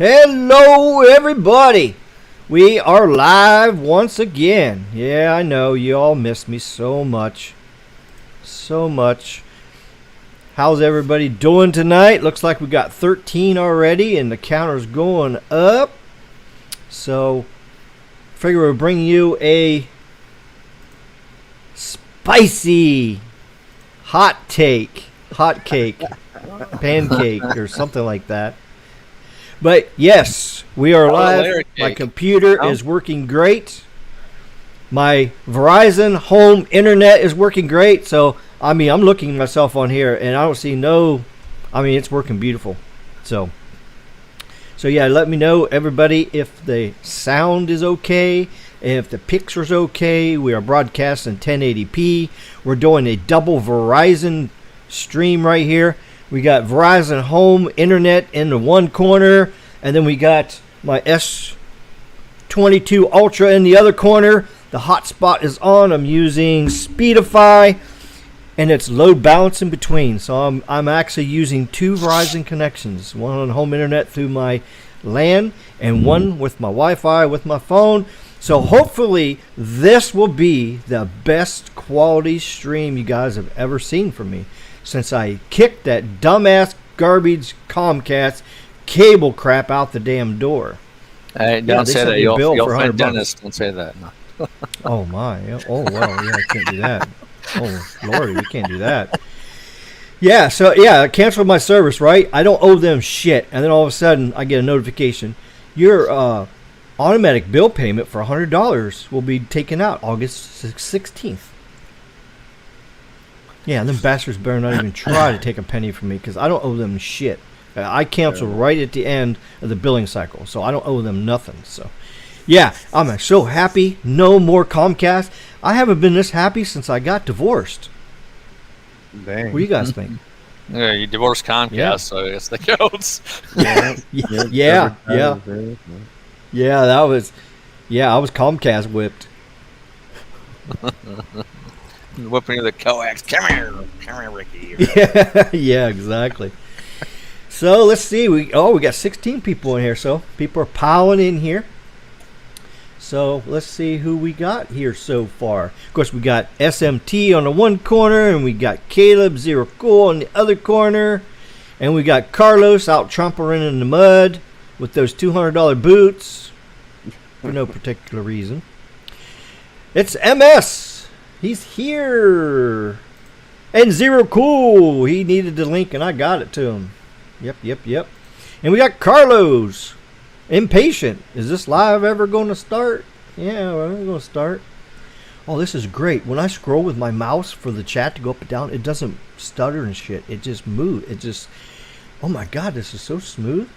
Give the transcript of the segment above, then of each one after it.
Hello, everybody. We are live once again. Yeah, I know you all missed me so much. So much. How's everybody doing tonight? Looks like we got 13 already, and the counter's going up. So, figure we'll bring you a spicy hot cake, pancake, or something like that. But yes, we are live. My computer is working great. My Verizon home internet is working great. So, I'm looking at myself on here and I don't see it's working beautiful. So yeah, let me know, everybody, if the sound is okay, if the picture's okay. We are broadcasting 1080p. We're doing a double Verizon stream right here. We got Verizon home internet in the one corner, and then we got my S22 Ultra in the other corner. The hotspot is on. I'm using Speedify, and it's load balance in between. So I'm actually using two Verizon connections, one on home internet through my LAN and one with my Wi-Fi with my phone. So hopefully this will be the best quality stream you guys have ever seen from me since I kicked that dumbass garbage Comcast cable crap out the damn door. Hey, don't say that. You'll offend Dennis. Don't say that. No. Oh my. Oh well. Yeah, I can't do that. Oh Lordy, you can't do that. Yeah. So yeah, I canceled my service. Right. I don't owe them shit, and then all of a sudden I get a notification. Your automatic bill payment for $100 will be taken out August 16th. Yeah, and them bastards better not even try to take a penny from me because I don't owe them shit. I canceled right at the end of the billing cycle, so I don't owe them nothing. So, yeah, I'm so happy. No more Comcast. I haven't been this happy since I got divorced. Dang. What do you guys think? Yeah, you divorced Comcast, so I guess that counts. Yeah. I was Comcast whipped. Whipping the coax. Come here, Ricky. Yeah, exactly. So let's see. We got 16 people in here. So people are piling in here. So let's see who we got here so far. Of course, we got SMT on the one corner, and we got Caleb Zero Cool on the other corner, and we got Carlos out trampling in the mud with those $200 boots for no particular reason. It's MS. He's here. And Zero Cool. He needed the link, and I got it to him. Yep. And we got Carlos. Impatient. Is this live ever going to start? Yeah, we're going to start. Oh, this is great. When I scroll with my mouse for the chat to go up and down, it doesn't stutter and shit. It just moves. Oh my God, this is so smooth.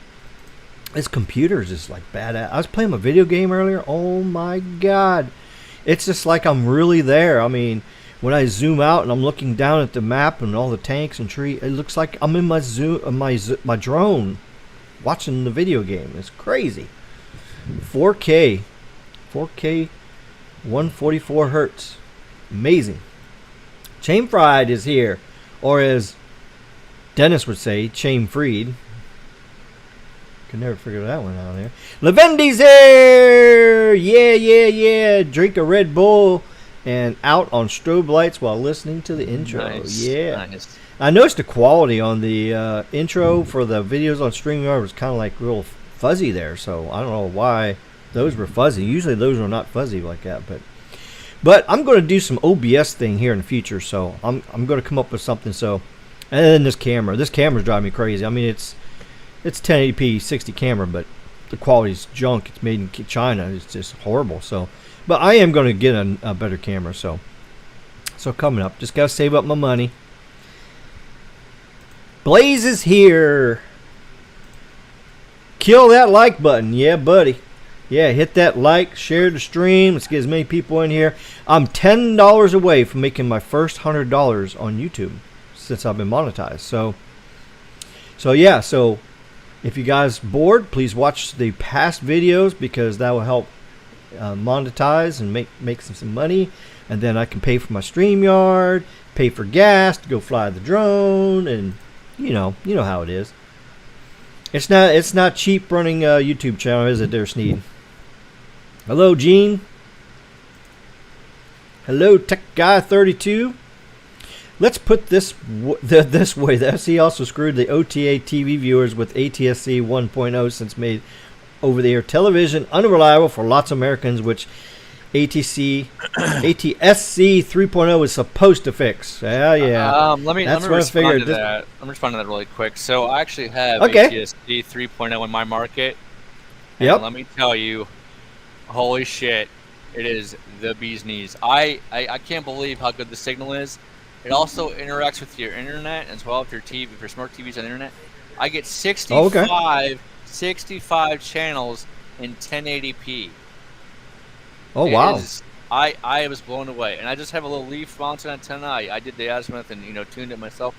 This computer is just like badass. I was playing a video game earlier. Oh my God. It's just like I'm really there. I mean, when I zoom out and I'm looking down at the map and all the tanks and trees, it looks like I'm in my my drone watching the video game. It's crazy. 4K, 144 hertz. Amazing. Chain Fried is here, or as Dennis would say, Chain Freed. Could never figure that one out there. Lavendi's here! Yeah. Drink a Red Bull and out on strobe lights while listening to the intro. Nice. Yeah. Nice. I noticed the quality on the intro for the videos on StreamYard was kind of like real fuzzy there, so I don't know why those were fuzzy. Usually those are not fuzzy like that, but I'm going to do some OBS thing here in the future, so I'm going to come up with something. So, and then this camera's driving me crazy. I mean, it's 1080p 60 camera, but the quality's junk. It's made in China. It's just horrible. So, but I am going to get a better camera. So coming up, just gotta save up my money. Blaze is here. Kill that like button, yeah, buddy. Yeah, hit that like, share the stream. Let's get as many people in here. I'm $10 away from making my first $100 on YouTube since I've been monetized. So yeah. So if you guys bored, please watch the past videos because that will help monetize and make some money, and then I can pay for my StreamYard, pay for gas to go fly the drone, and you know how it is. It's not cheap running a YouTube channel, is it, there, Sneed? Hello, Gene. Hello, Tech Guy 32. Let's put this this way. The SE also screwed the OTA TV viewers with ATSC 1.0 since made over-the-air television unreliable for lots of Americans, which ATSC 3.0 is supposed to fix. Yeah. Let me respond to that. Let me respond to that really quick. So I actually have ATSC 3.0 in my market. And let me tell you, holy shit, it is the bee's knees. I can't believe how good the signal is. It also interacts with your internet as well. If your smart TV's on the internet, I get 65 channels in 1080p. Oh wow! I was blown away, and I just have a little leaf mounted antenna. I did the azimuth and tuned it myself,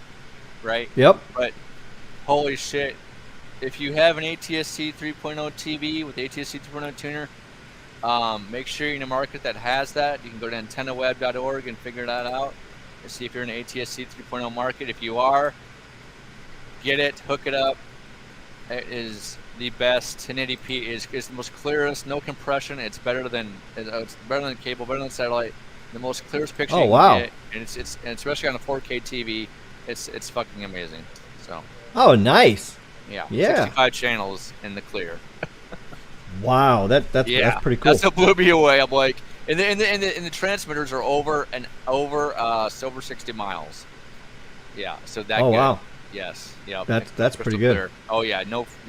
right? Yep. But holy shit, if you have an ATSC 3.0 TV with ATSC 3.0 tuner, make sure you're in a market that has that. You can go to antennaweb.org and figure that out. See if you're in an ATSC 3.0 market. If you are, get it, hook it up. It is the best. 1080p is the most clearest, no compression. It's better than cable, better than satellite. The most clearest picture you can get, and it's especially on a 4K TV, it's fucking amazing. So. Oh, nice. Yeah. 65 channels in the clear. Wow, that's pretty cool. That's what blew me away. I'm like. And the transmitters are over 60 miles. Yeah, so that. Oh wow. Yes. Yeah. That's pretty good. Clear. Oh yeah.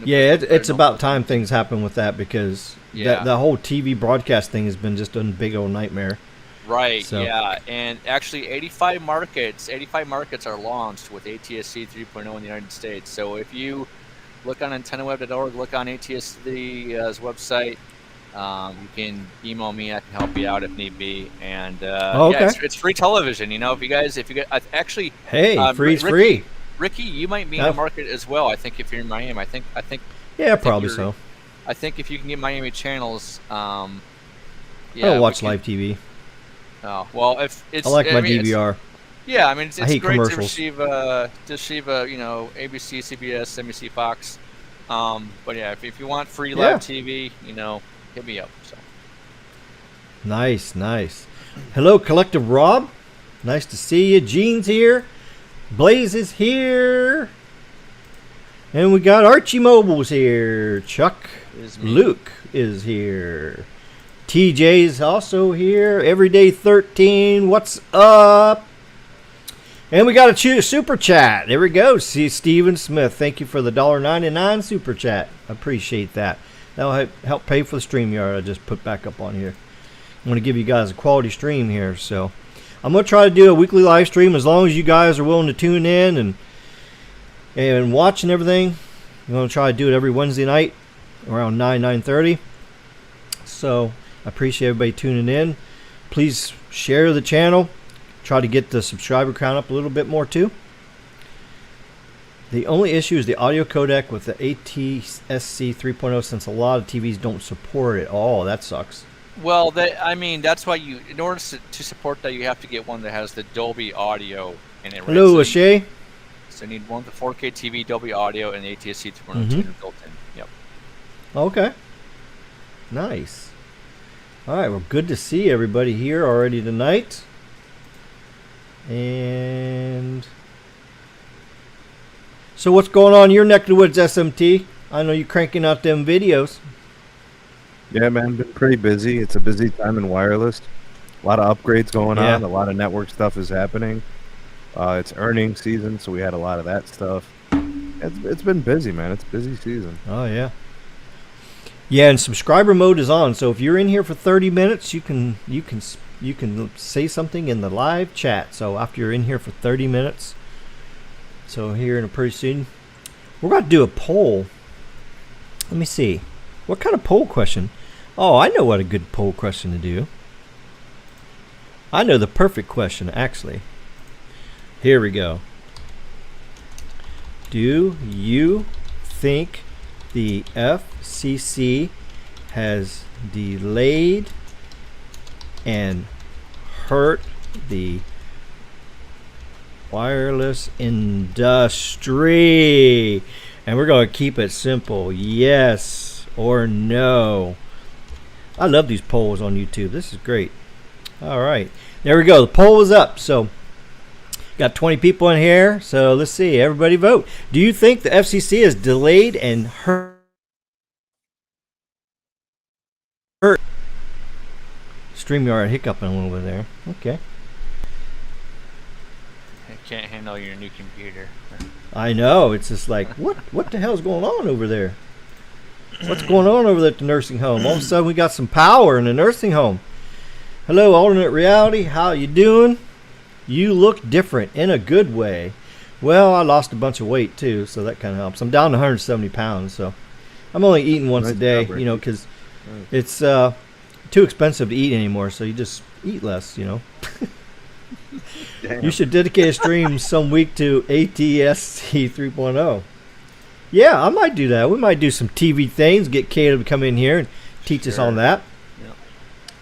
It's about time things happen with that because the whole TV broadcast thing has been just a big old nightmare. Right. So. Yeah, and actually 85 markets are launched with ATSC 3.0 in the United States. So if you look on antennaweb.org, look on ATSC's website. You can email me. I can help you out if need be. And it's free television. If you guys actually, free. Ricky, you might be in the market as well. I think if you're in Miami, I think. Probably so. I think if you can get Miami channels, I don't watch live TV. Oh well, if it's I like my DVR. Yeah, I mean it's great commercials. to receive ABC, CBS, NBC, Fox. But yeah, if you want free live TV, hit me up. So. Nice. Hello, Collective Rob. Nice to see you. Gene's here. Blaze is here. And we got Archie Mobile's here. Chuck Luke is here. TJ's also here. Everyday 13. What's up? And we got a super chat. There we go. See Steven Smith. Thank you for the $1.99 super chat. Appreciate that. That'll help pay for the StreamYard I just put back up on here. I'm going to give you guys a quality stream here. So I'm going to try to do a weekly live stream as long as you guys are willing to tune in and watch and everything. I'm going to try to do it every Wednesday night around 9:30. So I appreciate everybody tuning in. Please share the channel. Try to get the subscriber count up a little bit more too. The only issue is the audio codec with the ATSC 3.0 since a lot of TVs don't support it. Oh, that sucks. Well, that's why in order to support that, you have to get one that has the Dolby audio in it. Right? Hello, Ashay. So you need one with the 4K TV, Dolby audio, and the ATSC 3.0 built in. Yep. Okay. Nice. All right, well, good to see everybody here already tonight. And so what's going on in your neck of the woods, SMT? I know you're cranking out them videos. Yeah, man, been pretty busy. It's a busy time in wireless. A lot of upgrades going on. A lot of network stuff is happening. It's earnings season, so we had a lot of that stuff. It's been busy, man. It's a busy season. Oh, yeah. Yeah, and subscriber mode is on. So if you're in here for 30 minutes, you can say something in the live chat. So after you're in here for 30 minutes, so here in a pretty soon, we're going to do a poll. Let me see. What kind of poll question? Oh, I know what a good poll question to do. I know the perfect question, actually. Here we go. Do you think the FCC has delayed and hurt the wireless industry? And we're going to keep it simple. Yes or no. I love these polls on YouTube. This is great. All right. There we go. The poll is up. So got 20 people in here. So let's see. Everybody vote. Do you think the FCC is delayed and hurt? StreamYard hiccuping a little bit there. Okay. I can't handle your new computer. I know. It's just like, what the hell's going on over there? What's going on over there at the nursing home? All of a sudden, we got some power in the nursing home. Hello, alternate reality. How you doing? You look different in a good way. Well, I lost a bunch of weight too, so that kind of helps. I'm down to 170 pounds, so I'm only eating once a day, you know, because it's too expensive to eat anymore. So you just eat less, you know. You should dedicate a stream some week to ATSC 3.0. Yeah, I might do that. We might do some TV things. Get Caleb to come in here and teach us on that.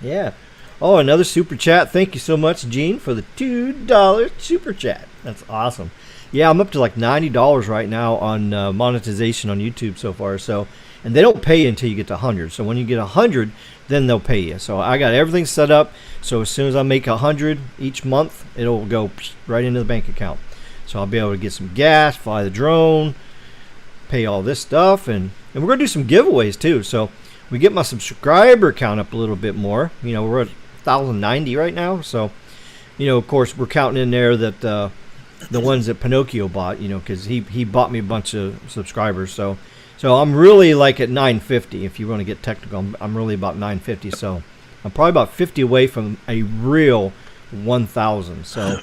Yeah. Oh, another super chat. Thank you so much, Gene, for the $2 super chat. That's awesome. Yeah, I'm up to like $90 right now on monetization on YouTube so far. So, and they don't pay you until you get to 100. So when you get 100, then they'll pay you. So I got everything set up. So as soon as I make 100 each month, it'll go right into the bank account. So I'll be able to get some gas, fly the drone, pay all this stuff, and we're gonna do some giveaways too. So we get my subscriber count up a little bit more. You know, we're at 1,090 right now. So, you know, of course, we're counting in there that the ones that Pinocchio bought. You know, because he bought me a bunch of subscribers. So I'm really like at 950. If you want to get technical, I'm really about 950. So I'm probably about 50 away from a real 1,000. So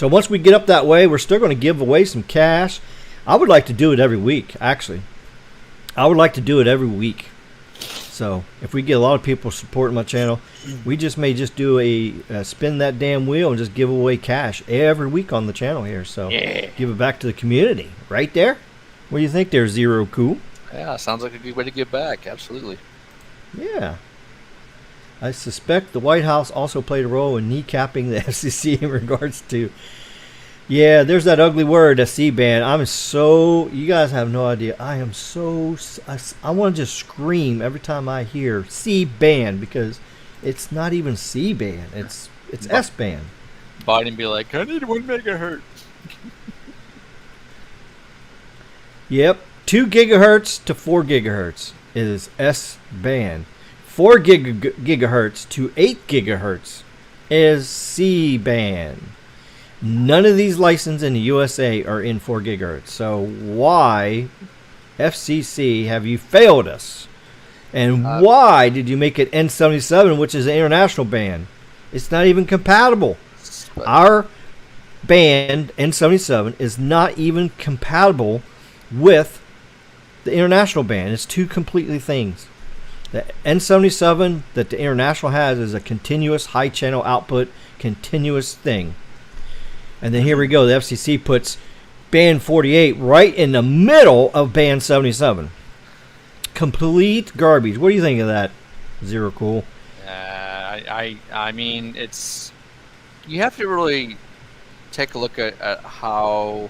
once we get up that way, we're still going to give away some cash. I would like to do it every week, actually. I would like to do it every week. So if we get a lot of people supporting my channel, we may just do a spin that damn wheel and just give away cash every week on the channel here. So give it back to the community right there. What do you think there, Zero Cool? Yeah, sounds like a good way to give back. Absolutely. Yeah. I suspect the White House also played a role in kneecapping the FCC in regards to... Yeah, there's that ugly word, a C-band. You guys have no idea. I want to just scream every time I hear C-band because it's not even C-band. It's S-band. Biden be like, I need 1 megahertz. Yep, 2 gigahertz to 4 gigahertz is S-band. 4 gigahertz to 8 gigahertz is C-band. None of these licenses in the USA are in 4 gigahertz. So why, FCC, have you failed us? And why did you make it N77, which is an international band? It's not even compatible. Our band, N77, is not even compatible with the international band. It's two completely things. The N77 that the international has is a continuous high channel output, continuous thing. And then here we go. The FCC puts band 48 right in the middle of band 77. Complete garbage. What do you think of that, Zero Cool? I mean, it's... You have to really take a look at how...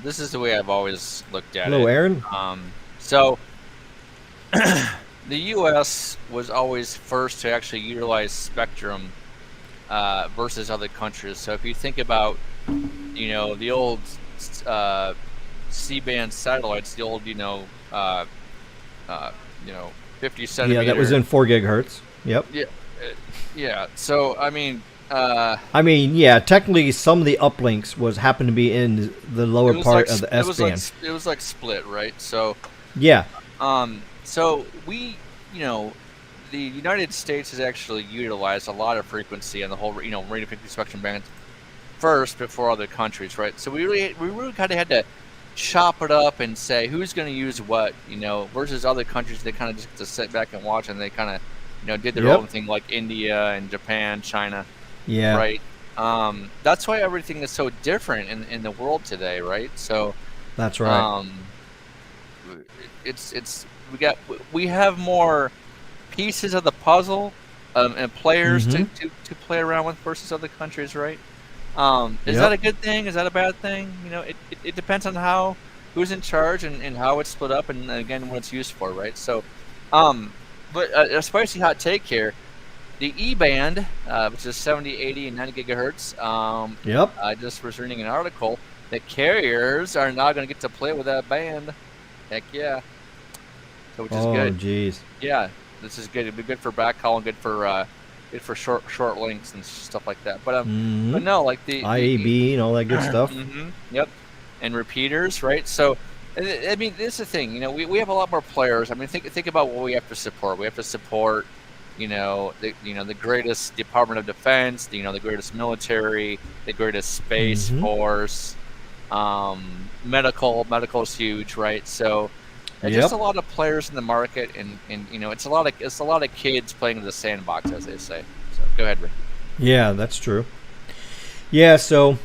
this is the way I've always looked at it. Hello, Aaron. So, the U.S. was always first to actually utilize spectrum versus other countries. So if you think about, you know, the old C-band satellites, the old, 50 centimeter. Yeah, that was in 4 gigahertz. Yep. Yeah. So I mean, yeah. Technically, some of the uplinks happened to be in the lower part of the S-band. It was like split, right? So yeah. So we, the United States has actually utilized a lot of frequency on the whole, radio frequency spectrum bands first before other countries, right? So we really kind of had to chop it up and say who's going to use what, versus other countries. They kind of just get to sit back and watch, and they kind of, did their own thing, like India and Japan, China. Yeah. Right. That's why everything is so different in the world today, right? So. That's right. We have more pieces of the puzzle and players to play around with versus other countries, right? Is that a good thing? Is that a bad thing? It depends on how who's in charge and how it's split up, and again what it's used for, right? So, but a spicy hot take here. The E-band, which is 70, 80, and 90 gigahertz. I just was reading an article that carriers are now going to get to play with that band. Heck yeah. So, which is good. Oh, jeez. Yeah, this is good. It'd be good for backhaul and good for short links and stuff like that. But but no, like the IAB and all that good stuff. Yep, and repeaters, right? So, I mean, this is the thing. You know, we have a lot more players. I mean, think about what we have to support. We have to support, the greatest Department of Defense, the greatest military, the greatest space force, medical is huge, right? So. There's just a lot of players in the market, and it's a lot of kids playing in the sandbox, as they say. So go ahead, Rick. Yeah, that's true. Yeah, so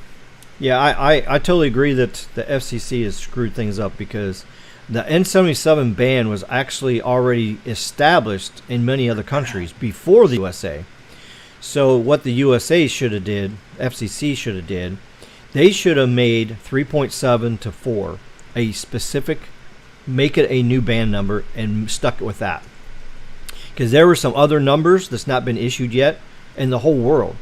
I totally agree that the FCC has screwed things up, because the N77 ban was actually already established in many other countries before the USA. So what the USA should have did, FCC should have did, they should have made 3.7 to 4 a specific. Make it a new band number and stuck it with that, because there were some other numbers that's not been issued yet in the whole world,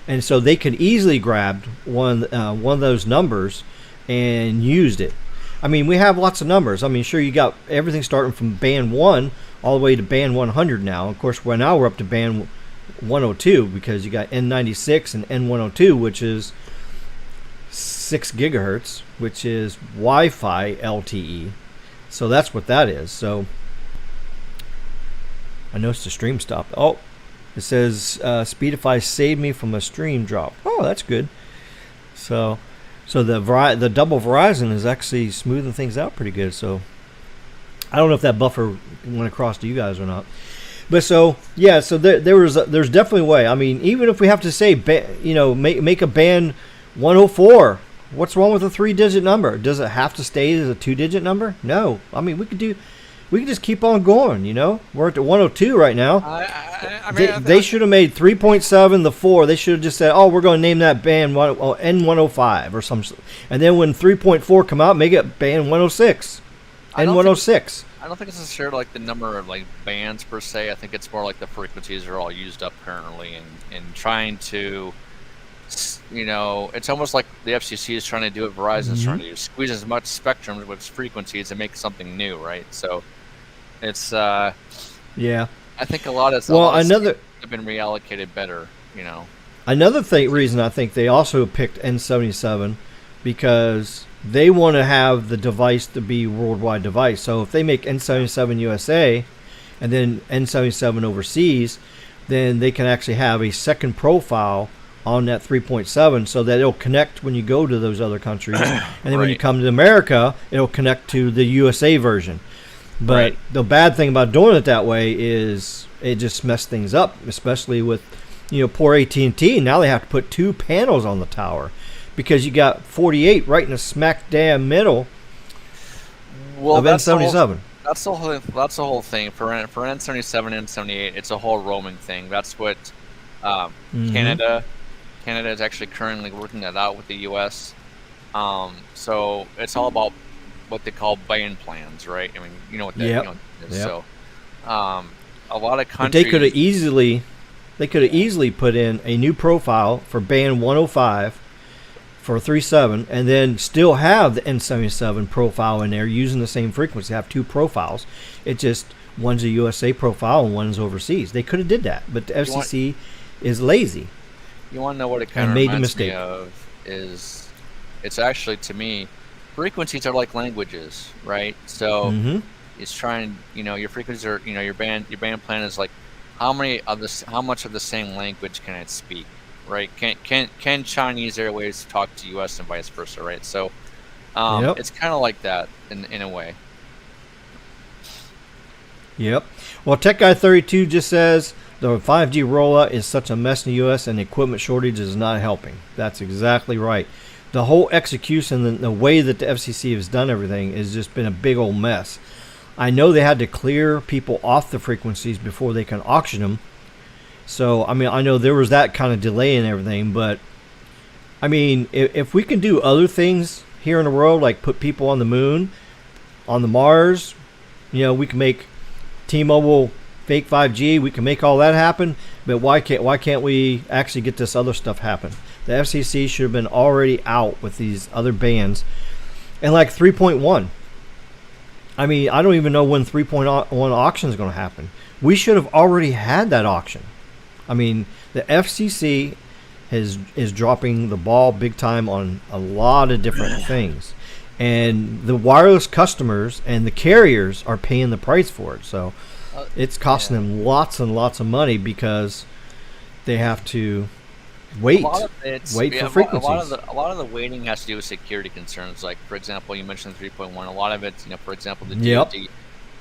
and so they could easily grabbed one of those numbers and used it. I mean, we have lots of numbers. I mean, sure, you got everything starting from band 1 all the way to band 100 now. Of course, now we're up to band 102, because you got N96 and N102, which is 6 gigahertz, which is Wi-Fi LTE. So that's what that is. So I noticed the stream stopped. Oh, it says Speedify saved me from a stream drop. Oh, that's good. So the double Verizon is actually smoothing things out pretty good. So I don't know if that buffer went across to you guys or not. But so there's definitely a way. I mean, even if we have to say make a band 104. What's wrong with a 3-digit number? Does it have to stay as a 2-digit number? No. I mean, we could just keep on going. We're at the 102 right now. They should have made 3.7 the 4. They should have just said, we're going to name that band N105 or something. And then when 3.4 come out, make it band 106, N106. I don't think it's necessarily like the number of like bands per se. I think it's more like the frequencies are all used up currently, and trying to. It's almost like the FCC is trying to do what Verizon's trying to do, squeeze as much spectrum with frequencies and make something new, right? So it's I think a lot of have been reallocated better, Another reason I think they also picked N77, because they want to have the device to be a worldwide device. So if they make N77 USA and then N77 overseas, then they can actually have a second profile on that 3.7, so that it'll connect when you go to those other countries, and then when you come to America, it'll connect to the USA version. But the bad thing about doing it that way is it just messed things up, especially with poor AT&T. Now they have to put 2 panels on the tower, because you got 48 right in the smack damn middle of N77. That's the whole thing for N77 and N78. It's a whole roaming thing. That's what Canada is actually currently working that out with the U.S. So it's all about what they call band plans, right? I mean, you know what that is. Yep. So a lot of countries. But they could have easily put in a new profile for band 105 for 3.7, and then still have the N77 profile in there using the same frequency. Have 2 profiles. It just one's a USA profile and one's overseas. They could have did that, but the FCC is lazy. You want to know what it kind of reminds me of is, it's actually, to me, frequencies are like languages, right? So it's trying, your frequencies are, your band plan is like, how much of the same language can it speak, right? Can Chinese Airways talk to US and vice versa, right? So it's kind of like that in a way. Yep. Well, Tech Guy 32 just says the 5G rollout is such a mess in the U.S. and the equipment shortage is not helping. That's exactly right. The whole execution and the way that the FCC has done everything has just been a big old mess. I know they had to clear people off the frequencies before they can auction them. So, I mean, I know there was that kind of delay and everything, but, I mean, if we can do other things here in the world, like put people on the moon, on the Mars, we can make T-Mobile fake 5G. We can make all that happen, but why can't we actually get this other stuff happen? The FCC should have been already out with these other bands, and like 3.1. I mean, I don't even know when 3.1 auction is going to happen. We should have already had that auction. I mean, the FCC is dropping the ball big time on a lot of different things. And the wireless customers and the carriers are paying the price for it. So it's costing them lots and lots of money because they have to wait for frequencies. A lot of the waiting has to do with security concerns. Like, for example, you mentioned 3.1. A lot of it's, for example, the DoD.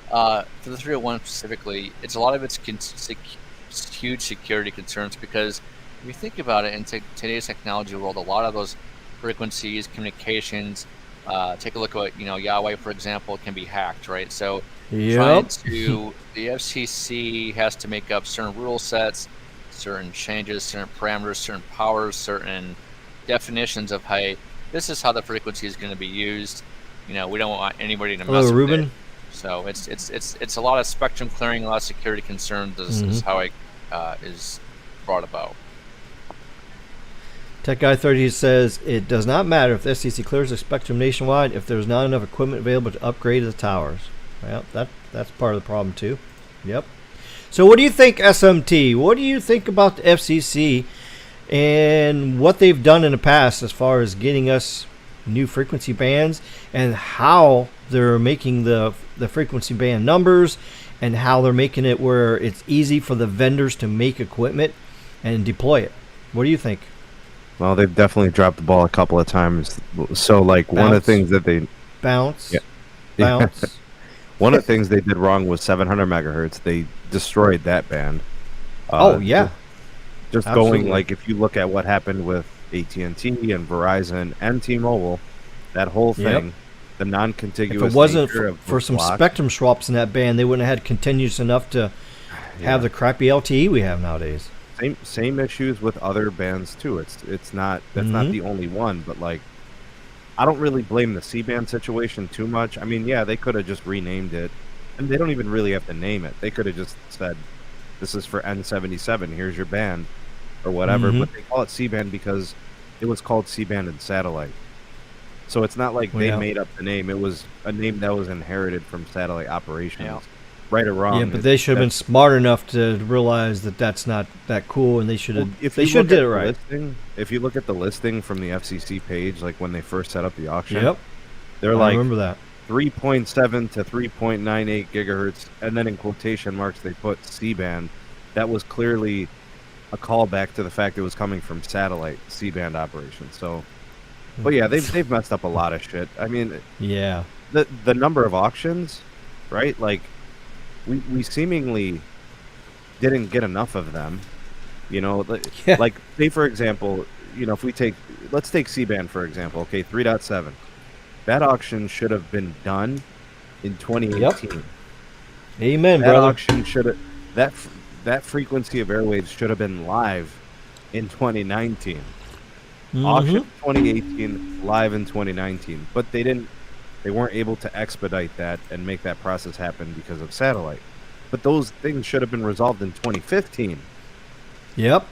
For the 301 specifically, a lot of it's huge security concerns because if you think about it, in today's technology world, a lot of those frequencies, communications, take a look at Yahweh, for example, can be hacked, right? So the FCC has to make up certain rule sets, certain changes, certain parameters, certain powers, certain definitions of, hey, this is how the frequency is going to be used. We don't want anybody to mess with it. So it's a lot of spectrum clearing, a lot of security concerns is how it is brought about. Tech Guy 30 says it does not matter if the FCC clears the spectrum nationwide if there's not enough equipment available to upgrade the towers. Well, that's part of the problem too. Yep. So what do you think, SMT? What do you think about the FCC and what they've done in the past as far as getting us new frequency bands and how they're making the frequency band numbers and how they're making it where it's easy for the vendors to make equipment and deploy it? What do you think? Well, they've definitely dropped the ball a couple of times. So, like, one of the things that they... Bounce. One of the things they did wrong was 700 megahertz. They destroyed that band. Just going, like, if you look at what happened with AT&T and Verizon and T-Mobile, that whole thing, the non-contiguous if it wasn't nature for some spectrum swaps in that band, they wouldn't have had continuous enough to have the crappy LTE we have nowadays. Same issues with other bands too. It's not not the only one, but like I don't really blame the C-band situation too much. I mean, yeah, they could have just renamed it, and they don't even really have to name it. They could have just said, "This is for N77. Here's your band," or whatever. But they call it C-band because it was called C-band and satellite. So it's not like they made up the name. It was a name that was inherited from satellite operations. Yeah. Right or wrong. Yeah, but they should have been smart enough to realize that that's not that cool, and they should have. They should have did it right. If you look at the listing from the FCC page, like when they first set up the auction, they're like, remember that 3.7 to 3.98 gigahertz, and then in quotation marks they put C-band. That was clearly a callback to the fact it was coming from satellite C-band operations. So, but yeah, they've messed up a lot of shit. I mean, the number of auctions, right? Like. We seemingly didn't get enough of them, like say for example, if let's take C-band for example, okay, 3.7, that auction should have been done in 2018. Amen, that brother. Auction should have that frequency of airwaves should have been live in 2019. Auction 2018, live in 2019, but they didn't. They weren't able to expedite that and make that process happen because of satellite. But those things should have been resolved in 2015. Yep.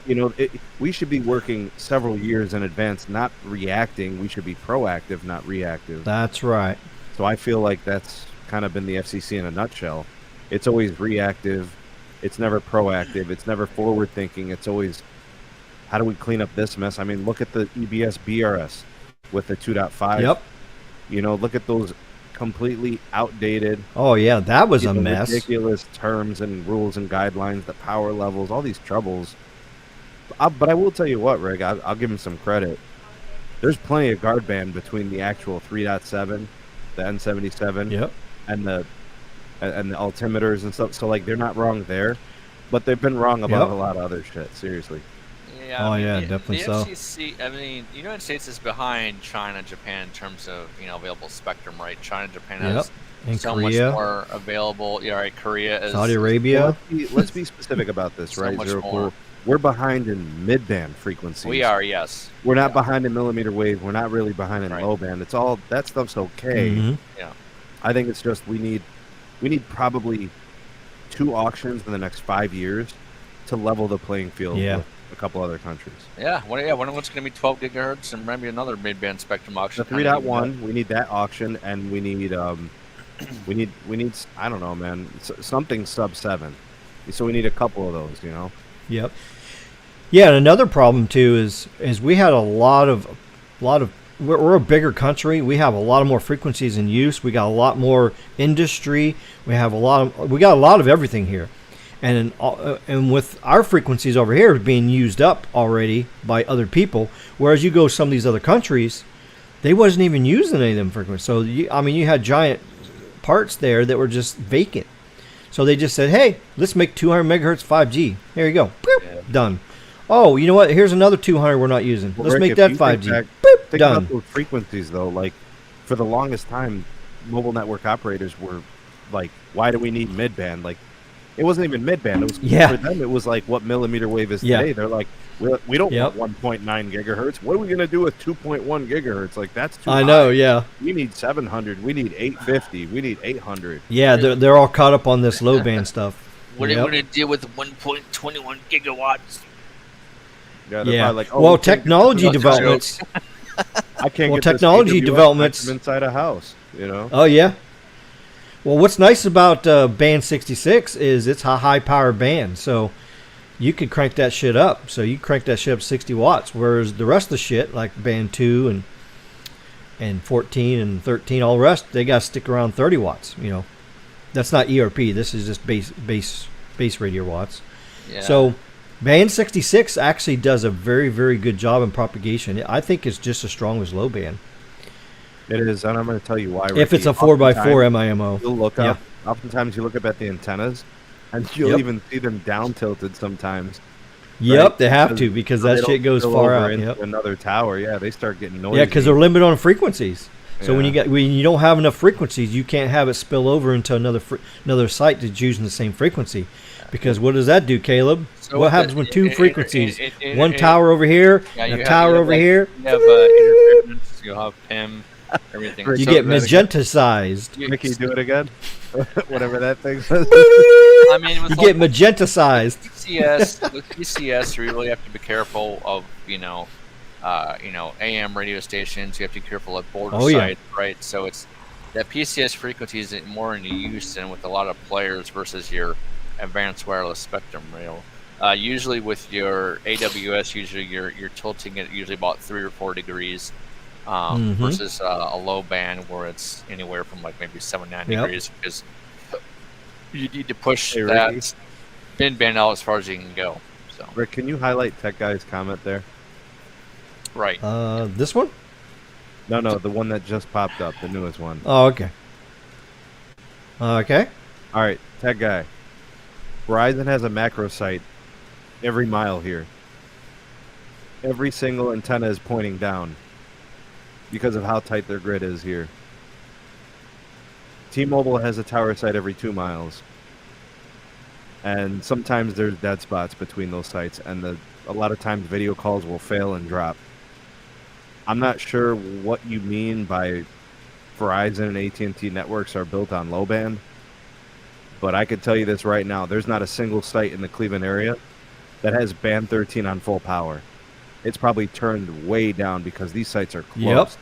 We should be working several years in advance, not reacting. We should be proactive, not reactive. That's right. So I feel like that's kind of been the FCC in a nutshell. It's always reactive. It's never proactive. It's never forward thinking. It's always, how do we clean up this mess? I mean, look at the EBS BRS with the 2.5. Yep. Look at those completely outdated. Oh yeah, that was a mess. Ridiculous terms and rules and guidelines, the power levels, all these troubles. But I will tell you what, Rick, I'll give him some credit. There's plenty of guard band between the actual 3.7, the N77, and the altimeters and stuff. So like they're not wrong there, but they've been wrong about a lot of other shit. Seriously. Yeah, definitely so. The FCC, I mean, the United States is behind China and Japan in terms of available spectrum, right? China and Japan has so Korea. Much more available. Yeah, right. Korea is Saudi Arabia. Well, let's be specific about this, so right? Much more. We're behind in mid-band frequencies. We are, yes. We're not behind in millimeter wave. We're not really behind in low band. It's all that stuff's okay. Yeah. I think it's just we need probably 2 auctions in the next 5 years to level the playing field with a couple other countries. Yeah, one of th's going to be 12 gigahertz and maybe another mid-band spectrum auction. The 3.1, we need that auction, and we need we need I don't know, man, something sub 7. So we need a couple of those, you know. Yep. Yeah, and another problem too is we had a lot of we're a bigger country. We have a lot of more frequencies in use. We got a lot more industry. We got a lot of everything here. And with our frequencies over here being used up already by other people, whereas you go to some of these other countries, they wasn't even using any of them frequencies. So you had giant parts there that were just vacant. So they just said, "Hey, let's make 200 megahertz 5G. Here you go, boop, done." Oh, you know what? Here's another 200 we're not using. Well, let's Rick, make that 5G. Boop, think done. about those frequencies though. Like for the longest time, mobile network operators were like, "Why do we need mid-band?" Like it wasn't even mid-band. It was for them. It was like what millimeter wave is today. They're like, we don't want 1.9 gigahertz. What are we gonna do with 2.1 gigahertz? Like that's too high. I know. Yeah. We need 700. We need 850. We need 800. Yeah, they're all caught up on this low band stuff. What are you gonna do with 1.21 gigawatts? Yeah. Like, well, technology developments. I can't get technology developments inside a house. You know. Oh yeah. Well, what's nice about band 66 is it's a high power band, so you could crank that shit up. So you crank that shit up 60 watts, whereas the rest of the shit, like band 2 and 14 and 13, all the rest, they got to stick around 30 watts. You know, that's not ERP. This is just base radio watts. Yeah. So band 66 actually does a very, very good job in propagation. I think it's just as strong as low band. It is, and I'm going to tell you why. Ricky. If it's a 4x4 MIMO. You'll look up. Oftentimes you look up at the antennas, and you'll even see them down tilted sometimes. Yep, right? they have to because that shit goes far out. Into another tower, they start getting noisy. Yeah, because they're limited on frequencies. So when you don't have enough frequencies, you can't have it spill over into another site that's using the same frequency. Because what does that do, Caleb? So what happens when two frequencies? One tower over here, and a tower over here. You have interference. You'll have PIM. Everything. You get magenta-sized. Mickey, do it again. Whatever that thing says. I mean, you get magenta-sized. With PCS, you really have to be careful of AM radio stations. You have to be careful of border sites, right? So it's that PCS frequency is more in use and with a lot of players versus your advanced wireless spectrum rail. Usually with your AWS, you're tilting it usually about 3 or 4 degrees. Versus a low band where it's anywhere from like maybe 7-9 degrees because you need to push that mid-band out as far as you can go. So, Rick, can you highlight Tech Guy's comment there? Right. This one? No, the one that just popped up, the newest one. Oh, okay. Okay. All right, Tech Guy. Verizon has a macro site every mile here. Every single antenna is pointing down because of how tight their grid is here. T-Mobile has a tower site every 2 miles. And sometimes there's dead spots between those sites, and a lot of times video calls will fail and drop. I'm not sure what you mean by Verizon and AT&T networks are built on low band, but I could tell you this right now. There's not a single site in the Cleveland area that has band 13 on full power. It's probably turned way down because these sites are close.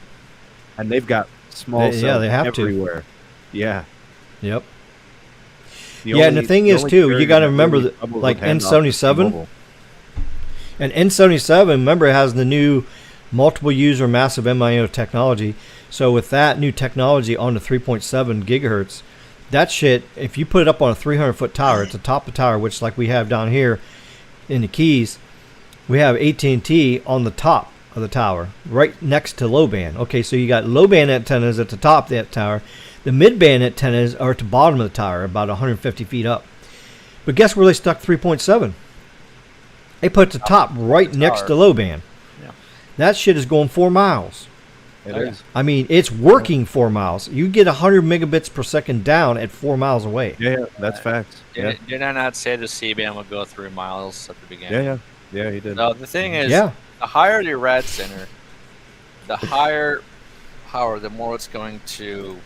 And they've got small cells everywhere. Yeah. Yep. And the thing is, too, you got to remember that, like N77. And N77, remember, it has the new multiple user massive MIMO technology. So with that new technology on the 3.7 gigahertz, that shit, if you put it up on a 300-foot tower, it's the top of the tower, which like we have down here in the Keys, we have AT&T on the top of the tower, right next to low band. Okay, so you got low band antennas at the top of that tower. The mid band antennas are at the bottom of the tower, about 150 feet up. But guess where they stuck 3.7? They put the top right next to low band. Yeah. That shit is going 4 miles. It is. I mean, it's working 4 miles. You get 100 megabits per second down at 4 miles away. Yeah, that's facts. Did I not say the C-band would go 3 miles at the beginning? Yeah, he did. No, the thing is, the higher the rad center, the higher power, the more it's going to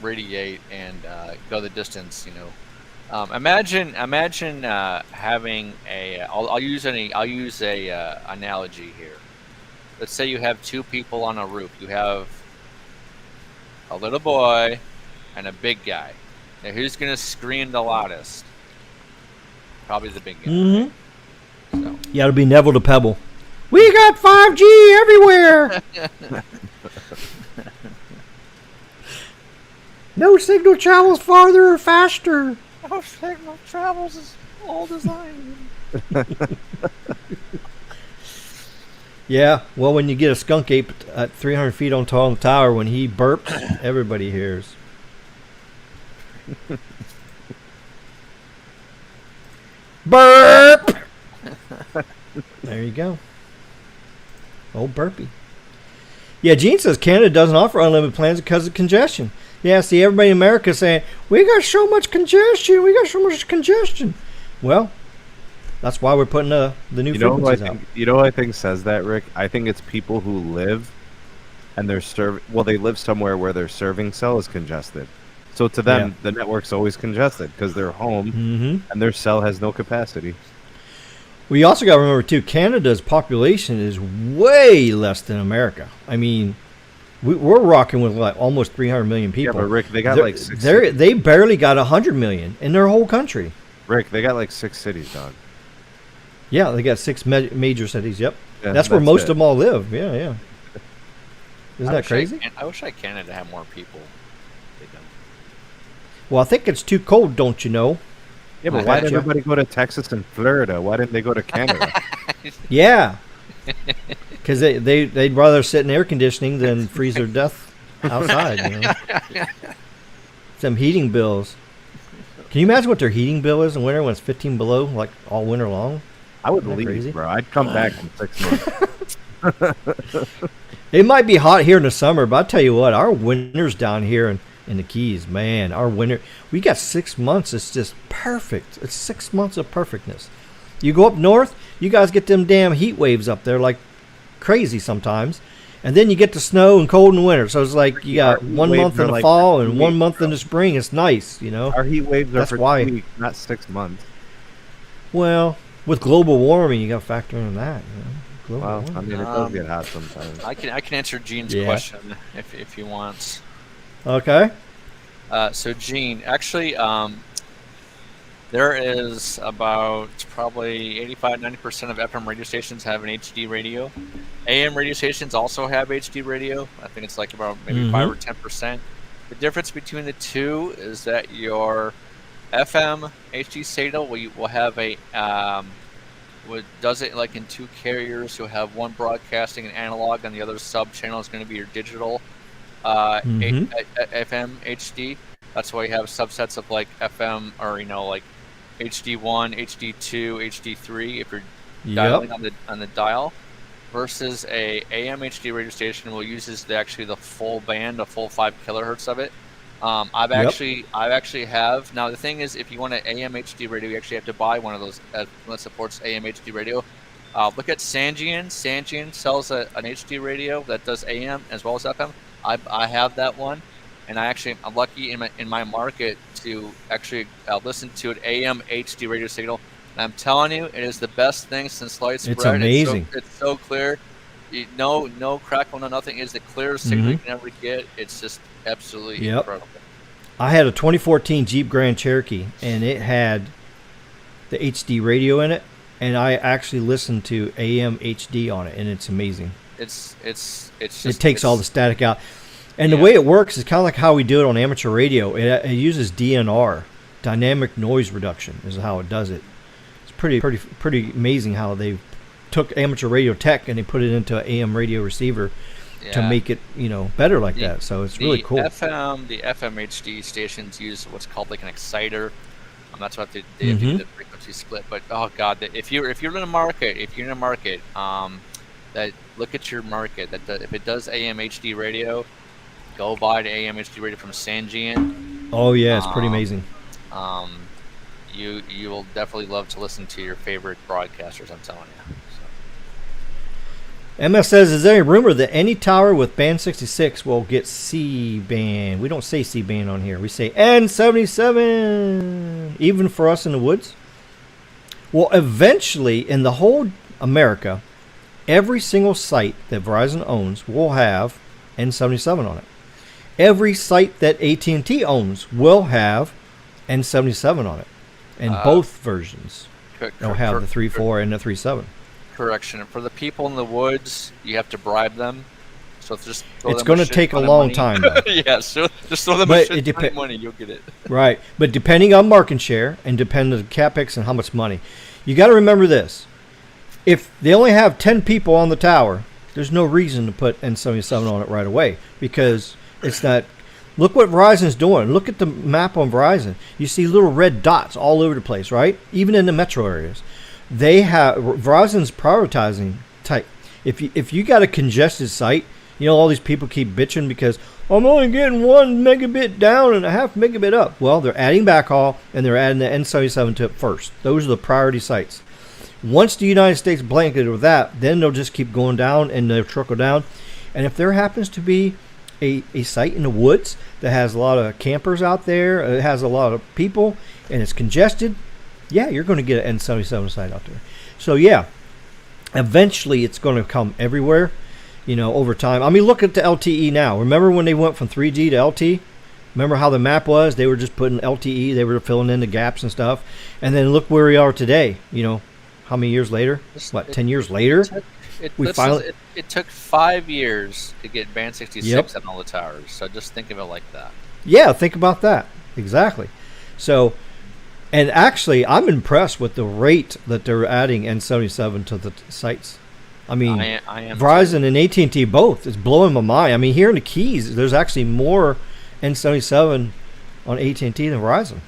radiate and go the distance. Imagine having a. I'll use a analogy here. Let's say you have two people on a roof. You have a little boy and a big guy. Now, who's gonna scream the loudest? Probably the big guy. Mm-hmm. So. Yeah, it'll be Neville to Pebble. We got 5G everywhere. No signal travels farther or faster. No signal travels as old as I am. Yeah, well, when you get a skunk ape at 300 feet on top of the tower, when he burps, everybody hears. Burp! There you go. Old burpee. Yeah, Gene says Canada doesn't offer unlimited plans because of congestion. Yeah, see, everybody in America is saying, we got so much congestion. Well, that's why we're putting the new frequencies out. You know what I think says that, Rick? I think it's people who live and they live somewhere where their serving cell is congested. So to them, the network's always congested because they're home and their cell has no capacity. Well, you also got to remember, too, Canada's population is way less than America. I mean, we're rocking with like almost 300 million people. Yeah, but Rick, they got like 6 They barely got 100 million in their whole country. Rick, they got like 6 cities, dog. Yeah, they got 6 major cities, yep. Yeah, that's where most of them all live, yeah. Isn't that crazy? I wish Canada had more people. They don't. Well, I think it's too cold, don't you know? Yeah, but why did everybody go to Texas and Florida? Why didn't they go to Canada? Yeah. Because they'd rather sit in air conditioning than freeze their death outside, Some heating bills. Can you imagine what their heating bill is in winter when it's 15 below, like all winter long? I would leave, crazy? Bro. I'd come back in 6 months. It might be hot here in the summer, but I'll tell you what, our winters down here in the Keys, man, our winter, we got 6 months. It's just perfect. It's 6 months of perfectness. You go up north, you guys get them damn heat waves up there like crazy sometimes. And then you get the snow and cold in the winter. So it's like you got 1 month in the fall and 1 month in the spring. It's nice, Our heat waves are for 2 weeks, not 6 months. Well, with global warming, you got to factor in that. Well, I mean, it does get hot sometimes. I can answer Gene's question if he wants. Okay. So Gene, actually, there is about probably 85-90% of FM radio stations have an HD radio. AM radio stations also have HD radio. I think it's like about maybe 5 or 10%. The difference between the two is that your FM HD signal will have a does it like in 2 carriers. You'll have one broadcasting and analog, and the other sub channel is going to be your digital FM HD. That's why you have subsets of like FM or like HD1, HD2, HD3 if you're dialing on the dial, versus a AM HD radio station will uses the full band, the full 5 kilohertz of it. I've actually have now. The thing is, if you want an AM HD radio, you actually have to buy one of those that supports AM HD radio. Look at Sangean. Sangean sells an HD radio that does AM as well as FM. I have that one, and I'm lucky in my market to actually listen to an AM HD radio signal. And I'm telling you, it is the best thing since sliced bread. It's amazing. It's so clear. No crackle, no nothing. It's the clearest signal you can ever get. It's just absolutely incredible. I had a 2014 Jeep Grand Cherokee, and it had the HD radio in it, and I actually listened to AM HD on it, and it's amazing. It takes all the static out. And the way it works is kind of like how we do it on amateur radio. It uses DNR, dynamic noise reduction, is how it does it. It's pretty amazing how they took amateur radio tech and they put it into an AM radio receiver to make it better like that. So it's really cool. The FM HD stations use what's called like an exciter. That's what they do the frequency split. But oh god, if you're in a market, that look at your market. If it does AM HD radio, go buy the AM HD radio from Sangean. Oh yeah, it's pretty amazing. You will definitely love to listen to your favorite broadcasters. I'm telling you. MS says, is there a rumor that any tower with band 66 will get C-band? We don't say C-band on here. We say N77, even for us in the woods. Well, eventually, in the whole America, every single site that Verizon owns will have N77 on it. Every site that AT&T owns will have N77 on it. In both versions. They'll have the 3.4 and the 3.7. Correction. For the people in the woods, you have to bribe them. So just it's going to take a long time, though. Yeah, so just throw them a shit ton of money, you'll get it. Right. But depending on market share and depending on CapEx and how much money, you got to remember this. If they only have 10 people on the tower, there's no reason to put N77 on it right away because it's not. Look what Verizon's doing. Look at the map on Verizon. You see little red dots all over the place, right? Even in the metro areas. Verizon's prioritizing type. If you got a congested site, all these people keep bitching because I'm only getting 1 megabit down and a half megabit up. Well, they're adding backhaul and they're adding the N77 to it first. Those are the priority sites. Once the United States blanketed with that, then they'll just keep going down and they'll trickle down. And if there happens to be a site in the woods that has a lot of campers out there, it has a lot of people, and it's congested, yeah, you're going to get an N77 site out there. So, yeah, eventually it's going to come everywhere, over time. I mean, look at the LTE now. Remember when they went from 3G to LTE? Remember how the map was? They were just putting LTE. They were filling in the gaps and stuff. And then look where we are today. How many years later? 10 years later? It took 5 years to get band 66 on all the towers. So just think of it like that. Yeah, think about that. Exactly. So, and actually, I'm impressed with the rate that they're adding N77 to the sites. I mean, I am Verizon too. And AT&T both. It's blowing my mind. I mean, here in the Keys, there's actually more N77 on AT&T than Verizon.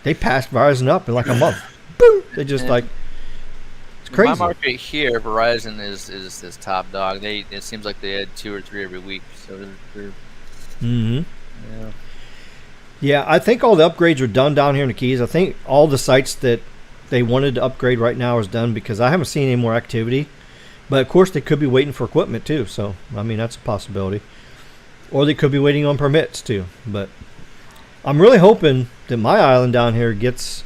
They passed Verizon up in like a month. Boom! They just crazy. My market here, Verizon is top dog. It seems like they had 2 or 3 every week. So they're yeah. Yeah, I think all the upgrades are done down here in the Keys. I think all the sites that they wanted to upgrade right now is done because I haven't seen any more activity. But of course, they could be waiting for equipment too. So I mean, that's a possibility. Or they could be waiting on permits too. But I'm really hoping that my island down here gets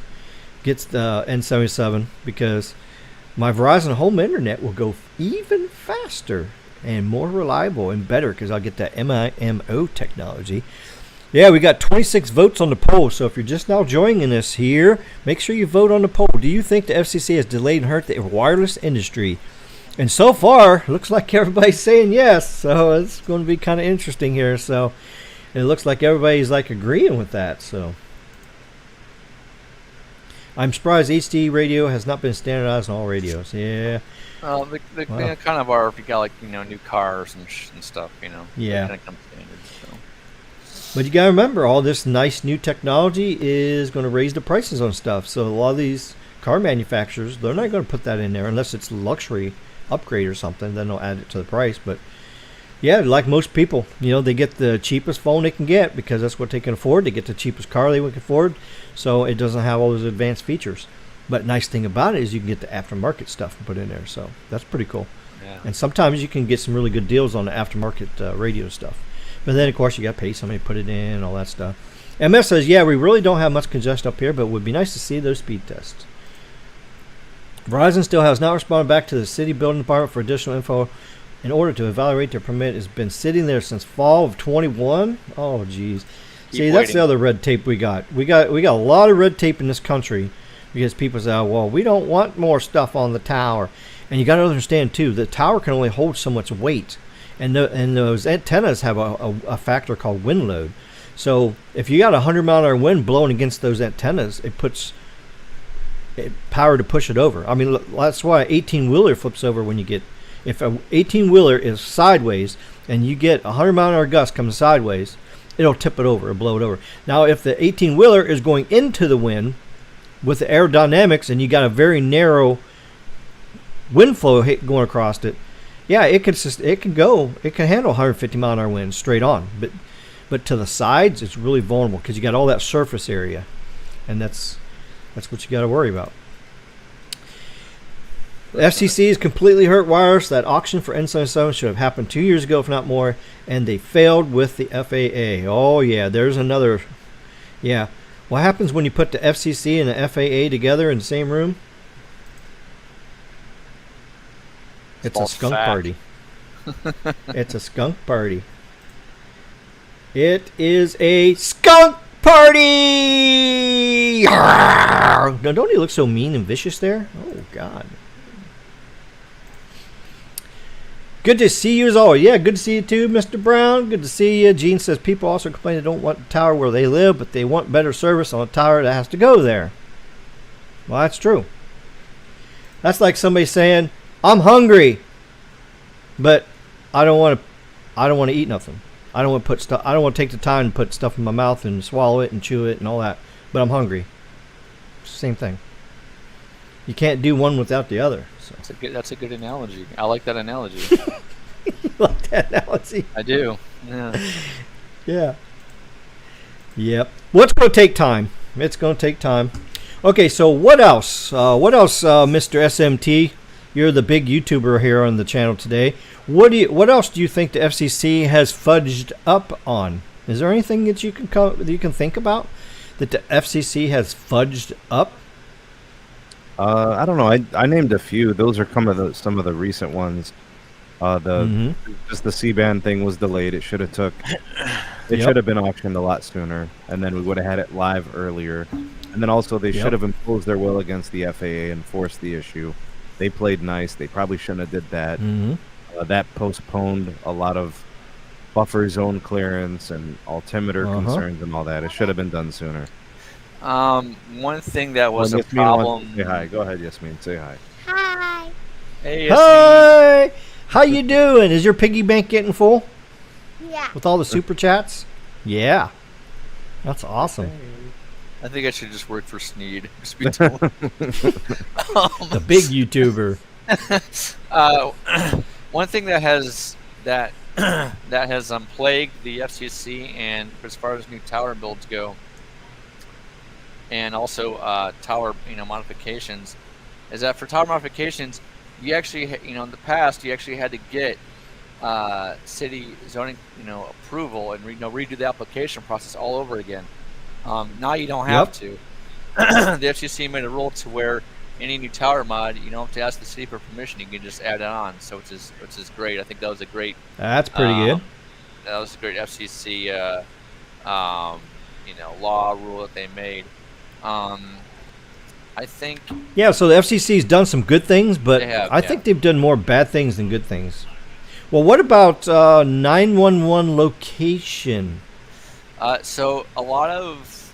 the N77 because my Verizon home internet will go even faster and more reliable and better because I'll get that MIMO technology. Yeah, we got 26 votes on the poll, so if you're just now joining us here, make sure you vote on the poll. Do you think the FCC has delayed and hurt the wireless industry? And so far, looks like everybody's saying yes, so it's going to be kind of interesting here. So it looks like everybody's agreeing with that, so. I'm surprised HD radio has not been standardized on all radios. Yeah. Well, they kind of are if you got new cars and stuff. Yeah. They come standard. So. But you gotta remember, all this nice new technology is going to raise the prices on stuff. So a lot of these car manufacturers, they're not going to put that in there unless it's a luxury upgrade or something. Then they'll add it to the price. But yeah, like most people, they get the cheapest phone they can get because that's what they can afford. They get the cheapest car they can afford. So it doesn't have all those advanced features. But nice thing about it is you can get the aftermarket stuff and put in there. So that's pretty cool. Yeah. And sometimes you can get some really good deals on the aftermarket radio stuff. But then, of course, you got to pay somebody to put it in and all that stuff. MS says, yeah, we really don't have much congestion up here, but it would be nice to see those speed tests. Verizon still has not responded back to the city building department for additional info in order to evaluate their permit. Has been sitting there since fall of 21. Oh, geez. See, that's the other red tape we got. We got a lot of red tape in this country because people say, well, we don't want more stuff on the tower. And you got to understand, too, the tower can only hold so much weight. And those antennas have a factor called wind load. So if you got a 100-mile-an-hour wind blowing against those antennas, it puts power to push it over. I mean, that's why an 18-wheeler flips over when you get... If an 18-wheeler is sideways and you get a 100-mile-an-hour gust coming sideways, it'll tip it over, it'll blow it over. Now, if the 18-wheeler is going into the wind with the aerodynamics and you got a very narrow wind flow going across it, yeah, it can handle 150-mile-an-hour winds straight on, but to the sides, it's really vulnerable because you got all that surface area, and that's what you got to worry about. The FCC has completely hurt wireless. That auction for N77 should have happened 2 years ago, if not more, and they failed with the FAA. Oh, yeah, there's another. Yeah. What happens when you put the FCC and the FAA together in the same room? It's a skunk party. It's a skunk party. It is a skunk party! Now, don't he look so mean and vicious there? Oh, God. Good to see you as always. Yeah, good to see you too, Mr. Brown. Good to see you. Gene says people also complain they don't want a tower where they live, but they want better service on a tower that has to go there. Well, that's true. That's like somebody saying, "I'm hungry, but I don't want to eat nothing. I don't want to put stuff. I don't want to take the time to put stuff in my mouth and swallow it and chew it and all that. But I'm hungry." Same thing. You can't do one without the other. So. That's a good analogy. I like that analogy. You like that analogy? I do. Yeah. Yeah. Yep. Well, it's going to take time. It's going to take time. Okay, so what else? Mr. SMT? You're the big YouTuber here on the channel today. What else do you think the FCC has fudged up on? Is there anything that you can think about that the FCC has fudged up? I don't know. I named a few. Those are some of the recent ones. Just the C-band thing was delayed. It should have should have been auctioned a lot sooner, and then we would have had it live earlier. And then also they should have imposed their will against the FAA and forced the issue. They played nice. They probably shouldn't have did that. That postponed a lot of buffer zone clearance and altimeter concerns and all that. It should have been done sooner. One thing that was a problem. Say hi. Go ahead, Yasmin. Say hi. Hi. Hey, Hi. How you doing? Is your piggy bank getting full Yeah. with all the super chats? Yeah. That's awesome. I think I should just work for Sneed. Just be told. The big YouTuber. One thing that has plagued the FCC, and as far as new tower builds go, and also tower modifications, is that for tower modifications, you actually in the past you actually had to get city zoning approval and redo the application process all over again. Now you don't have to. The FCC made a rule to where any new tower mod, you don't have to ask the city for permission. You can just add it on, so which is great. I think that was a great. That's pretty good. That was a great FCC, law rule that they made. I think. Yeah, so the FCC's done some good things, but I think they've done more bad things than good things. Well, what about 911 location? So a lot of.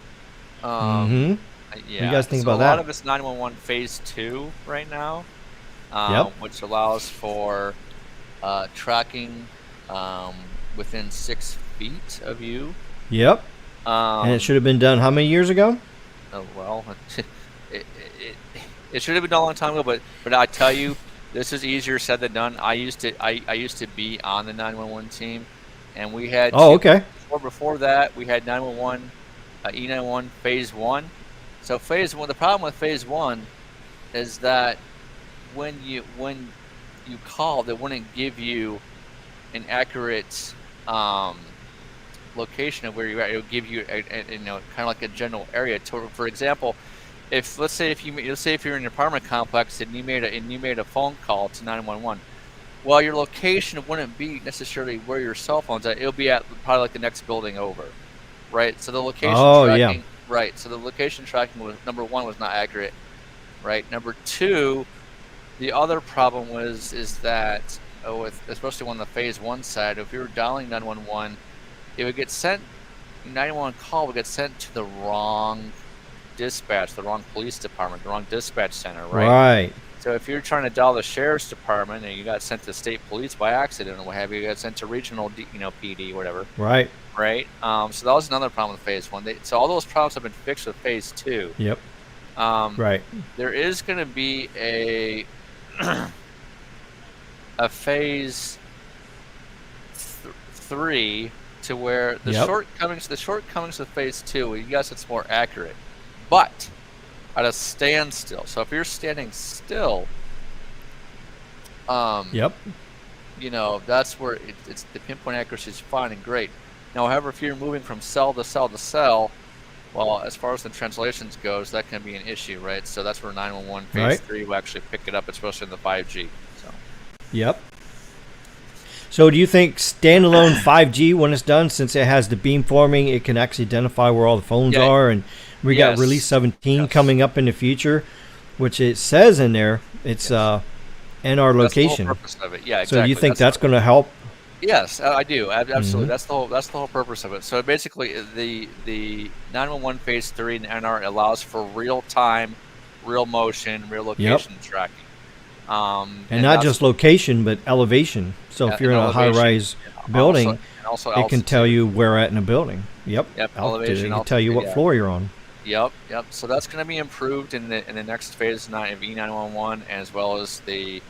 Yeah. What do you guys think about that? A lot of it's 911 Phase 2 right now, which allows for tracking within 6 feet of you. Yep. And it should have been done how many years ago? Oh, well, it should have been done a long time ago, but I tell you, this is easier said than done. I used to be on the 911 team, and we had. Oh, okay. Before that, we had 911, E911 Phase 1. So Phase 1, the problem with Phase 1 is that when you called, it wouldn't give you an accurate location of where you're at. It would give you kind of like a general area. For example, let's say if you're in an apartment complex and you made a phone call to 911, well, your location wouldn't be necessarily where your cell phone's at. It'll be at probably like the next building over, right? So the location tracking, right? So the location tracking was number one, was not accurate, right? Number two, the other problem is that especially on the Phase 1 side, if you were dialing 911, it would get sent. 911 call would get sent to the wrong dispatch, the wrong police department, the wrong dispatch center, right? Right. So if you're trying to dial the sheriff's department and you got sent to state police by accident or what have you, got sent to regional, PD, whatever. Right. Right. So that was another problem with Phase 1. So all those problems have been fixed with Phase 2. Yep. Right. There is going to be a Phase 3 to where the shortcomings of Phase 2, you guys, it's more accurate, but at a standstill. So if you're standing still, Yep. That's where it's the pinpoint accuracy is fine and great. Now, however, if you're moving from cell to cell to cell, well, as far as the translations goes, that can be an issue, right? So that's where 911 Phase 3 will actually pick it up, especially in the 5G. So. Yep. So do you think standalone 5G, when it's done, since it has the beamforming, it can actually identify where all the phones are? And we got Release 17 coming up in the future, which it says in there, it's NR location. That's the whole purpose of it. Yeah, exactly. So do you think that's going to help? Yes, I do. Absolutely. That's the whole purpose of it. So basically, the 911 Phase 3 and NR allows for real time, real motion, real location tracking. And not just location, but elevation. So if you're in a high-rise building, also it can tell you where at in a building. Yep. Elevation. It can tell you what floor you're on. Yep. So that's going to be improved in the next phase of E911, as well as the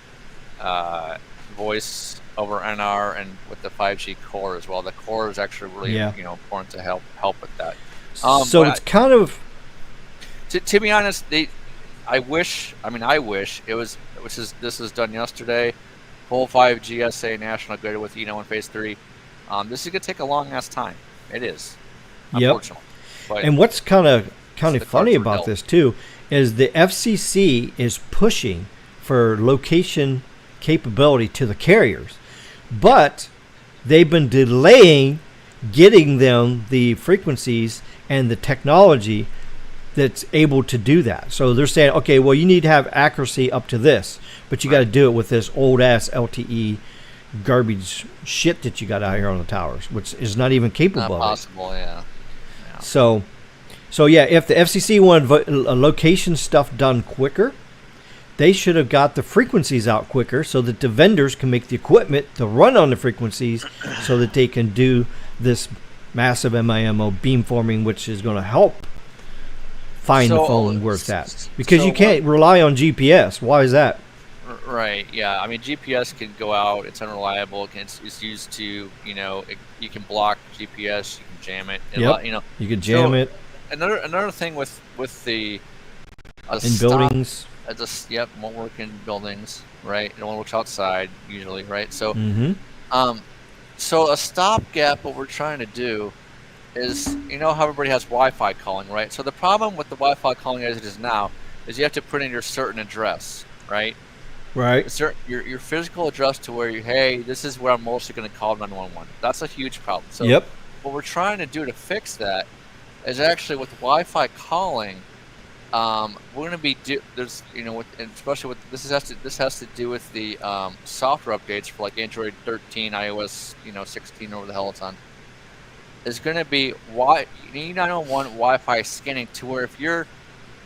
voice over NR and with the 5G core as well. The core is actually really important to help with that. So it's kind of to be honest, I wish it was. This was done yesterday. Full 5G SA national grid with E911 Phase 3. This is gonna take a long ass time. It is. Unfortunately. But and what's kind of funny about this too is the FCC is pushing for location capability to the carriers, but they've been delaying getting them the frequencies and the technology that's able to do that. So they're saying, okay, well, you need to have accuracy up to this, but you got to do it with this old ass LTE garbage shit that you got out here on the towers, which is not even capable. Not possible, yeah. So yeah, if the FCC wanted location stuff done quicker, they should have got the frequencies out quicker so that the vendors can make the equipment to run on the frequencies so that they can do this massive MIMO beamforming, which is going to help find the phone where it's at. Because you can't rely on GPS. Why is that? Right, yeah. I mean, GPS can go out. It's unreliable. It's used to, you can block GPS. You can jam it. You can jam it. Another thing with the in buildings. Won't work in buildings, right? It only works outside usually, right? So, so a stopgap. What we're trying to do is, how everybody has Wi-Fi calling, right? So the problem with the Wi-Fi calling as it is now is you have to put in your certain address, right? Right. Your physical address to where this is where I'm mostly going to call 911. That's a huge problem. So what we're trying to do to fix that is actually with Wi-Fi calling, we're going to be especially with this has to do with the software updates for like Android 13, iOS 16, or whatever the hell it's on. Is going to be E911 Wi-Fi scanning to where if you're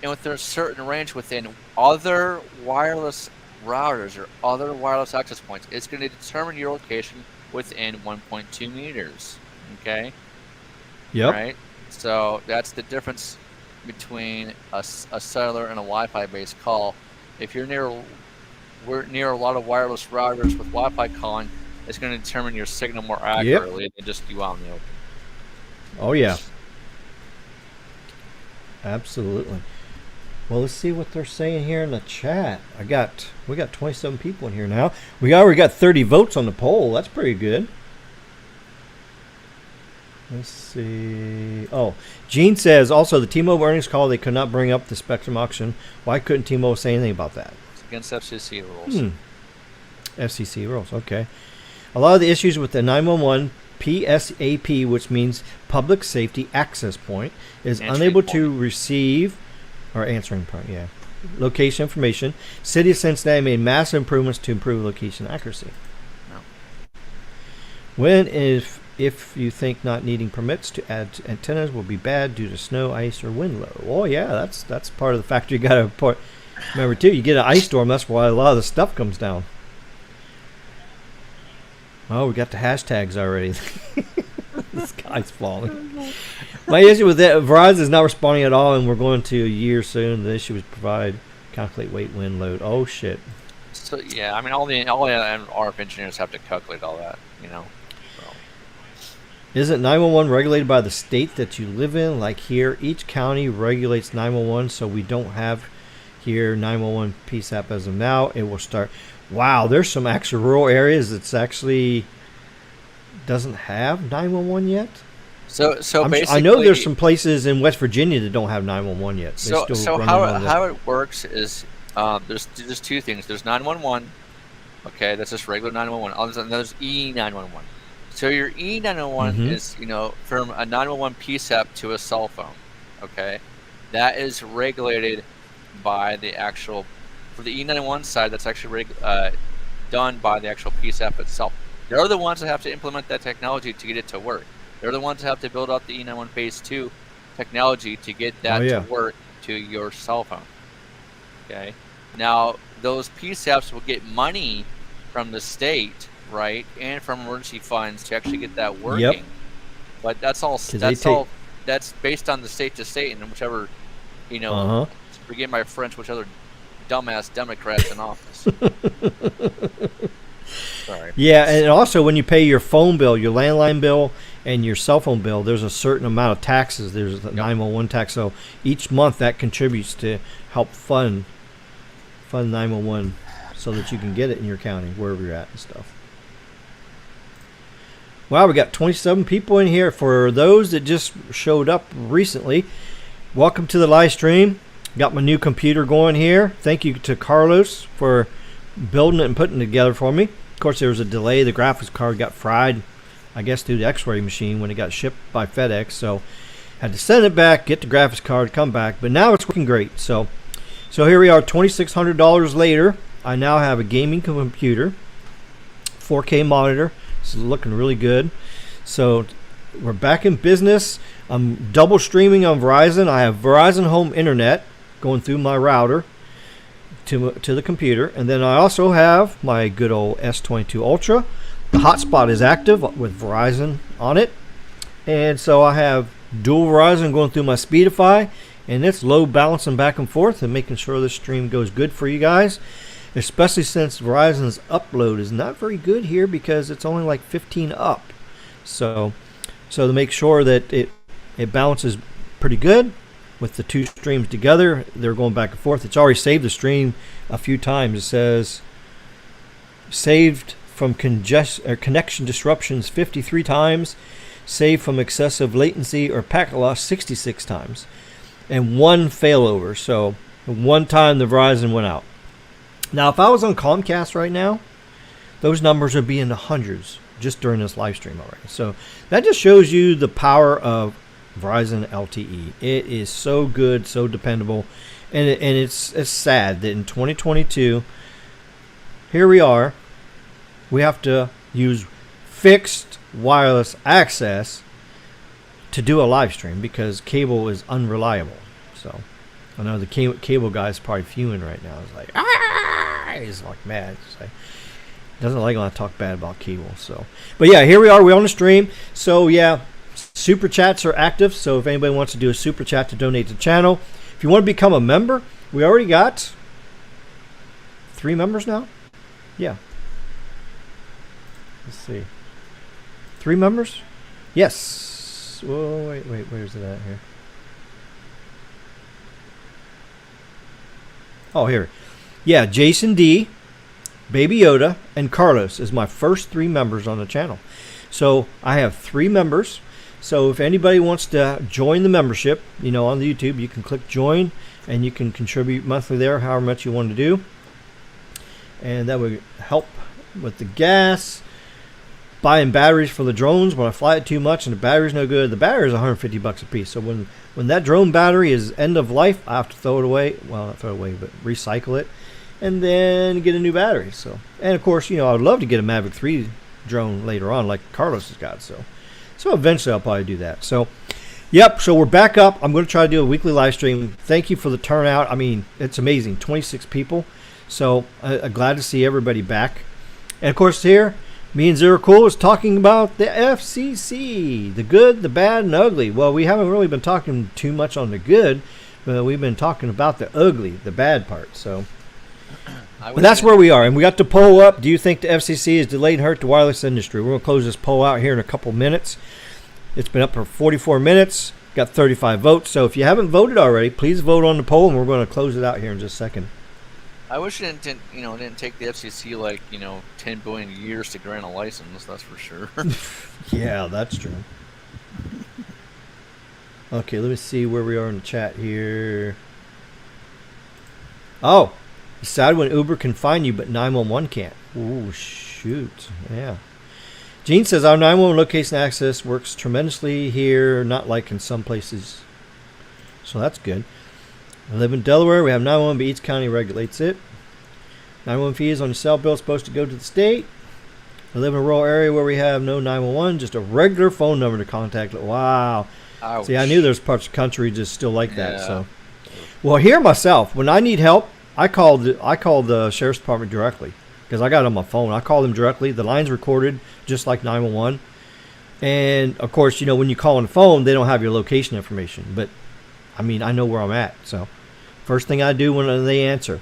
within a certain range within other wireless routers or other wireless access points, it's going to determine your location within 1.2 meters. Okay. Yep. Right. So that's the difference between a cellular and a Wi-Fi based call. If you're near a lot of wireless routers with Wi-Fi calling, it's going to determine your signal more accurately than just you out in the open. Oh yeah, absolutely. Well, let's see what they're saying here in the chat. We got 27 people in here now. We already got 30 votes on the poll. That's pretty good. Let's see. Oh, Gene says also the T-Mobile earnings call, they could not bring up the Spectrum auction. Why couldn't T-Mobile say anything about that? It's against FCC rules. FCC rules. Okay. A lot of the issues with the 911 PSAP, which means Public Safety Access Point, is unable to receive or answering point. Yeah, location information. City of Cincinnati made massive improvements to improve location accuracy. No. When if you think not needing permits to add antennas will be bad due to snow, ice, or wind load. Oh yeah, that's part of the factor you got to remember too. You get an ice storm, that's why a lot of the stuff comes down. Oh, we got the hashtags already. The sky's falling. My issue with that, Verizon is not responding at all, and we're going to a year soon. The issue is calculate weight, wind load. Oh shit. So yeah, I mean, all the RF engineers have to calculate all that, So. Isn't 911 regulated by the state that you live in? Like here, each county regulates 911, so we don't have here 911 PSAP as of now. It will start. Wow, there's some actual rural areas that's actually doesn't have 911 yet. So basically, I know there's some places in West Virginia that don't have 911 yet. So how it works is there's two things. There's 911. Okay, that's just regular 911. And there's E911. So your E911 is, from a 911 PSAP to a cell phone. Okay, that is regulated by the actual, for the E911 side, that's actually done by the actual PSAP itself. They're the ones that have to implement that technology to get it to work. They're the ones that have to build out the E911 Phase 2 technology to get that to work to your cell phone. Okay, now those PSAPs will get money from the state, right, and from emergency funds to actually get that working. Yep. But that's based on the state to state, and whichever, forgive my French, whichever dumbass Democrats in office. Sorry. Yeah, and also when you pay your phone bill, your landline bill, and your cell phone bill, there's a certain amount of taxes. There's the 911 tax, so each month that contributes to help fund 911 so that you can get it in your county, wherever you're at and stuff. Wow, we got 27 people in here. For those that just showed up recently, welcome to the live stream. Got my new computer going here. Thank you to Carlos for building it and putting it together for me. Of course, there was a delay. The graphics card got fried, I guess, through the X-ray machine when it got shipped by FedEx. So had to send it back, get the graphics card, come back. But now it's working great. So here we are, $2,600 later. I now have a gaming computer, 4K monitor. This is looking really good. So we're back in business. I'm double streaming on Verizon. I have Verizon Home Internet going through my router to the computer. And then I also have my good old S22 Ultra. The hotspot is active with Verizon on it. And so I have dual Verizon going through my Speedify. And it's load balancing back and forth and making sure this stream goes good for you guys. Especially since Verizon's upload is not very good here because it's only like 15 up. So to make sure that it balances pretty good with the two streams together, they're going back and forth. It's already saved the stream a few times. It says saved from connection disruptions 53 times, saved from excessive latency or packet loss 66 times, and one failover. So one time the Verizon went out. Now, if I was on Comcast right now, those numbers would be in the hundreds just during this live stream already. So that just shows you the power of Verizon LTE. It is so good, so dependable, and it's sad that in 2022, here we are, we have to use fixed wireless access to do a live stream because cable is unreliable. So I know the cable guy's probably fuming right now. It's like, he's like mad. It's like, doesn't like when I talk bad about cable. So, but yeah, here we are. We're on the stream. So yeah, super chats are active. So if anybody wants to do a super chat to donate to the channel, if you want to become a member, we already got 3 members now. Yeah. Let's see. 3 members? Yes. Whoa, wait, where's it at here? Oh, here. Yeah, Jason D, Baby Yoda, and Carlos is my first 3 members on the channel. So I have 3 members. So if anybody wants to join the membership, on the YouTube, you can click join and you can contribute monthly there, however much you want to do. And that would help with the gas, buying batteries for the drones when I fly it too much and the battery's no good. The battery is $150 a piece. So when that drone battery is end of life, I have to throw it away. Well, not throw it away, but recycle it and then get a new battery. So, and of course, I would love to get a Mavic 3 drone later on like Carlos has got. So eventually I'll probably do that. So, yep. So we're back up. I'm going to try to do a weekly live stream. Thank you for the turnout. I mean, it's amazing. 26 people. So glad to see everybody back. And of course here, me and Zero Cool is talking about the FCC, the good, the bad, and ugly. Well, we haven't really been talking too much on the good, but we've been talking about the ugly, the bad part. So, but that's where we are. And we got the poll up. Do you think the FCC is delayed and hurt the wireless industry? We're going to close this poll out here in a couple minutes. It's been up for 44 minutes. Got 35 votes. So if you haven't voted already, please vote on the poll, and we're going to close it out here in just a second. I wish it didn't take the FCC like 10 billion years to grant a license. That's for sure. Yeah, that's true. Okay, let me see where we are in the chat here. Oh, it's sad when Uber can find you, but 911 can't. Ooh, shoot. Yeah. Gene says our 911 location access works tremendously here, not like in some places. So that's good. I live in Delaware. We have 911, but each county regulates it. 911 fees on your cell bill is supposed to go to the state. I live in a rural area where we have no 911, just a regular phone number to contact. Wow. Ouch. See, I knew there's parts of the country just still like that. So, well, here myself, when I need help, I called the sheriff's department directly because I got it on my phone. I called them directly. The line's recorded just like 911. And of course, when you call on the phone, they don't have your location information. But I mean, I know where I'm at. So, first thing I do when they answer,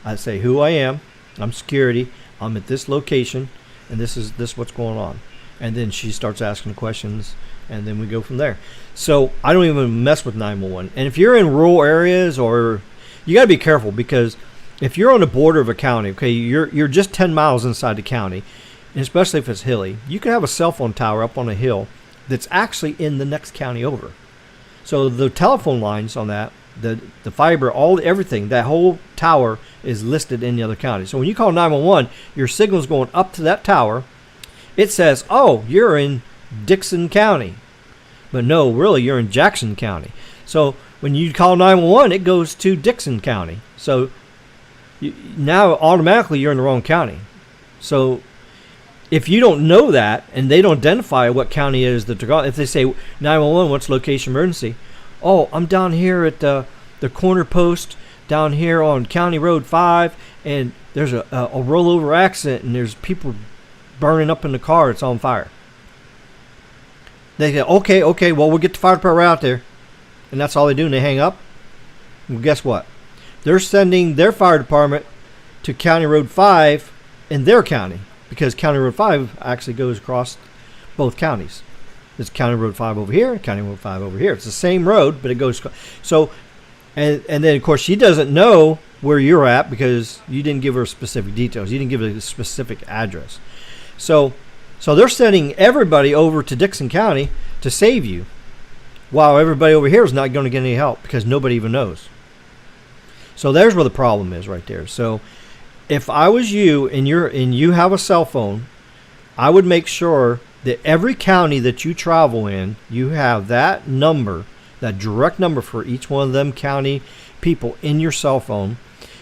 I say who I am. I'm security. I'm at this location, and this is what's going on. And then she starts asking questions, and then we go from there. So I don't even mess with 911. And if you're in rural areas, or you got to be careful, because if you're on the border of a county, okay, you're just 10 miles inside the county, and especially if it's hilly, you can have a cell phone tower up on a hill that's actually in the next county over. So the telephone lines on that, the fiber, everything, that whole tower is listed in the other county. So when you call 911, your signal's going up to that tower. It says, oh, you're in Dixon County. But no, really, you're in Jackson County. So when you call 911, it goes to Dixon County. So now automatically you're in the wrong county. So if you don't know that and they don't identify what county it is that they're calling, if they say 911, what's location emergency? Oh, I'm down here at the corner post down here on County Road 5, and there's a rollover accident, and there's people burning up in the car. It's on fire. They say, okay, well, we'll get the fire department right out there. And that's all they do, and they hang up. Well, guess what? They're sending their fire department to County Road 5 in their county, because County Road 5 actually goes across both counties. There's County Road 5 over here and County Road 5 over here. It's the same road, but it goes... So, and then, of course, she doesn't know where you're at because you didn't give her specific details. You didn't give her a specific address. So they're sending everybody over to Dixon County to save you, while everybody over here is not going to get any help because nobody even knows. So there's where the problem is right there. So if I was you and you have a cell phone, I would make sure that every county that you travel in, you have that number, that direct number for each one of them county people in your cell phone.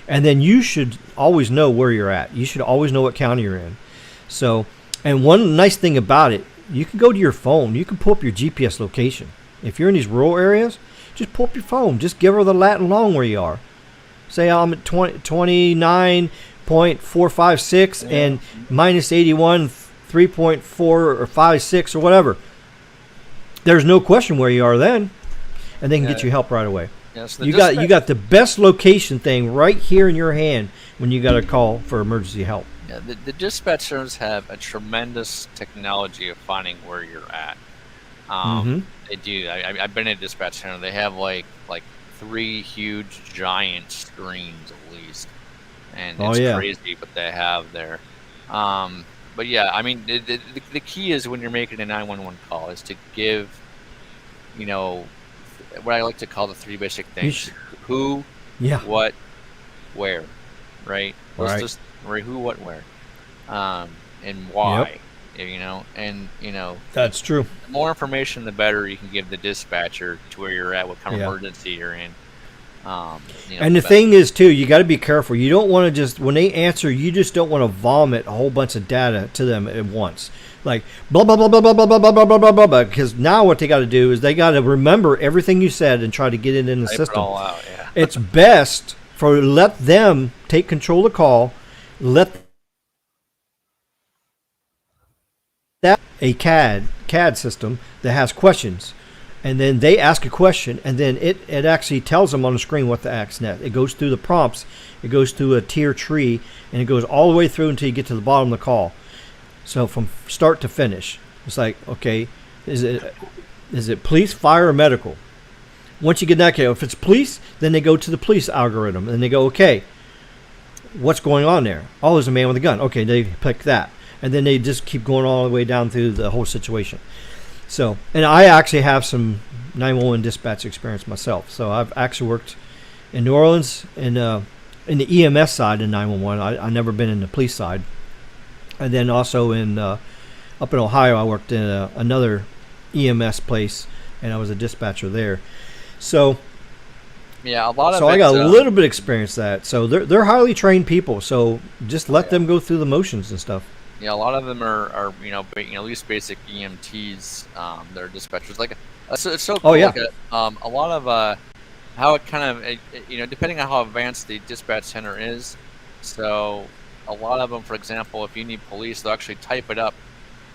And then you should always know where you're at. You should always know what county you're in. So, and one nice thing about it, you can go to your phone. You can pull up your GPS location. If you're in these rural areas, just pull up your phone. Just give her the lat and long where you are. Say I'm at 29.456 and minus 81, 3.4 or 56 or whatever. There's no question where you are then, and they can get you help right away. Yeah, so you got the best location thing right here in your hand when you got to call for emergency help. Yeah, the dispatch centers have a tremendous technology of finding where you're at. They do. I've been at a dispatch center. They have like 3 huge giant screens at least, and it's crazy what they have there. But yeah, I mean, the key is when you're making a 911 call is to give, what I like to call the 3 basic things: who, what, where, right? Let's just who, what, where, and why. And that's true. The more information, the better you can give the dispatcher to where you're at, what kind of emergency you're in. And the thing is, too, you got to be careful. You don't want to just, when they answer, you just don't want to vomit a whole bunch of data to them at once. Like, blah, blah, blah, blah, blah, blah, blah, blah, blah, blah, blah, blah. Because now what they got to do is they got to remember everything you said and try to get it in the system. It all out, yeah. It's best for let them take control of the call, let that a CAD system that has questions. And then they ask a question, and then it actually tells them on the screen what to ask next. It goes through the prompts, it goes through a tier tree, and it goes all the way through until you get to the bottom of the call. So from start to finish, it's like, okay, is it police, fire, or medical? Once you get that, okay, if it's police, then they go to the police algorithm, and they go, okay, what's going on there? Oh, there's a man with a gun. Okay, they pick that. And then they just keep going all the way down through the whole situation. So, and I actually have some 911 dispatch experience myself. So I've actually worked in New Orleans in the EMS side in 911. I've never been in the police side. And then also up in Ohio, I worked in another EMS place, and I was a dispatcher there. So yeah, a lot of. So I got a little bit of experience that. So they're highly trained people. So just let them go through the motions and stuff. Yeah, a lot of them are at least basic EMTs. They're dispatchers. Like it's so cool. Oh yeah. Like, a lot of how it kind of depending on how advanced the dispatch center is. So a lot of them, for example, if you need police, they'll actually type it up.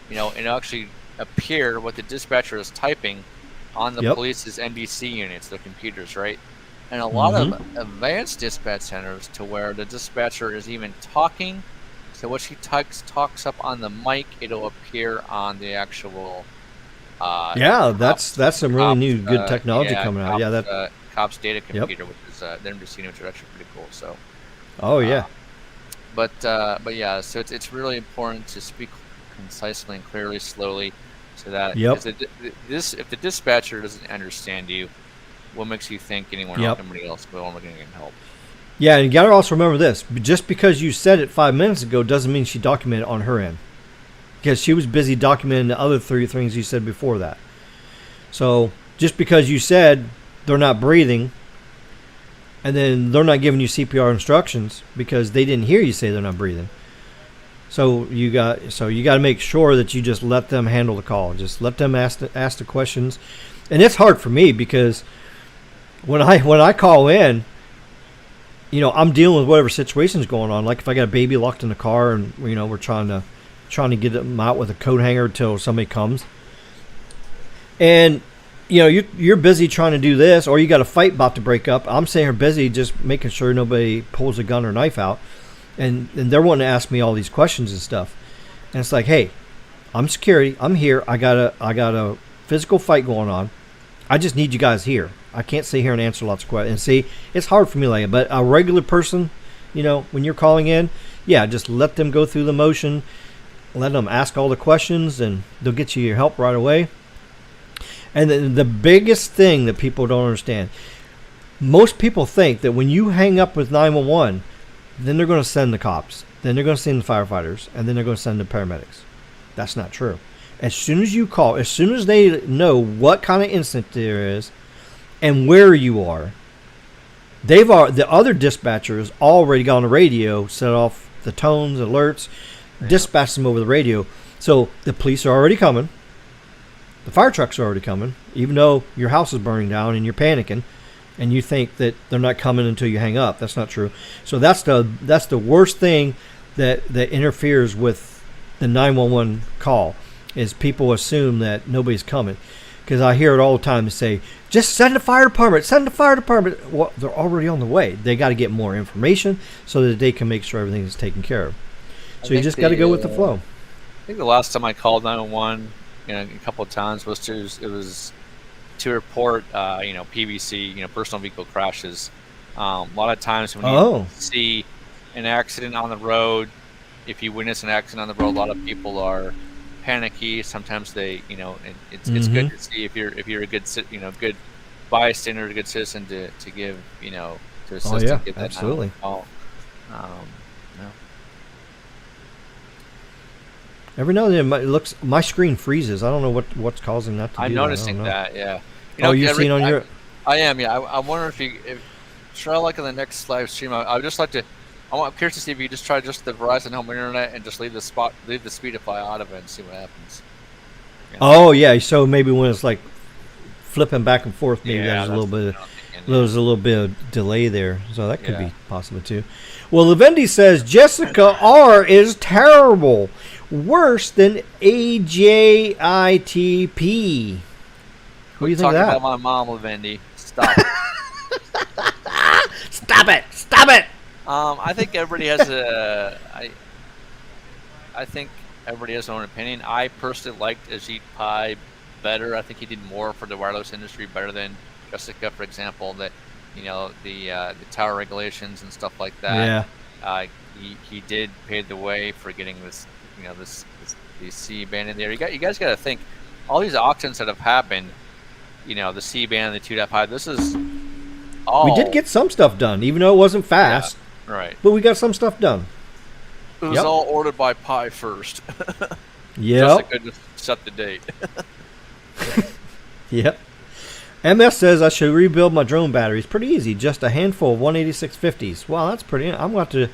And it'll actually appear what the dispatcher is typing on the police's NBC units, their computers, right? And a lot of advanced dispatch centers to where the dispatcher is even talking. So what she talks up on the mic, it'll appear on the actual. That's some really new, good technology coming out. That cop's data computer, which is the NBC unit, which is actually pretty cool. So. Oh yeah. But yeah, so it's really important to speak concisely and clearly, slowly, so that if the dispatcher doesn't understand you, what makes you think anybody else will only going to get help? Yeah, and you got to also remember this: just because you said it 5 minutes ago doesn't mean she documented it on her end, because she was busy documenting the other 3 things you said before that. So just because you said they're not breathing, and then they're not giving you CPR instructions because they didn't hear you say they're not breathing. So you got to make sure that you just let them handle the call. Just let them ask the questions. And it's hard for me because when I call in, I'm dealing with whatever situation's going on. Like if I got a baby locked in the car and we're trying to get them out with a coat hanger until somebody comes. And you're busy trying to do this, or you got a fight about to break up. I'm sitting here busy just making sure nobody pulls a gun or knife out. And they're wanting to ask me all these questions and stuff. And it's like, hey, I'm security. I'm here. I got a physical fight going on. I just need you guys here. I can't sit here and answer lots of questions. And see, it's hard for me like that. But a regular person, when you're calling in, just let them go through the motion. Let them ask all the questions, and they'll get you your help right away. And the biggest thing that people don't understand, most people think that when you hang up with 911, then they're going to send the cops, then they're going to send the firefighters, and then they're going to send the paramedics. That's not true. As soon as you call, as soon as they know what kind of incident there is and where you are, the other dispatchers already got on the radio, set off the tones, alerts, dispatch them over the radio. So the police are already coming. The fire trucks are already coming, even though your house is burning down and you're panicking. And you think that they're not coming until you hang up. That's not true. So that's the worst thing that interferes with the 911 call is people assume that nobody's coming. Because I hear it all the time to say, just send the fire department, send the fire department. Well, they're already on the way. They got to get more information so that they can make sure everything is taken care of. So you just got to go with the flow. I think the last time I called 911, a couple of times was to report, PVC, personal vehicle crashes. A lot of times when you see an accident on the road, if you witness an accident on the road, a lot of people are panicky. Sometimes they, it's good to see if you're a good, good bystander, a good citizen to give, to assist and get that absolutely. Call. Every now and then, my screen freezes. I don't know what's causing that to do. I'm noticing that. Yeah. You've seen on your. I am. Yeah. I wonder if try like in the next live stream. I would just like to. I'm curious to see if you just try just the Verizon Home Internet and just leave the Speedify out of it and see what happens. Oh yeah. So maybe when it's like flipping back and forth, maybe there's a little bit of delay there. So that could be possible too. Well, Lavendi says Jessica R is terrible. Worse than AJITP. What do you think of that? Talking about my mom, Lavendi. Stop it. Stop it. I think everybody has I think everybody has their own opinion. I personally liked Ajit Pai better. I think he did more for the wireless industry better than Jessica, for example. That the tower regulations and stuff like that. Yeah. he did pave the way for getting this, the C-band in there. You guys got to think, all these auctions that have happened, the C-band, the 2.5. This is all. We did get some stuff done, even though it wasn't fast. Yeah, right. But we got some stuff done. It was all ordered by Pi first. Yeah. Just to set the date. Yep. MS says I should rebuild my drone batteries. Pretty easy. Just a handful of 18650s. Wow, that's pretty. I'm going to have to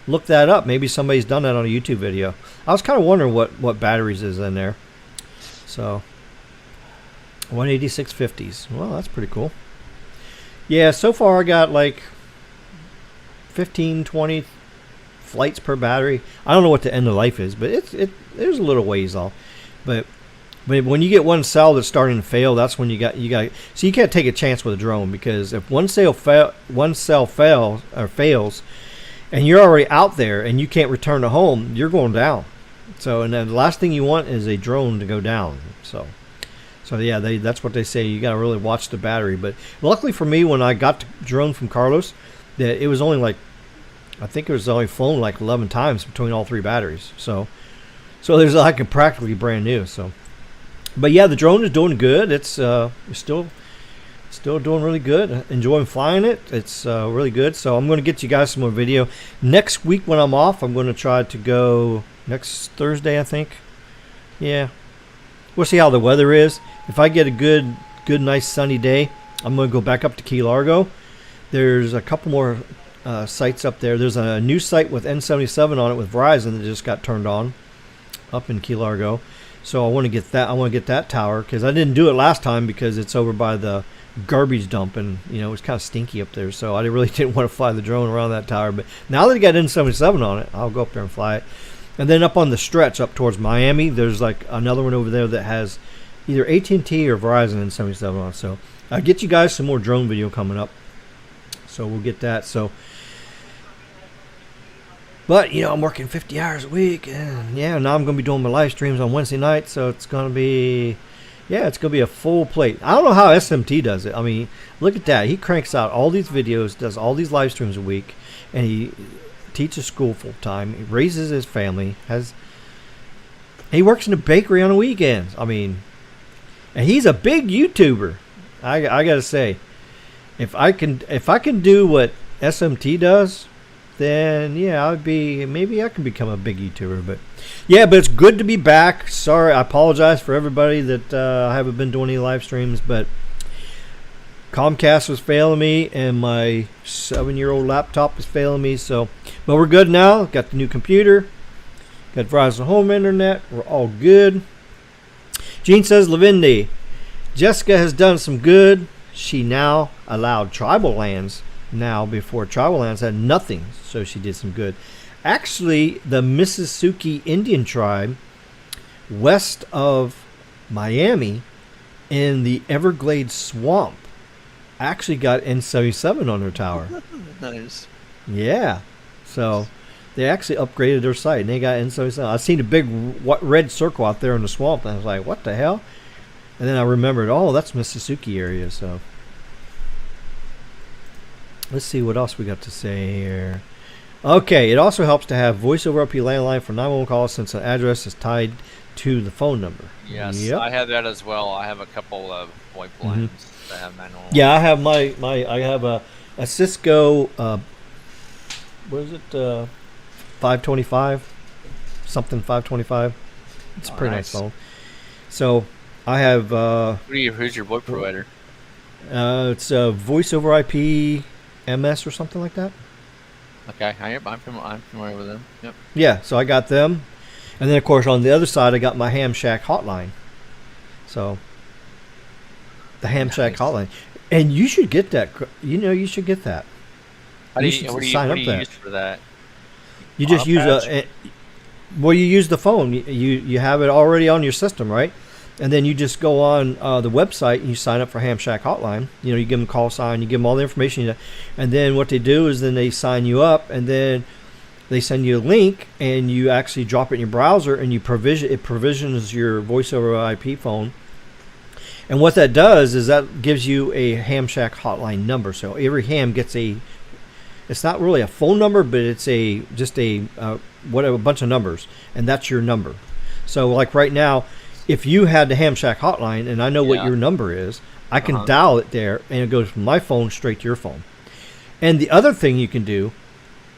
look that up. Maybe somebody's done that on a YouTube video. I was kind of wondering what batteries is in there. So, 18650s. Well, that's pretty cool. Yeah, so far I got like 15, 20 flights per battery. I don't know what the end of life is, but there's a little ways off. But when you get one cell that's starting to fail, that's when you got so you can't take a chance with a drone, because if one cell fails and you're already out there and you can't return to home, you're going down. So, and then the last thing you want is a drone to go down. So yeah, that's what they say. You got to really watch the battery. But luckily for me, when I got the drone from Carlos, that it was only like, I think it was only flown like 11 times between all three batteries. So there's like a practically brand new. So, but yeah, the drone is doing good. It's still doing really good. Enjoying flying it. It's really good. So I'm going to get you guys some more video next week when I'm off. I'm going to try to go next Thursday, I think. Yeah, we'll see how the weather is. If I get a good, nice sunny day, I'm going to go back up to Key Largo. There's a couple more sites up there. There's a new site with N77 on it with Verizon that just got turned on up in Key Largo. So I want to get that. I want to get that tower, because I didn't do it last time because it's over by the garbage dump, and it's kind of stinky up there. So I really didn't want to fly the drone around that tower. But now that it got N77 on it, I'll go up there and fly it. And then up on the stretch up towards Miami, there's like another one over there that has either AT&T or Verizon N77 on it. So I'll get you guys some more drone video coming up. So we'll get that. So, but I'm working 50 hours a week, and yeah, now I'm going to be doing my live streams on Wednesday night. So it's going to be, it's going to be a full plate. I don't know how SMT does it. I mean, look at that. He cranks out all these videos, does all these live streams a week, and he teaches school full time. He raises his family. He works in a bakery on the weekends. I mean, and he's a big YouTuber. I gotta say, if I can do what SMT does, then yeah, maybe I can become a big YouTuber. But yeah, but it's good to be back. Sorry, I apologize for everybody that I haven't been doing any live streams, but Comcast was failing me, and my 7-year-old laptop is failing me. So, but we're good now. Got the new computer. Got Verizon Home Internet. We're all good. Gene says, Lavindy, Jessica has done some good. She now allowed tribal lands now before tribal lands had nothing. So she did some good. Actually, the Mississauga Indian tribe west of Miami in the Everglades swamp actually got N77 on their tower. Nice. Yeah. So they actually upgraded their site, and they got N77. I seen a big red circle out there in the swamp, and I was like, what the hell? And then I remembered, oh, that's Mississauga area. So let's see what else we got to say here. Okay, it also helps to have voice over IP landline for 911 calls, since the address is tied to the phone number. Yes, yep. I have that as well. I have a couple of VoIP lines that have 911. Yeah, I have I have a Cisco what is it, 525 something 525. It's a pretty nice phone. So I have who's your VoIP provider? It's a voice over IP MS or something like that. Okay, I'm familiar with them. Yep. Yeah, so I got them, and then of course on the other side I got my Ham Shack hotline. So the Ham Shack hotline, and you should get that. You should get that. What do you use for that? You just use you use the phone. You have it already on your system, right? And then you just go on the website and you sign up for Ham Shack hotline. You give them a call sign, you give them all the information, and then what they do is then they sign you up, and then they send you a link, and you actually drop it in your browser, and it provisions your voice over IP phone. And what that does is that gives you a Ham Shack hotline number. So every ham gets a It's not really a phone number, but it's just a bunch of numbers, and that's your number. So like right now, if you had the Ham Shack hotline and I know what your number is, I can dial it there, and it goes from my phone straight to your phone. And the other thing you can do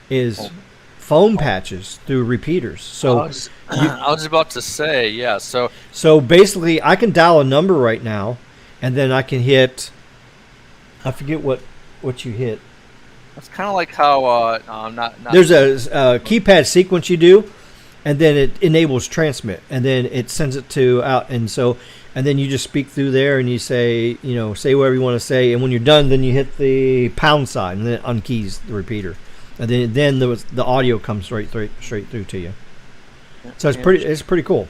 is phone patches through repeaters. So I was about to say, yeah. So basically, I can dial a number right now, and then I can hit. I forget what you hit. It's kind of like how there's a keypad sequence you do, and then it enables transmit, and then it sends it to out, and then you just speak through there, and you say whatever you want to say, and when you're done, then you hit the pound sign, and then it unkeys the repeater, and then the audio comes straight through to you. So it's pretty cool.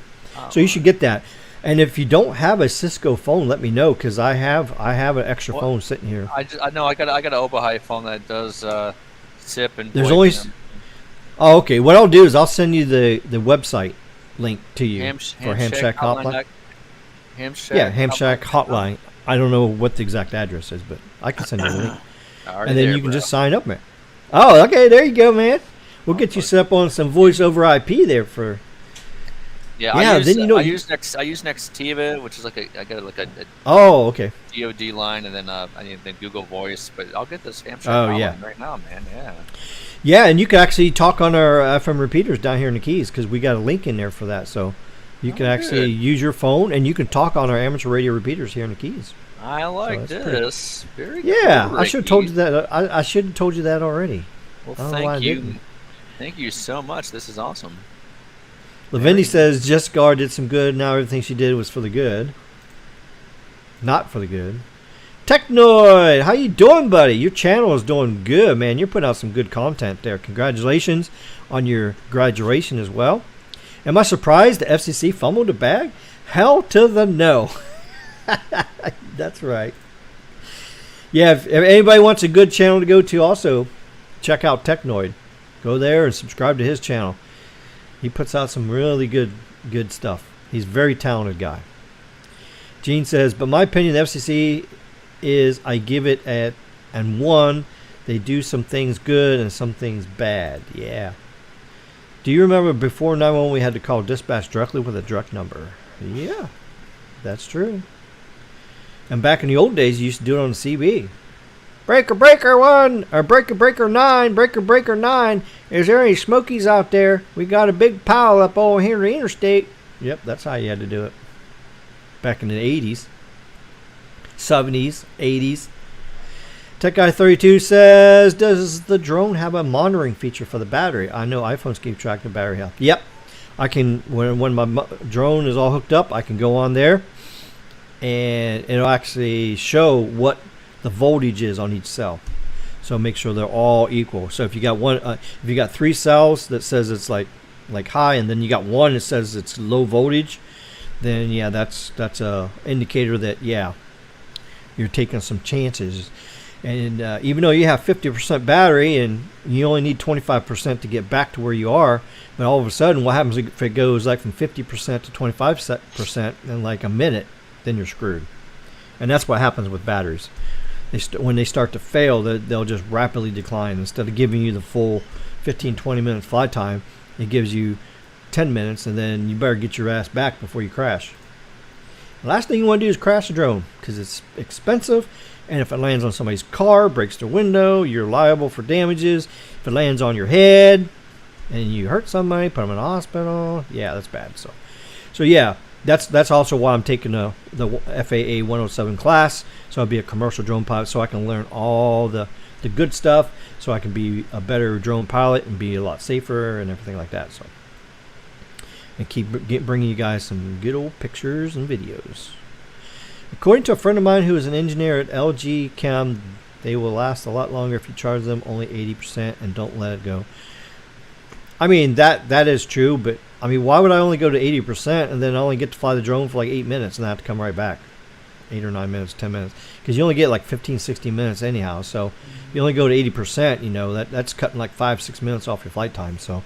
So you should get that. And if you don't have a Cisco phone, let me know, because I have an extra phone sitting here. I know I got an Obahai phone that does SIP and. There's only. Oh, okay. What I'll do is I'll send you the website link to you for Ham Shack Hotline. Ham Shack Hotline. I don't know what the exact address is, but I can send you a link, and then you can just sign up, man. Oh, okay. There you go, man. We'll get you set up on some voice over IP there for. Yeah, I use Nextiva, which is I got a oh, okay. DoD line, and then I need the Google Voice, but I'll get this Ham Shack right now, man. Yeah, and you can actually talk on our FM repeaters down here in the Keys, because we got a link in there for that, so you can actually use your phone and you can talk on our amateur radio repeaters here in the Keys. I like this. Very yeah, cool, I should have told you that. I should have told you that already. Well, thank you. Thank you so much. This is awesome. Lavendi says Jessica did some good. Now everything she did was for the good. Not for the good. Technoid, how you doing, buddy? Your channel is doing good, man. You're putting out some good content there. Congratulations on your graduation as well. Am I surprised the FCC fumbled the bag? Hell to the no. That's right. Yeah, if anybody wants a good channel to go to, also check out Technoid. Go there and subscribe to his channel. He puts out some really good stuff. He's a very talented guy. Gene says, but my opinion, the FCC is I give it at and 1. They do some things good and some things bad. Yeah. Do you remember before 911 we had to call dispatch directly with a direct number? Yeah, that's true. And back in the old days, you used to do it on the CB. Breaker 1 or breaker 9. Is there any smokies out there? We got a big pile up over here in the interstate. Yep, that's how you had to do it. Back in the 80s, 70s, 80s. Tech Guy 32 says, does the drone have a monitoring feature for the battery? I know iPhones keep track of battery health. Yep, I can. When my drone is all hooked up, I can go on there, and it'll actually show what the voltage is on each cell. So make sure they're all equal. So if you got if you got 3 cells that says it's like high, and then you got 1 that says it's low voltage, then yeah, that's a indicator that you're taking some chances. And even though you have 50% battery and you only need 25% to get back to where you are, but all of a sudden, what happens if it goes like from 50% to 25% in like a minute? Then you're screwed. And that's what happens with batteries. When they start to fail, they'll just rapidly decline. Instead of giving you the full 15-20 minutes flight time, it gives you 10 minutes, and then you better get your ass back before you crash. The last thing you want to do is crash a drone, because it's expensive, and if it lands on somebody's car, breaks their window, you're liable for damages. If it lands on your head and you hurt somebody, put them in a hospital, yeah, that's bad. So yeah, that's also why I'm taking the FAA 107 class, so I'll be a commercial drone pilot, so I can learn all the good stuff, so I can be a better drone pilot and be a lot safer and everything like that. So, and keep bringing you guys some good old pictures and videos. According to a friend of mine who is an engineer at LG Chem, they will last a lot longer if you charge them only 80% and don't let it go. I mean, that is true, but I mean, why would I only go to 80% and then only get to fly the drone for like 8 minutes and I have to come right back? 8 or 9 minutes, 10 minutes. Because you only get like 15, 16 minutes anyhow. So if you only go to 80%, that's cutting like 5-6 minutes off your flight time. So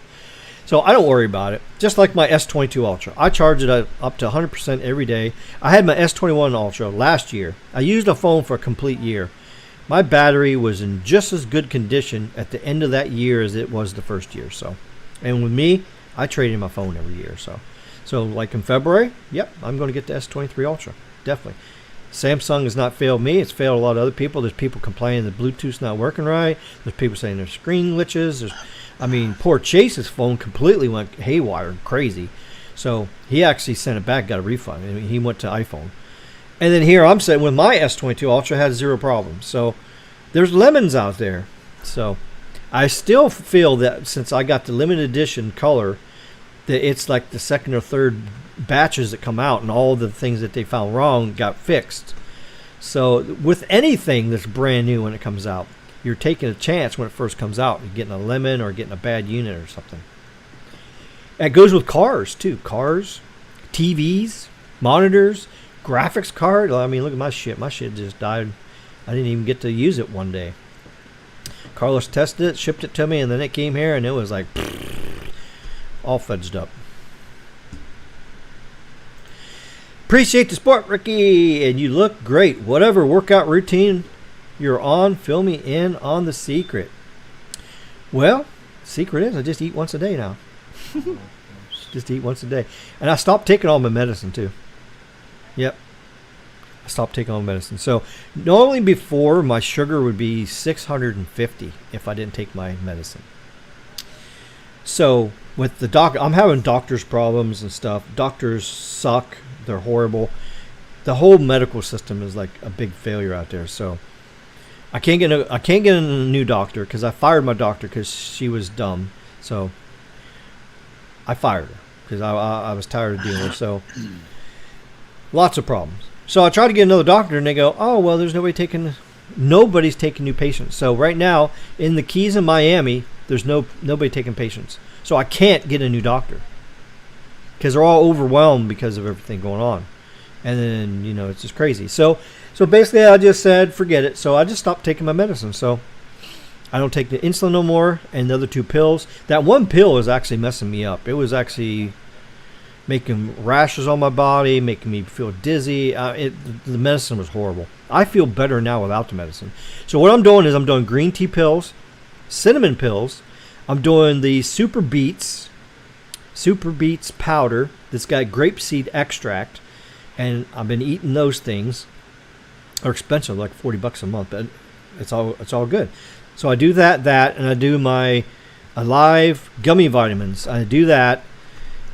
I don't worry about it. Just like my S22 Ultra. I charge it up to 100% every day. I had my S21 Ultra last year. I used a phone for a complete year. my battery was in just as good condition at the end of that year as it was the first year. So, and with me, I trade in my phone every year. So like in February, yep, I'm going to get the S23 Ultra, definitely. Samsung has not failed me. It's failed a lot of other people. There's people complaining that Bluetooth's not working right. There's people saying there's screen glitches. Poor Chase's phone completely went haywire and crazy. So he actually sent it back, got a refund. I mean, he went to iPhone. And then here I'm sitting with my S22 Ultra, has zero problems. So there's lemons out there. So I still feel that since I got the limited edition color, that it's like the second or third batches that come out and all the things that they found wrong got fixed. So with anything that's brand new when it comes out, you're taking a chance when it first comes out. You're getting a lemon or getting a bad unit or something. That goes with cars too. Cars, TVs, monitors, graphics card. I mean, look at my shit. My shit just died. I didn't even get to use it one day. Carlos tested it, shipped it to me, and then it came here and it was like all fudged up. Appreciate the support, Ricky, and you look great. Whatever workout routine you're on, fill me in on the secret. Well, secret is I just eat once a day now. Just eat once a day. And I stopped taking all my medicine too. Yep. I stopped taking all my medicine. So normally before my sugar would be 650 if I didn't take my medicine. So with the doctor, I'm having doctor's problems and stuff. Doctors suck. They're horrible. The whole medical system is like a big failure out there. So I can't get a new doctor because I fired my doctor because she was dumb. So I fired her because I was tired of dealing with her. So lots of problems. So I tried to get another doctor and they go, oh, well, there's nobody's taking new patients. So right now in the Keys in Miami, there's nobody taking patients. So I can't get a new doctor because they're all overwhelmed because of everything going on. And then, it's just crazy. So basically I just said, forget it. So I just stopped taking my medicine. So I don't take the insulin no more and the other 2 pills. That one pill is actually messing me up. It was actually making rashes on my body, making me feel dizzy. The medicine was horrible. I feel better now without the medicine. So what I'm doing is I'm doing green tea pills, cinnamon pills. I'm doing the Super Beets powder that's got grapeseed extract. And I've been eating those things. They're expensive, like $40 a month, but it's all good. So I do that, and I do my Alive gummy vitamins. I do that,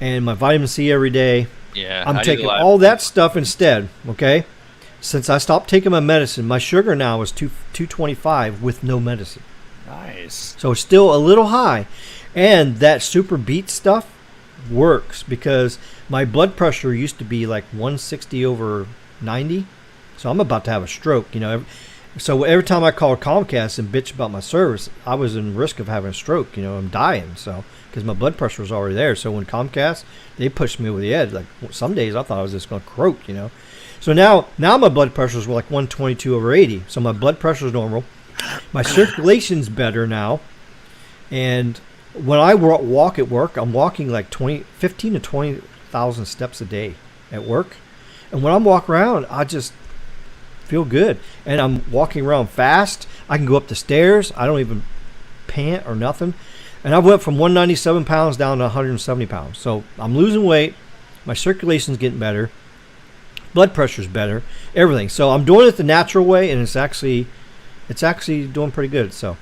and my vitamin C every day. Yeah, I'm taking all that stuff instead. Okay, since I stopped taking my medicine, my sugar now is 225 with no medicine. Nice. So it's still a little high, and that Super Beet stuff works because my blood pressure used to be like 160/90. So I'm about to have a stroke. So every time I called Comcast and bitch about my service, I was in risk of having a stroke. I'm dying. So because my blood pressure was already there. So when Comcast, they pushed me over the edge. Like some days I thought I was just going to croak. So now my blood pressure is like 122/80. So my blood pressure is normal. My circulation's better now. And when I walk at work, I'm walking like 15 to 20,000 steps a day at work. And when I'm walking around, I just feel good. And I'm walking around fast. I can go up the stairs. I don't even pant or nothing. And I went from 197 pounds down to 170 pounds. So I'm losing weight. My circulation's getting better. Blood pressure's better. Everything. So I'm doing it the natural way, and it's actually doing pretty good. So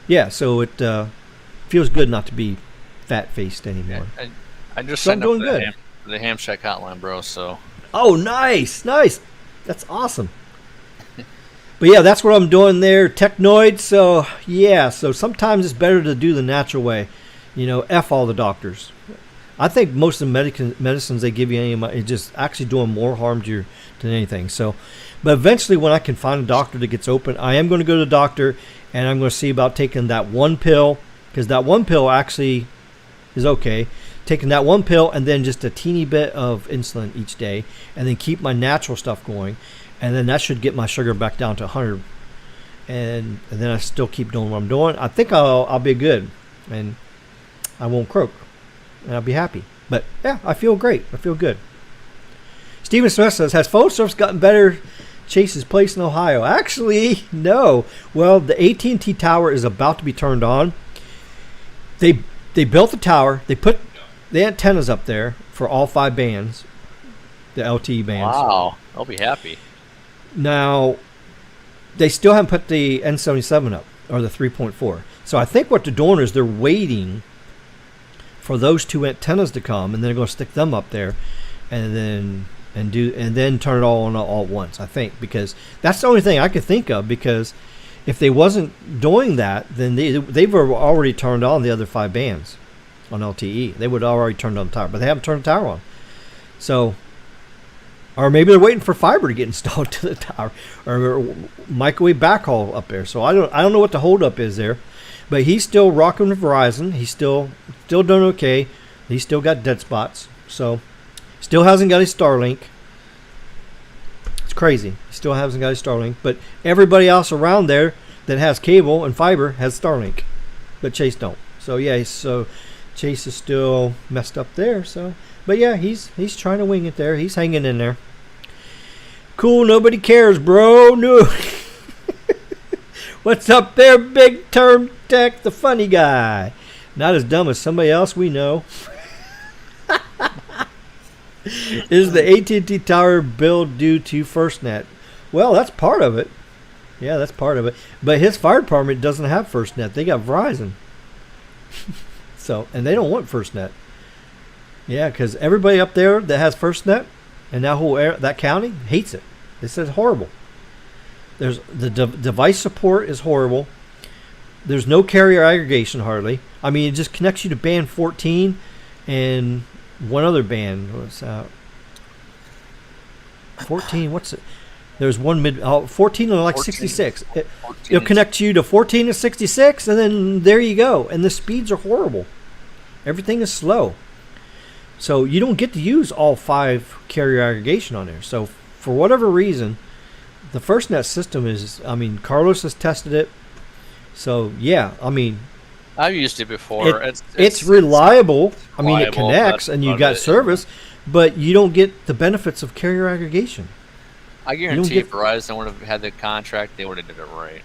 yeah, so it feels good not to be fat-faced anymore. Yeah, I just signed up for the Ham Shack hotline, bro. So. Oh, nice. That's awesome. But yeah, that's what I'm doing there, Technoid. So yeah, so sometimes it's better to do the natural way. F all the doctors. I think most of the medicines they give you is just actually doing more harm to you than anything. So, but eventually when I can find a doctor that gets open, I am going to go to the doctor and I'm going to see about taking that one pill, because that one pill actually is okay. Taking that one pill and then just a teeny bit of insulin each day, and then keep my natural stuff going, and then that should get my sugar back down to 100. And then I still keep doing what I'm doing. I think I'll be good, and I won't croak, and I'll be happy. But yeah, I feel great. I feel good. Steven Smith says, has phone service gotten better Chase's place in Ohio. Actually, no. Well, the AT&T tower is about to be turned on. They built the tower. They put the antennas up there for all 5 bands, the LTE bands. Wow, I'll be happy. Now, they still haven't put the N77 up, or the 3.4. So I think what they're doing is they're waiting for those 2 antennas to come, and then they're going to stick them up there, and then turn it all on all at once. I think, because that's the only thing I could think of. Because if they wasn't doing that, then they've already turned on the other 5 bands on LTE. They would have already turned on the tower, but they haven't turned the tower on. So, or maybe they're waiting for fiber to get installed to the tower, or microwave backhaul up there. So I don't know what the holdup is there, but he's still rocking with Verizon. He's still doing okay. He's still got dead spots. So still hasn't got his Starlink. It's crazy. He still hasn't got his Starlink, but everybody else around there that has cable and fiber has Starlink, but Chase don't. So yeah, so Chase is still messed up there. So, but yeah, he's trying to wing it there. He's hanging in there. Cool, nobody cares, bro. No. What's up there, Big Term Tech, the funny guy? Not as dumb as somebody else we know. Is the AT&T tower build due to FirstNet? Well, that's part of it. Yeah, that's part of it. But his fire department doesn't have FirstNet. They got Verizon. So, and they don't want FirstNet. Yeah, because everybody up there that has FirstNet and that county hates it. They said it's horrible. There's the device support is horrible. There's no carrier aggregation hardly. I mean, it just connects you to band 14 and one other band. What's 14? What's it? There's one 14 and like 14. 66. It'll connect you to 14 and 66, and then there you go. And the speeds are horrible. Everything is slow. So you don't get to use all 5 carrier aggregation on there. So for whatever reason, the FirstNet system is, I mean, Carlos has tested it. So yeah, I mean, I've used it before. It's reliable. I mean, it connects and you got service, but you don't get the benefits of carrier aggregation. I guarantee if Verizon would have had the contract, they would have did it right.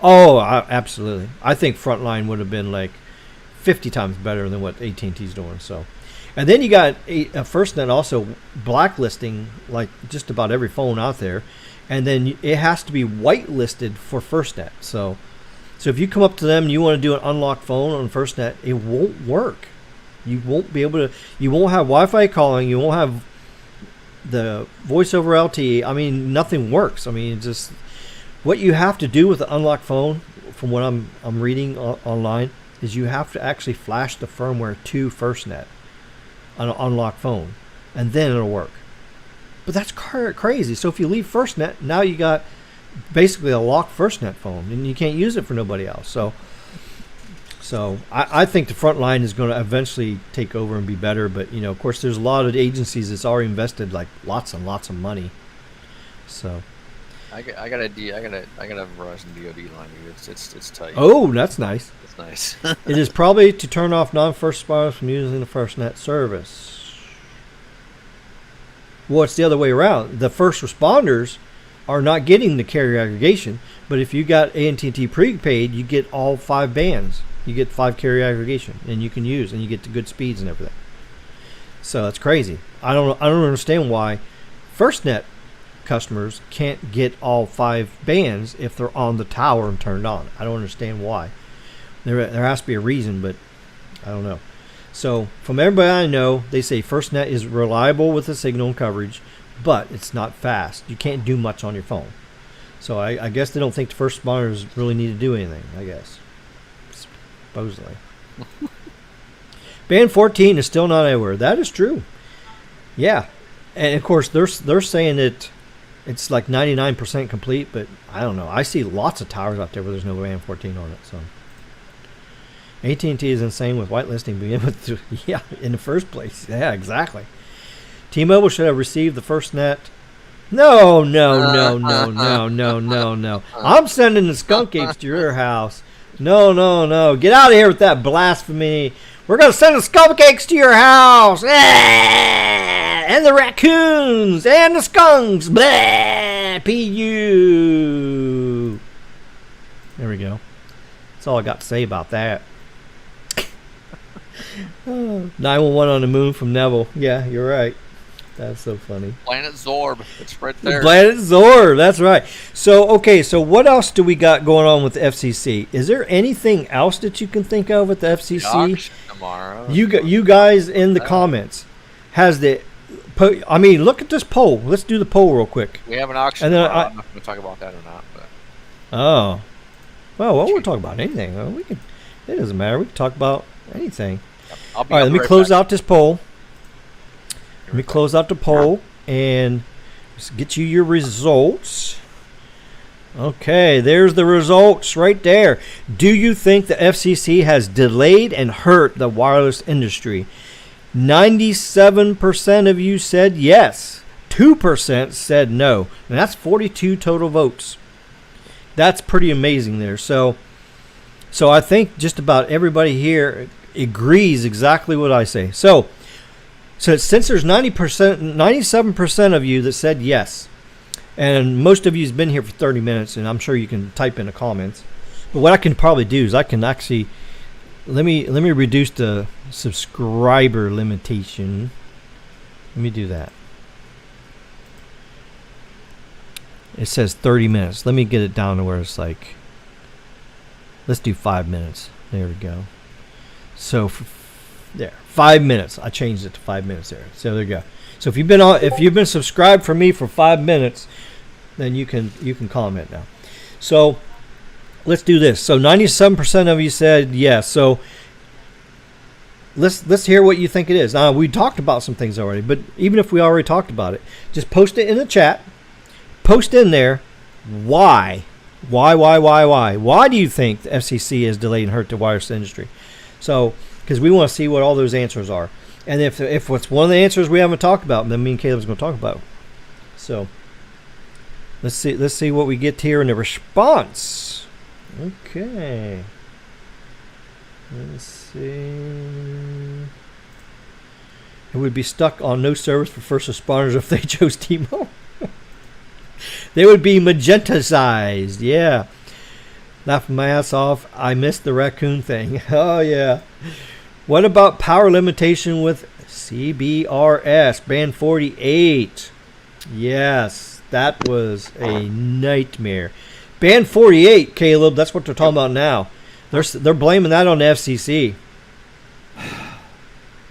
Oh, absolutely. I think Frontline would have been like 50 times better than what AT&T's doing. So, and then you got FirstNet also blacklisting like just about every phone out there, and then it has to be whitelisted for FirstNet. So if you come up to them and you want to do an unlocked phone on FirstNet, it won't work. You won't be able to. You won't have Wi-Fi calling. You won't have the voice over LTE. I mean, nothing works. I mean, just what you have to do with the unlocked phone, from what I'm reading online, is you have to actually flash the firmware to FirstNet on an unlocked phone, and then it'll work. But that's crazy. So if you leave FirstNet, now you got basically a locked FirstNet phone, and you can't use it for nobody else. So I think the Frontline is going to eventually take over and be better. But you know, of course, there's a lot of agencies that's already invested like lots and lots of money. So I got a Verizon DoD line. It's tight. Oh, that's nice. It's nice. It is probably to turn off non-first responders from using the FirstNet service. Well, it's the other way around. The first responders are not getting the carrier aggregation, but if you got AT&T prepaid, you get all 5 bands. You get 5 carrier aggregation, and you can use, and you get the good speeds and everything. So that's crazy. I don't understand why FirstNet customers can't get all 5 bands if they're on the tower and turned on. I don't understand why. There has to be a reason, but I don't know. So from everybody I know, they say FirstNet is reliable with the signal and coverage, but it's not fast. You can't do much on your phone. So I guess they don't think the first responders really need to do anything, I guess. Supposedly. Band 14 is still not everywhere. That is true. Yeah. And of course, they're saying that it's like 99% complete, but I don't know. I see lots of towers out there where there's no band 14 on it. So AT&T is insane with whitelisting begin with, yeah, in the first place. Yeah, exactly. T-Mobile should have received the FirstNet. No. I'm sending the skunk apes to your house. No. Get out of here with that blasphemy. We're going to send the skunk apes to your house. and the raccoons and the skunks. Blah, PU. There we go. That's all I got to say about that. 911 on the moon from Neville. Yeah, you're right. That's so funny. Planet Zorb. It's right there. Planet Zorb. That's right. So, okay. So, what else do we got going on with the FCC? Is there anything else that you can think of with the FCC? Auction tomorrow. You guys in the comments has the. I mean, look at this poll. Let's do the poll real quick. We have an auction. And then tomorrow. I'm not going to talk about that or not. But. Oh, well, we're talking about anything. Well, we can. It doesn't matter. We can talk about anything. All right. Let me close out this poll. Let me close out the poll and get you your results. Okay, there's the results right there. Do you think the FCC has delayed and hurt the wireless industry? 97% of you said yes. 2% said no. And that's 42 total votes. That's pretty amazing there. So I think just about everybody here agrees exactly what I say. So since there's 97% of you that said yes, and most of you has been here for 30 minutes, and I'm sure you can type in the comments. But what I can probably do is I can actually let me reduce the subscriber limitation. Let me do that. It says 30 minutes. Let me get it down to where it's like, let's do 5 minutes. There we go. So there, 5 minutes. I changed it to 5 minutes there. So there you go. So if you've been subscribed for me for 5 minutes, then you can comment now. So let's do this. So 97% of you said yes. So let's hear what you think it is. Now we talked about some things already, but even if we already talked about it, just post it in the chat. Post in there why. Why do you think the FCC has delayed and hurt the wireless industry? So because we want to see what all those answers are. And if it's one of the answers we haven't talked about, then me and Caleb's going to talk about it. So let's see what we get here in the response. Okay. Let's see. It would be stuck on no service for first responders if they chose T-Mobile. They would be magenta-sized. Yeah. Laughing my ass off. I missed the raccoon thing. Oh, yeah. What about power limitation with CBRS, band 48? Yes, that was a nightmare. Band 48, Caleb, that's what they're talking about now. They're blaming that on the FCC.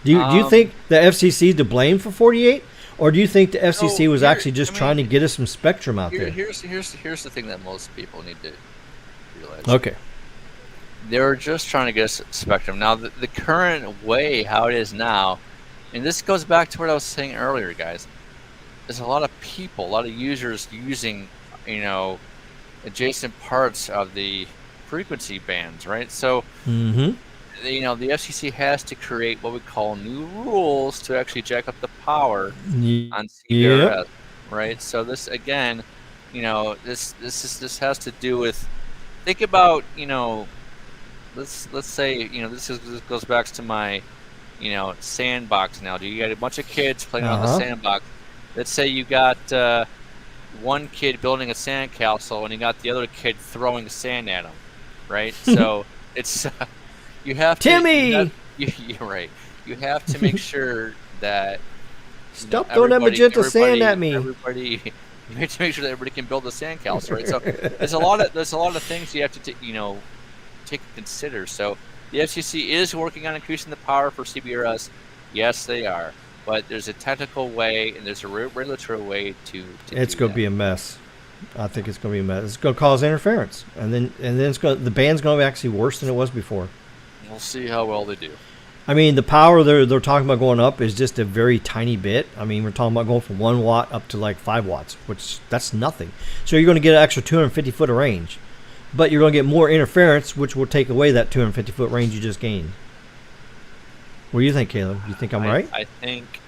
Do you think the FCC is to blame for 48? Or do you think the FCC was actually just trying to get us some spectrum out there? Here's the thing that most people need to realize. Okay. They're just trying to get us spectrum. Now, the current way, how it is now, and this goes back to what I was saying earlier, guys. There's a lot of people, a lot of users using, adjacent parts of the frequency bands, right? So, the FCC has to create what we call new rules to actually jack up the power on CBRS, right? So this again, this has to do with. Think about, let's say, this goes back to my, sandbox analogy. You got a bunch of kids playing on the sandbox. Let's say you got one kid building a sandcastle and you got the other kid throwing sand at him, right? So it's you have to. Timmy. You're right. You have to make sure that stop throwing that magenta sand at me. Everybody, you have to make sure that everybody can build a sandcastle, right? So there's a lot of things you have to take and consider. So the FCC is working on increasing the power for CBRS. Yes, they are. But there's a technical way and there's a regulatory way to it's going to be a mess. I think it's going to be a mess. It's going to cause interference, and then the band's going to be actually worse than it was before. We'll see how well they do. I mean, the power they're talking about going up is just a very tiny bit. I mean, we're talking about going from 1 watt up to like 5 watts, which that's nothing. So you're going to get an extra 250 foot of range, but you're going to get more interference, which will take away that 250 foot range you just gained. What do you think, Caleb? You think I'm right? I think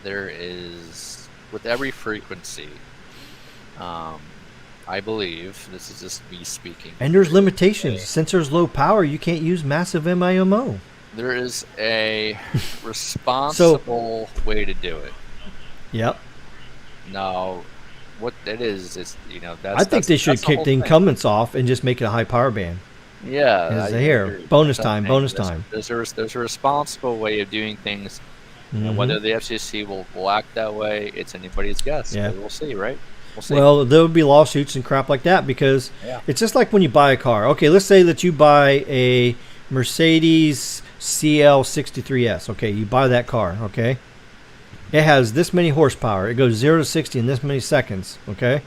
there is, with every frequency, I believe, this is just me speaking. And there's limitations. Since there's low power, you can't use massive MIMO. There is a responsible way to do it. Yep. No, what it is that's. I think they should that's kick whole the thing. incumbents off and just make it a high power band. Yeah, Here, bonus time. There's a responsible way of doing things. And whether the FCC will act that way, it's anybody's guess. Yeah. But we'll see, right? We'll see. Well, there would be lawsuits and crap like that because it's just like when you buy a car. Okay, let's say that you buy a Mercedes CL63S. Okay, you buy that car. Okay, it has this many horsepower. It goes 0 to 60 in this many seconds. Okay,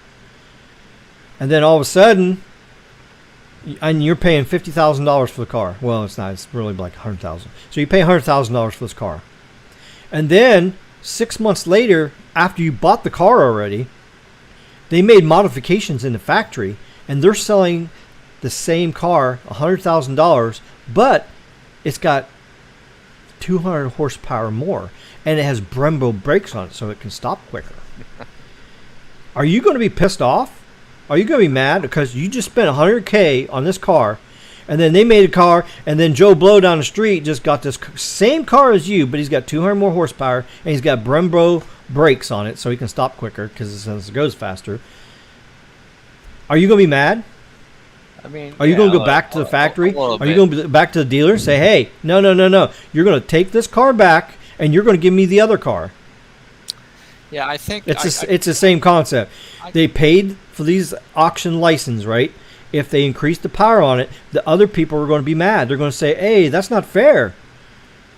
and then all of a sudden, and you're paying $50,000 for the car. Well, it's not. It's really like $100,000. So you pay $100,000 for this car. And then 6 months later, after you bought the car already, they made modifications in the factory, and they're selling the same car, $100,000, but it's got 200 horsepower more, and it has Brembo brakes on it, so it can stop quicker. Are you going to be pissed off? Are you going to be mad because you just spent $100K on this car? And then they made a car, and then Joe Blow down the street just got this same car as you, but he's got 200 more horsepower, and he's got Brembo brakes on it so he can stop quicker because it goes faster. Are you going to be mad? I mean, are you going to go back to the factory? Are you going to go back to the dealer and say, hey, no. You're going to take this car back, and you're going to give me the other car? Yeah, I think it's the same concept. They paid for these auction license, right? If they increase the power on it, the other people are going to be mad. They're going to say, hey, that's not fair.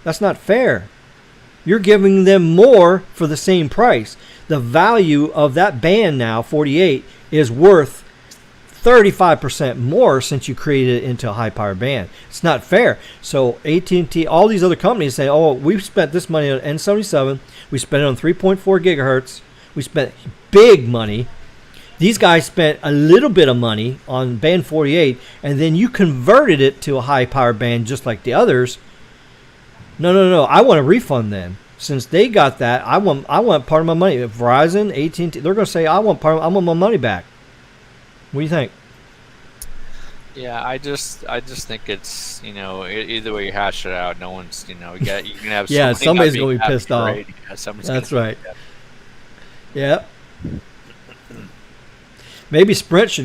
That's not fair. You're giving them more for the same price. The value of that band now, 48, is worth 35% more since you created it into a high-power band. It's not fair. So AT&T, all these other companies say, oh, we've spent this money on N77. We spent it on 3.4 gigahertz. We spent big money. These guys spent a little bit of money on band 48, and then you converted it to a high-power band just like the others. No. I want a refund then. Since they got that, I want part of my money. Verizon, AT&T, they're going to say, I want my money back. What do you think? Yeah, I just think it's either way you hash it out, no one's you can have somebody's going to be pissed off. Right? That's right. Yeah. Maybe Sprint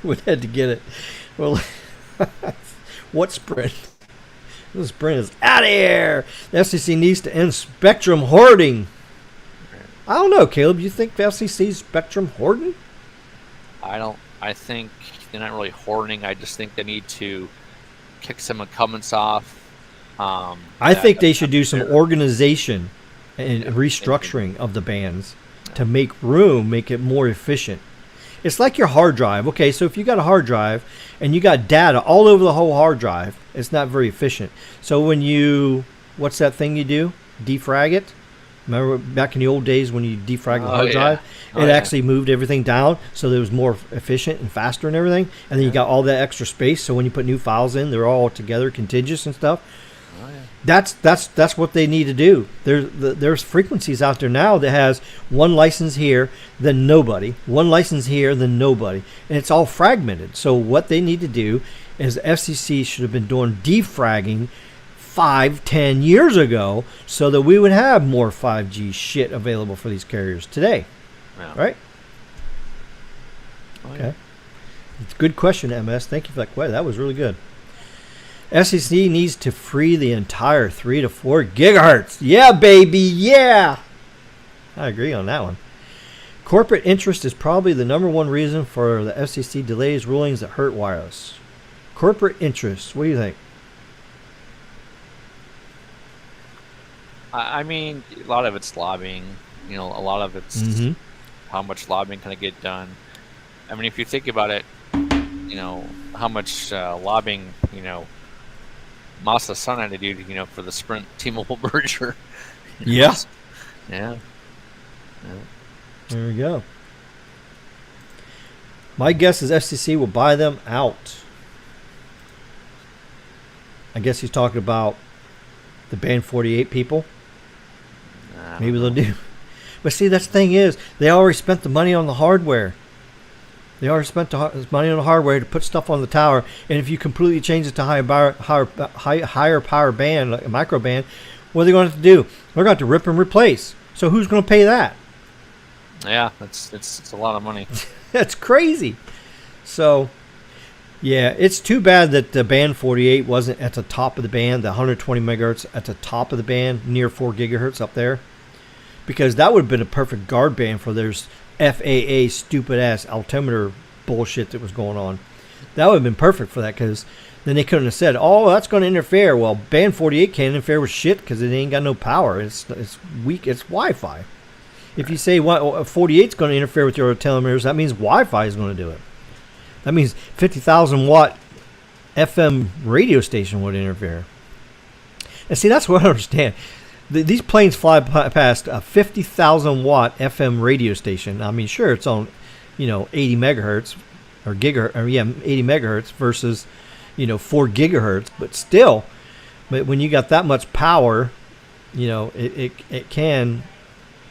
would have to get it. Well, what Sprint? This Sprint is out of here. The FCC needs to end spectrum hoarding. I don't know, Caleb. You think the FCC is spectrum hoarding? I think they're not really hoarding. I just think they need to kick some incumbents off. I think they should do some organization and restructuring of the bands to make it more efficient. It's like your hard drive. Okay, so if you got a hard drive and you got data all over the whole hard drive, it's not very efficient. So when what's that thing you do? Defrag it? Remember back in the old days when you defrag the hard drive? It actually moved everything down so that it was more efficient and faster and everything. And then you got all that extra space, so when you put new files in, they're all together, contiguous and stuff. That's what they need to do. There's frequencies out there now that has one license here, then nobody. One license here, then nobody. And it's all fragmented. So what they need to do is the FCC should have been doing defragging 5-10 years ago so that we would have more 5G shit available for these carriers today. Yeah. Right? Oh, okay. It's a good question, MS. Thank you for that question. That was really good. FCC needs to free the entire 3 to 4 gigahertz. Yeah, baby, yeah. I agree on that one. Corporate interest is probably the number one reason for the FCC delays rulings that hurt wireless. Corporate interest. What do you think? I mean, a lot of it's lobbying. A lot of it's how much lobbying can I get done. I mean, if you think about it, how much lobbying, Masa's son had to do, for the Sprint T-Mobile merger. Yeah. Yeah. There we go. My guess is FCC will buy them out. I guess he's talking about the Band 48 people. Maybe they'll do. But see, that's the thing is, they already spent the money on the hardware. They already spent the money on the hardware to put stuff on the tower. And if you completely change it to higher power band, like a micro band, what are they going to have to do? They're going to have to rip and replace. So who's going to pay that? Yeah, it's a lot of money. That's crazy. So, yeah, it's too bad that the band 48 wasn't at the top of the band, the 120 megahertz at the top of the band, near 4 gigahertz up there. Because that would have been a perfect guard band for their FAA stupid-ass altimeter bullshit that was going on. That would have been perfect for that, because then they couldn't have said, oh, that's going to interfere. Well, band 48 can't interfere with shit because it ain't got no power. It's weak. It's Wi-Fi. If you say 48 is going to interfere with your telemeters, that means Wi-Fi is going to do it. That means 50,000 watt FM radio station would interfere. And see, that's what I don't understand. These planes fly past a 50,000 watt FM radio station. I mean, sure, it's on, 80 megahertz or 80 megahertz versus, 4 gigahertz. But still, when you got that much power, it can.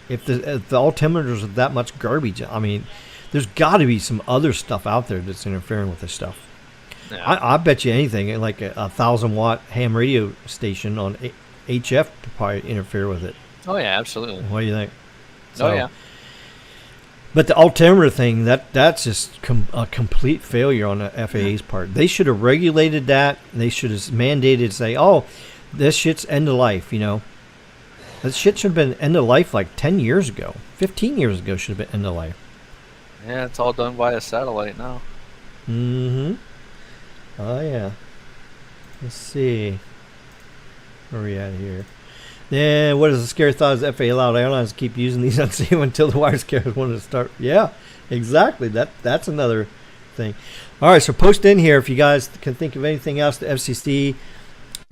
If the altimeters are that much garbage, I mean, there's got to be some other stuff out there that's interfering with this stuff. Yeah. I bet you anything, like a 1,000 watt ham radio station on HF would probably interfere with it. Oh yeah, absolutely. What do you think? Oh yeah. But the altimeter thing, that's just a complete failure on the FAA's part. They should have regulated that. They should have mandated, say, oh, this shit's end of life, That shit should have been end of life like 10 years ago. 15 years ago should have been end of life. Yeah, it's all done via satellite now. Mm-hmm. Oh, yeah. Let's see. Where are we at here? Yeah, what is the scary thought is FAA allowed airlines to keep using these until the wireless carriers want to start? Yeah, exactly. That's another thing. All right, so post in here if you guys can think of anything else the FCC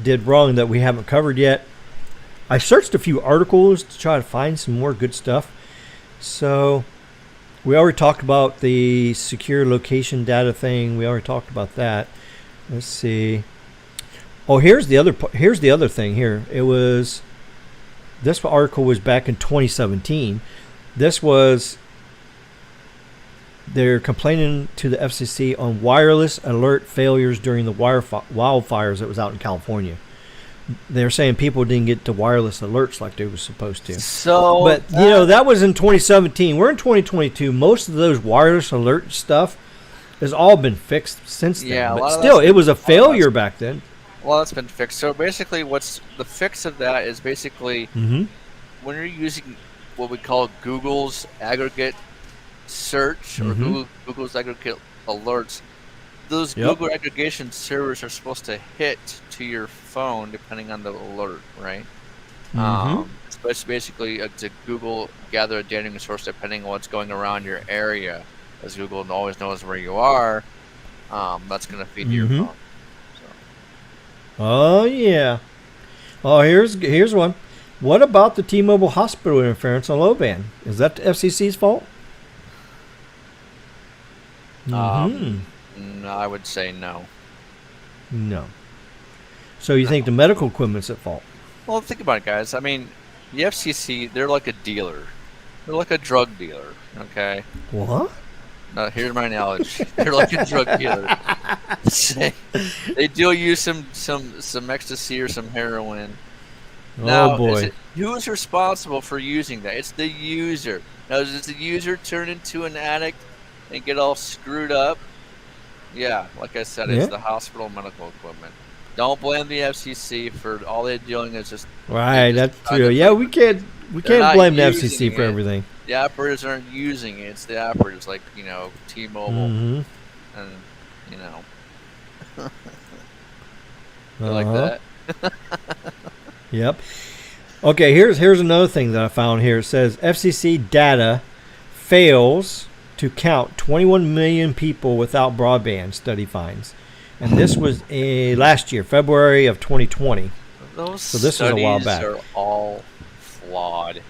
did wrong that we haven't covered yet. I searched a few articles to try to find some more good stuff. So we already talked about the secure location data thing. We already talked about that. Let's see. Oh, here's the other thing here. This article was back in 2017. They're complaining to the FCC on wireless alert failures during the wildfires that was out in California. They're saying people didn't get the wireless alerts like they were supposed to. So, but that was in 2017. We're in 2022. Most of those wireless alert stuff has all been fixed since then. Yeah, but still, it was a failure back then. Well, that's been fixed. So basically, what's the fix of that is basically when you're using what we call Google's aggregate search or Google's aggregate alerts. Those Google aggregation servers are supposed to hit to your phone depending on the alert, right? It's basically to Google gather a data source depending on what's going around your area, as Google always knows where you are. That's going to feed to your phone. So. Oh yeah. Oh, here's one. What about the T-Mobile hospital interference on low band? Is that the FCC's fault? No, I would say no. No. So you think the medical equipment's at fault? Well, think about it, guys. I mean, the FCC, they're like a dealer. They're like a drug dealer, okay? What? No, here's my analogy. They're like a drug dealer. They deal you some ecstasy or some heroin. Now, boy. Who's responsible for using that? It's the user. Now, does the user turn into an addict and get all screwed up? Yeah, like I said, it's the hospital medical equipment. Don't blame the FCC for all they're doing. Is just right. That's true. Yeah, we can't blame the FCC for everything. The operators aren't using it. It's the operators, like T-Mobile, and like that. Yep. Okay, here's another thing that I found here. It says FCC data fails to count 21 million people without broadband, study finds. And this was last year, February of 2020. So this was a while back. Are all flawed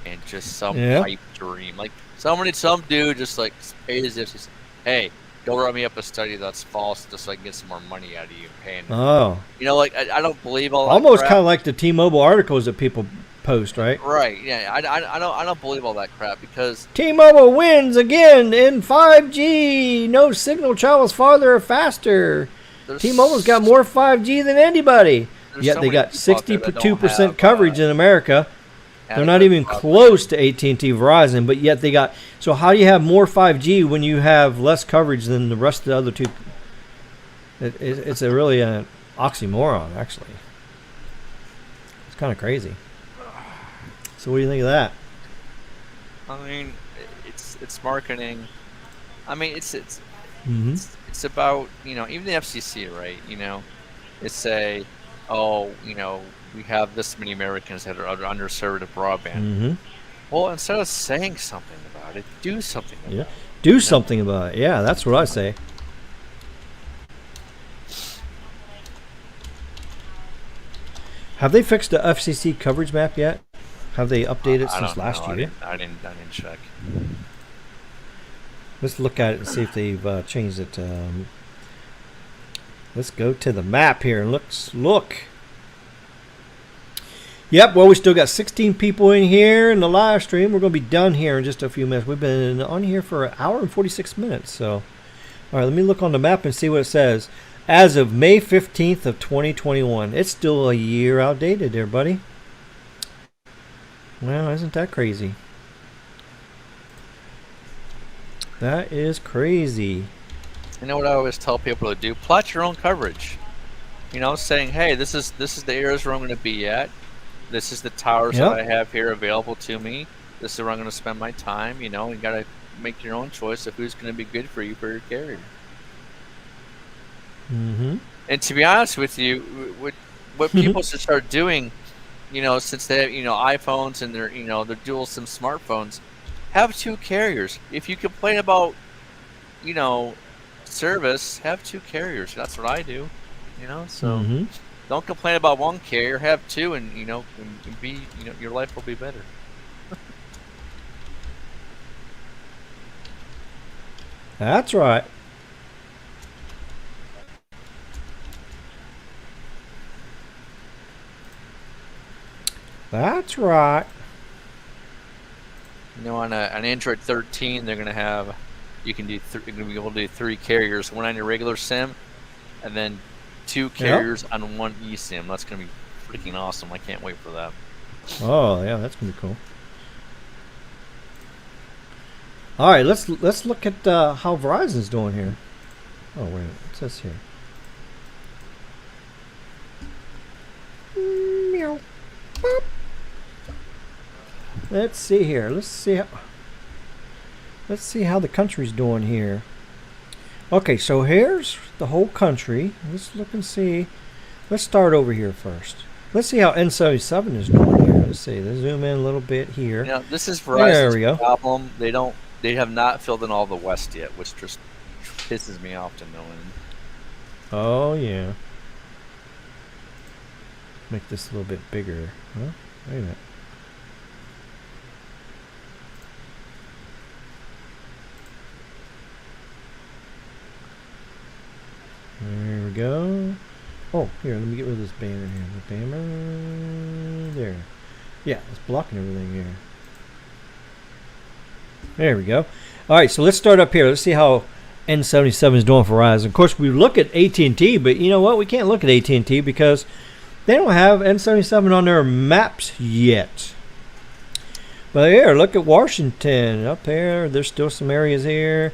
and just some pipe dream. Like some dude just like pays this. Hey, go run me up a study that's false just so I can get some more money out of you. Paying. Oh. I don't believe all that. Almost kind of like the T-Mobile articles that people post, right? Right. Yeah. I don't believe all that crap because T-Mobile wins again in 5G. No signal travels farther or faster. T-Mobile's got more 5G than anybody. Yet they got 62% coverage in America. They're not even close to AT&T Verizon, but yet they got. So how do you have more 5G when you have less coverage than the rest of the other two? It's a really an oxymoron, actually. It's kind of crazy. So what do you think of that? I mean, it's marketing. I mean, it's about, you know, even the FCC, right? You know, it's say, oh, you know, we have this many Americans that are underserved of broadband. Mm-hmm. Well, instead of saying something about it, do something about it. Do something about it. Yeah, that's what I say. Have they fixed the FCC coverage map yet? Have they updated since last year? I didn't check. Let's look at it and see if they've changed it. Let's go to the map here and look. Yep, well, we still got 16 people in here in the live stream. We're going to be done here in just a few minutes. We've been on here for an hour and 46 minutes. So, all right, let me look on the map and see what it says. As of May 15th of 2021. It's still a year outdated there, buddy. Well, isn't that crazy? That is crazy. You know what I always tell people to do? Plot your own coverage. You know, saying, hey, this is the areas where I'm going to be at. This is the towers that I have here available to me. This is where I'm going to spend my time. You know, you got to make your own choice of who's going to be good for you for your carrier. Mm-hmm. And to be honest with you, what people should start doing, you know, since they have, you know, iPhones and they're, you know, they're dual SIM smartphones, have two carriers. If you complain about, you know, service, have two carriers. That's what I do. You know, so don't complain about one carrier. Have two, and you know, your life will be better. That's right. That's right. You know, on an Android 13, they're gonna have, you're gonna be able to do 3 carriers, one on your regular SIM, and then 2 carriers on one eSIM. That's gonna be freaking awesome. I can't wait for that. Oh yeah, that's gonna be cool. All right, let's look at how Verizon's doing here. Oh wait, what's this here? Meow. Boop. Let's see here. Let's see how the country's doing here. Okay, so here's the whole country. Let's look and see. Let's start over here first. Let's see how N77 is doing here. Let's see. Let's zoom in a little bit here. You know, this is Verizon's problem. They have not filled in all the West yet, which just pisses me off to no end. Oh yeah. Make this a little bit bigger. Huh? Wait a minute. There we go. Oh, here, let me get rid of this banner here. The banner there. Yeah, it's blocking everything here. There we go. All right, so let's start up here. Let's see how N77 is doing for Verizon. Of course, we look at AT&T, but you know what? We can't look at AT&T because they don't have N77 on their maps yet. But here, look at Washington. Up there, there's still some areas here.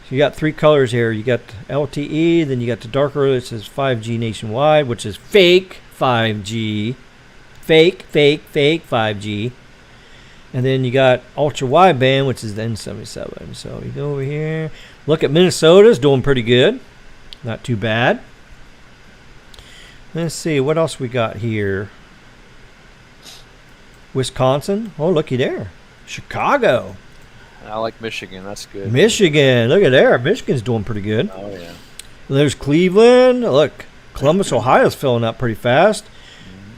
So you got 3 colors here. You got LTE, then you got the darker that says 5G nationwide, which is fake 5G. Fake 5G. And then you got ultra wideband, which is the N77. So you go over here. Look at Minnesota's doing pretty good. Not too bad. Let's see, what else we got here? Wisconsin. Oh, looky there. Chicago. I like Michigan. That's good. Michigan. Look at there. Michigan's doing pretty good. Oh, yeah. There's Cleveland. Look, Columbus, Ohio's filling up pretty fast.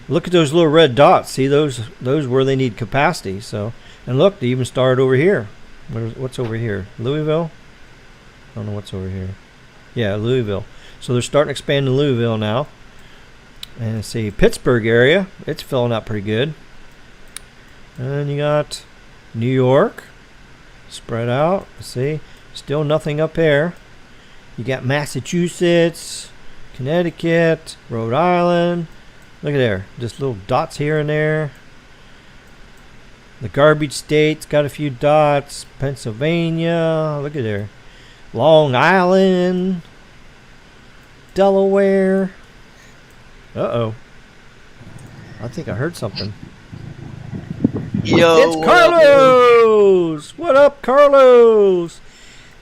Look at those little red dots. See those where they need capacity. So, and look, they even started over here. What's over here? Louisville? I don't know what's over here. Yeah, Louisville. So they're starting to expand in Louisville now. And see, Pittsburgh area, it's filling up pretty good. And you got New York, spread out. See, still nothing up there. You got Massachusetts, Connecticut, Rhode Island. Look at there, just little dots here and there. The garbage states got a few dots. Pennsylvania. Look at there. Long Island. Delaware. Uh-oh. I think I heard something. Yo, It's Carlos! What up, Carlos?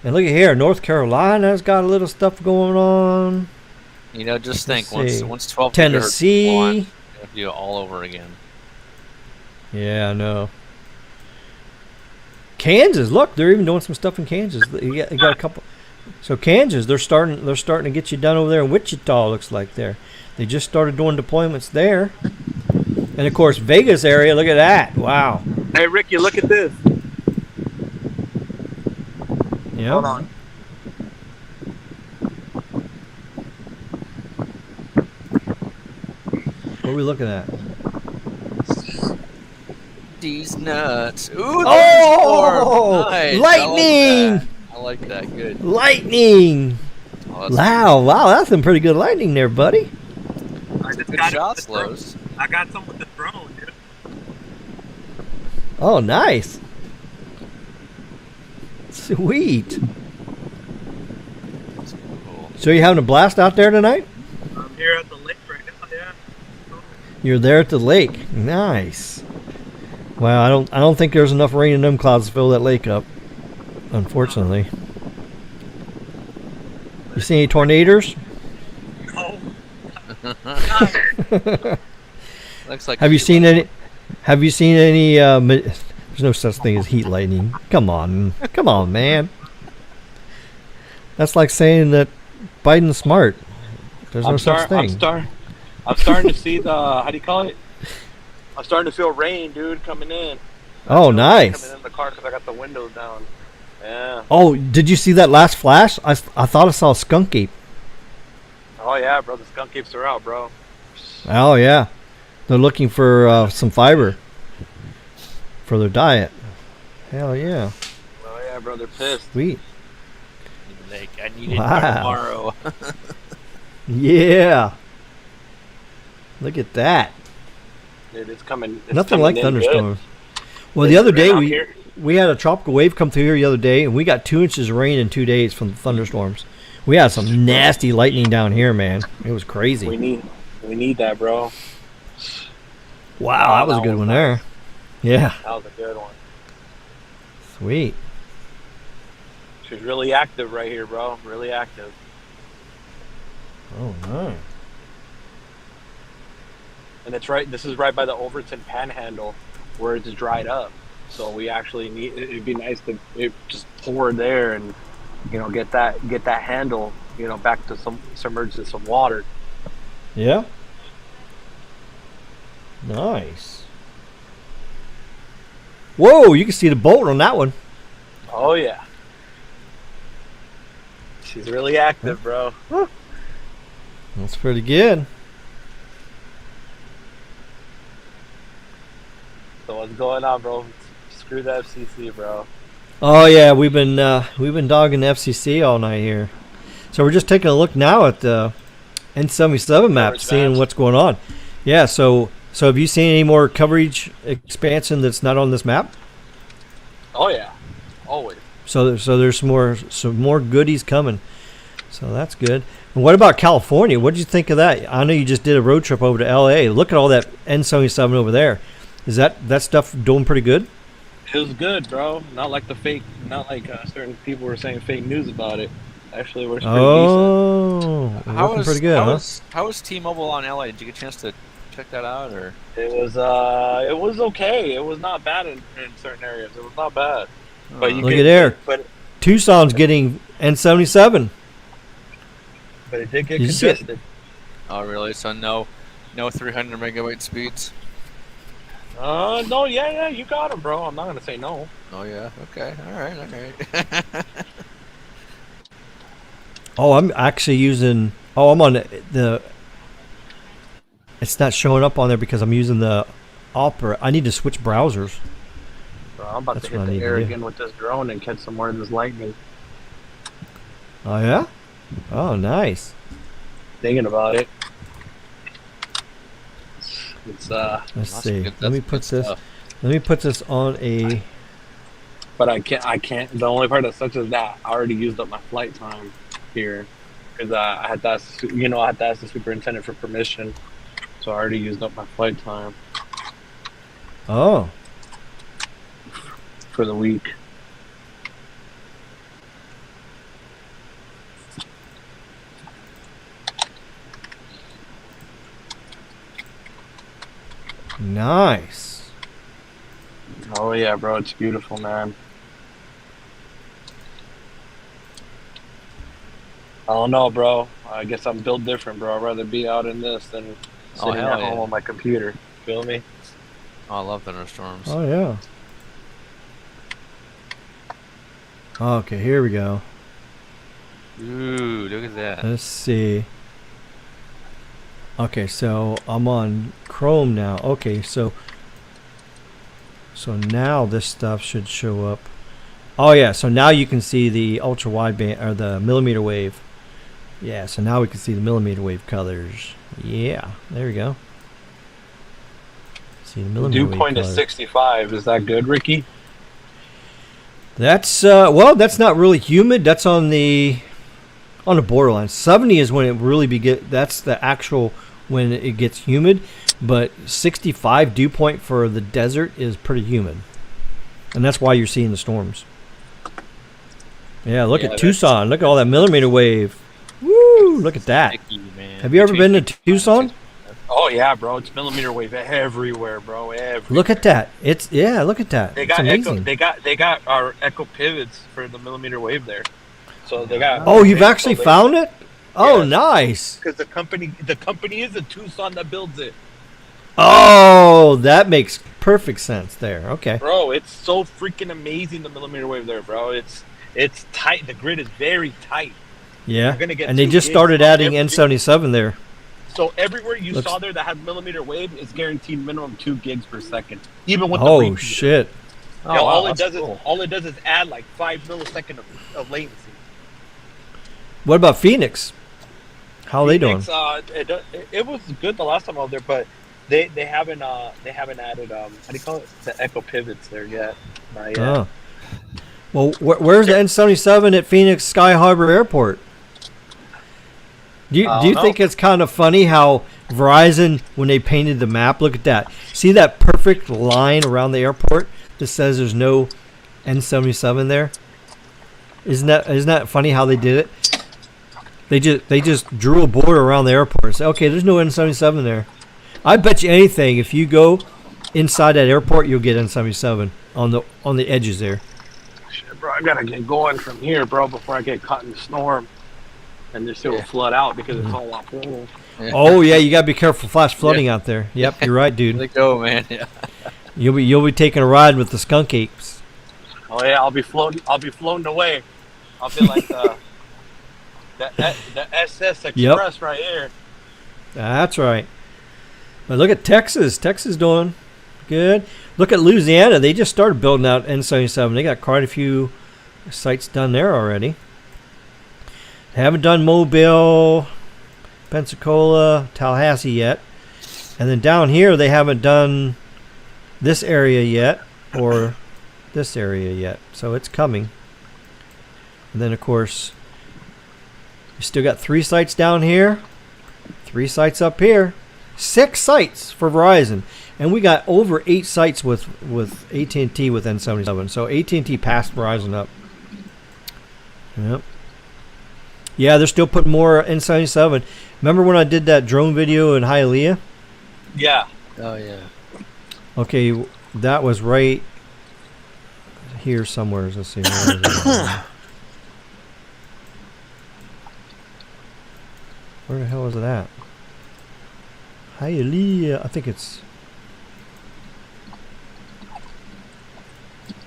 And look at here. North Carolina's got a little stuff going on. You know, just Let's think, see. once 12 Tennessee. gigahertz is on, you have to do it all over again. Yeah, I know. Kansas, look, they're even doing some stuff in Kansas. You got a couple. So Kansas, they're starting to get you done over there in Wichita. Looks like they just started doing deployments there. And of course, Vegas area. Look at that! Wow. Hey, Ricky, look at this. Yeah. Hold on. What are we looking at? These nuts. Ooh, Oh! nice. Lightning! I like that. Good. Lightning! Oh, that's Wow, that's some pretty good lightning there, buddy. I just good got shots, it with the drone. Lowe's. I got some with the drone, dude. Oh, nice. Sweet. Cool. So you having a blast out there tonight? I'm here at the lake right now, yeah. You're there at the lake. Nice. Well, I don't think there's enough rain in them clouds to fill that lake up. Unfortunately. You see any tornadoes? No. Looks like Have you seen any? Have you seen any? There's no such thing as heat lightning. Come on, man. That's like saying that Biden's smart. There's no such thing. I'm starting to see the, how do you call it? I'm starting to feel rain, dude, coming in. Oh, nice. Coming in the car because I got the windows down. Yeah. Oh, did you see that last flash? I thought I saw a skunk ape. Oh, yeah, bro. The skunk apes are out, bro. Oh yeah, they're looking for some fiber for their diet. Hell yeah. Oh, yeah, bro. They're pissed. Sweet. Like, I need it Wow. tomorrow. Yeah. Look at that. Dude, it's coming. It's Nothing coming like in thunderstorms. good. Well, the other day Out here. we had a tropical wave come through here the other day, and we got 2 inches of rain in 2 days from the thunderstorms. We had some nasty lightning down here, man. It was crazy. We need that, bro. Wow, that was a good one there. Yeah, That was a good one. sweet. She's really active right here, bro. Really active. Oh, nice. And it's right. This is right by the Overton Panhandle, where it's dried up. So we actually need. It'd be nice to just pour there and, get that handle, back to submerged in some water. Yeah. Nice. Whoa, you can see the bolt on that one. Oh yeah. She's really active, bro. That's pretty good. So what's going on, bro? Screw the FCC, bro. Oh yeah, we've been dogging the FCC all night here. So we're just taking a look now at the N77 map, Coverage seeing maps. what's going on. Yeah. So have you seen any more coverage expansion that's not on this map? Oh yeah, always. So there's some more goodies coming. So that's good. And what about California? What did you think of that? I know you just did a road trip over to LA. Look at all that N77 over there. Is that stuff doing pretty good? It was good, bro. Not like certain people were saying fake news about it. Actually, it was pretty Oh, looking pretty good, huh? How was T-Mobile on LA? Did you get a chance to check that out, or? decent. It was okay. It was not bad in certain areas. It was not bad. But you Look could- at there. But Tucson's getting N77. it did get Did you see it? congested. Oh, really? So no 300 megabyte speeds. No, yeah, you got him, bro. I'm not gonna say no. Oh yeah. Okay. All right. Oh, I'm actually using. Oh, I'm on the. It's not showing up on there because I'm using the Opera. I need to switch browsers. Bro, I'm about That's to what I hit need the to air do. again with this drone and catch some more of this lightning. Oh yeah. Oh, nice. Thinking about it. It's Let's see. Let me put this. Let me put this on a. But I can't. The only part that sucks is that I already used up my flight time here because I had to ask, I had to ask the superintendent for permission. So I already used up my flight time Oh. for the week. Nice. Oh yeah, bro, it's beautiful, man. I don't know, bro. I guess I'm built different, bro. I'd rather be out in this than sitting hell at home yeah. on my computer. Feel me? Oh, I love thunderstorms. Oh yeah. Okay, here we go. Ooh, look at that. Let's see. Okay, so I'm on Chrome now. Okay, so now this stuff should show up. Oh yeah, so now you can see the ultra wideband or the millimeter wave. Yeah, so now we can see the millimeter wave colors. Yeah, there we go. See the millimeter Dew wave point is colors. 65. Is that good, Ricky? That's well, that's not really humid. That's on the borderline. 70 is when it really that's the actual when it gets humid, but 65 dew point for the desert is pretty humid. And that's why you're seeing the storms. Yeah, look at Tucson. Look at all that millimeter wave. Woo, look at that. Sticky, man. Have you ever been to Tucson? Oh yeah, bro. It's millimeter wave everywhere, bro. Everywhere. Look at that. Look at that. They It's got amazing. they got our echo pivots for the millimeter wave there. So they got. Oh, you've actually found it? Oh, Yes. nice. Because the company is in Tucson that builds it, Oh, that makes perfect sense there. Okay. bro. It's so freaking amazing, the millimeter wave there, bro. It's tight. The grid is very tight. Yeah. You're gonna get And they 2 just gigs started on adding every- N77 there. So everywhere you Looks- saw there that had millimeter wave is guaranteed minimum 2 gigs per second, even with the Oh, repeater. shit. Oh, Yeah, wow, all that's cool. it does is add like 5 milliseconds of latency. What about Phoenix? How are they doing? Phoenix, it was good the last time I was there, but they haven't added how do you call it, the echo pivots there yet. Not yet. Oh. Well, where's the N77 at Phoenix Sky Harbor Airport? Do you don't know. think it's kind of funny how Verizon, when they painted the map, look at that. See that perfect line around the airport that says there's no N77 there? Isn't that funny how they did it? They just drew a border around the airport and said, okay, there's no N77 there. I bet you anything, if you go inside that airport, you'll get N77 on the edges there. Shit, bro, I gotta get going from here, bro, before I get caught in the storm, and this shit will flood out because it's all off full. Oh yeah, you gotta be careful, flash flooding out there. Yep, you're right, dude. Let go, man. Yeah. You'll be taking a ride with the skunk apes. Oh yeah, I'll be floating away. I'll be like the SS Express right here. That's right. But look at Texas. Texas doing good. Look at Louisiana. They just started building out N77. They got quite a few sites done there already. They haven't done Mobile, Pensacola, Tallahassee yet. And then down here, they haven't done this area yet or this area yet. So it's coming. And then, of course, you still got 3 sites down here, 3 sites up here, 6 sites for Verizon, and we got over 8 sites with AT&T with N77. So AT&T passed Verizon up. Yep. Yeah, they're still putting more N77. Remember when I did that drone video in Hialeah? Yeah. Oh yeah. Okay, that was right here somewhere. Let's see. Where is it? Where the hell is it at? Hialeah. I think it's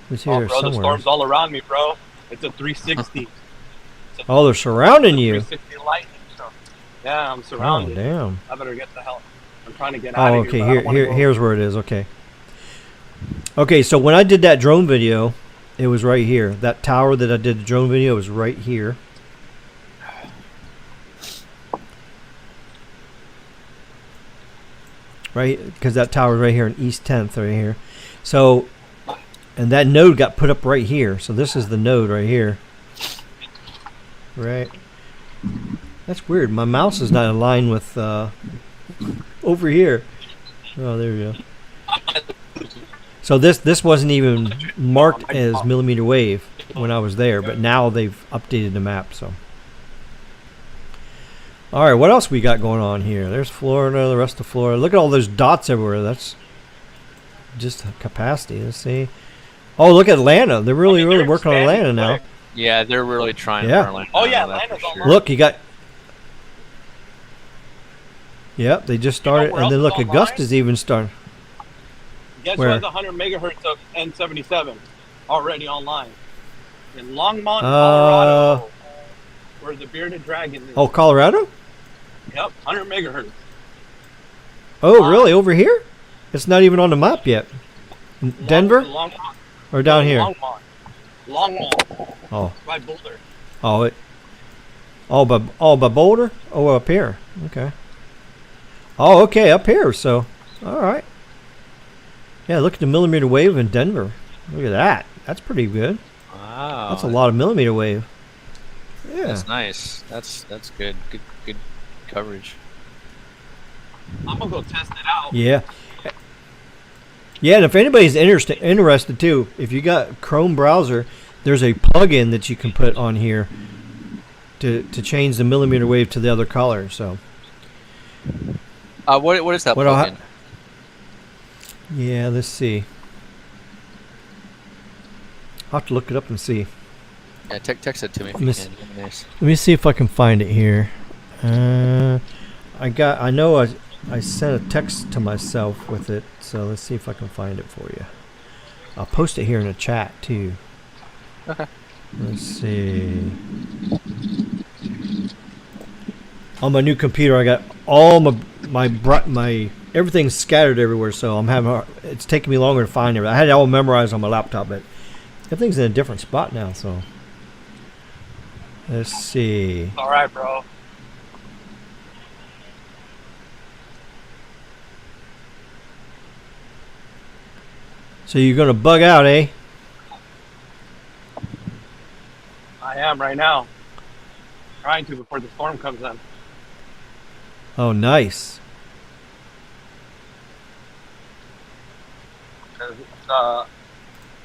here Oh, bro, the somewhere. storm's all around me, bro. It's a 360. Oh, they're surrounding you. 360 lightning. So, yeah, I'm Oh, surrounded. damn. I better get the hell. I'm trying to get out Oh, of okay. here. but I don't wanna go. Here's where it is. Okay. Okay, so when I did that drone video, it was right here. That tower that I did the drone video was right here. Right, because that tower is right here in East 10th, right here. So, and that node got put up right here. So this is the node right here. Right. That's weird. My mouse is not aligned with over here. Oh, there we go. So this wasn't even marked as millimeter wave when I was there, but now they've updated the map. So, all right, what else we got going on here? There's Florida, the rest of Florida. Look at all those dots everywhere. That's just capacity. Let's see. Oh, look at Atlanta. They're really working on Atlanta now. Yeah, they're really trying. Yeah. For Atlanta. Oh yeah, I know that Atlanta's for sure. online. Look, you got. Yep, they just started, where and then else look, is online? Augusta's even starting. Guess Where? who has 100 megahertz of N77 already online? In Longmont, Uh, Colorado, where the bearded dragon is. Oh, Colorado? Yep, 100 megahertz. Oh, really? Over here? It's not even on the map yet. Denver Longmont. or down here? Longmont. Oh, By Boulder. by Boulder? Oh, up here. Okay. Oh, okay, up here. So, all right. Yeah, look at the millimeter wave in Denver. Look at that. That's pretty good. Wow. That's a lot of millimeter wave. Yeah. That's nice. That's good. Good coverage. I'm gonna go test it out. Yeah. Yeah, and if anybody's interested too, if you got Chrome browser, there's a plugin that you can put on here to change the millimeter wave to the other color. So. What is that What plugin? Yeah, let's see. I'll have to look it up and see. Yeah, text it to me if Miss- you can. That'd be nice. Let me see if I can find it here. I know I sent a text to myself with it, so let's see if I can find it for you. I'll post it here in the chat too. Okay. Let's see. On my new computer, I got all my everything's scattered everywhere, so it's taking me longer to find it. I had it all memorized on my laptop, but everything's in a different spot now. So let's see. All right, bro. So you're gonna bug out, eh? I am right now. Trying to before the storm comes in. Oh, nice. 'Cause,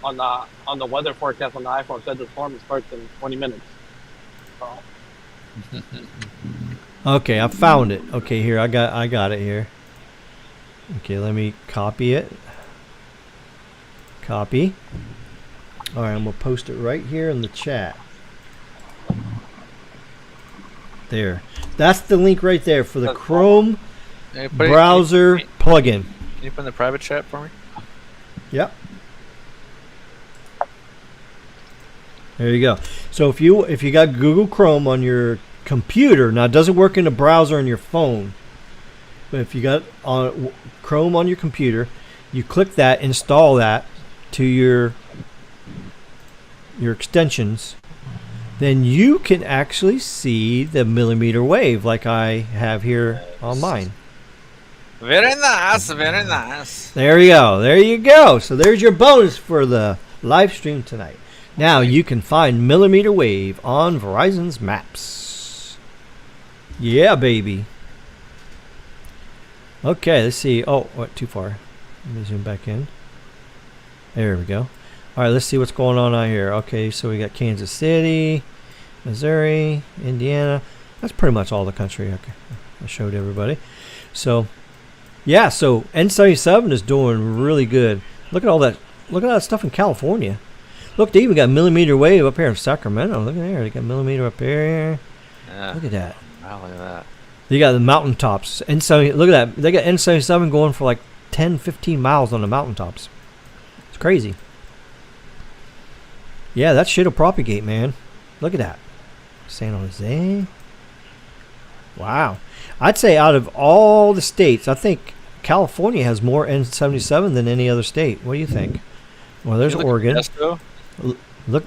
on the weather forecast on the iPhone, it said the storm starts in 20 minutes. So, Okay, I found it. Okay, here I got it here. Okay, let me copy it. Copy. All right, I'm gonna post it right here in the chat. There. That's the link right there for the Chrome Hey, put it- browser plugin. Can you put in the private chat for me? Yep. There you go. So if you got Google Chrome on your computer, now it doesn't work in the browser on your phone, but if you got Chrome on your computer, you click that, install that to your extensions, then you can actually see the millimeter wave like I have here on mine. Very nice, very nice. There you go. There you go. So there's your bonus for the live stream tonight. Now you can find millimeter wave on Verizon's maps. Yeah, baby. Okay, let's see. Oh, what? Too far. Let me zoom back in. There we go. All right, let's see what's going on out here. Okay, so we got Kansas City, Missouri, Indiana. That's pretty much all the country. Okay, I showed everybody. So, yeah, so N77 is doing really good. Look at all that. Look at all that stuff in California. Look, they even got millimeter wave up here in Sacramento. Look at there. They got millimeter up here. Yeah. Look at that. Wow, look at that. They got the mountaintops. Look at that. They got N77 going for like 10, 15 miles on the mountaintops. It's crazy. Yeah, that shit'll propagate, man. Look at that. San Jose. Wow. I'd say out of all the states, I think California has more N77 than any other state. What do you think? Well, there's You look at Oregon. Modesto, Look,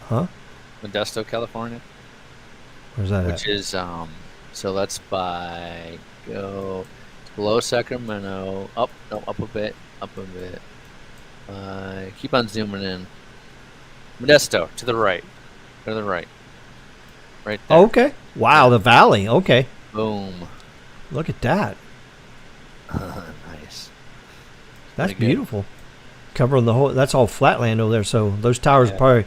huh? Modesto, California, Where's that which at? is so that's below Sacramento, up a bit, Keep on zooming in. Modesto, to the right. To the right. Right there. Okay. Wow, the valley. Okay. Boom. Look at that. Nice. That's Pretty good. beautiful. Covering the whole, that's all flatland over there. So those towers are probably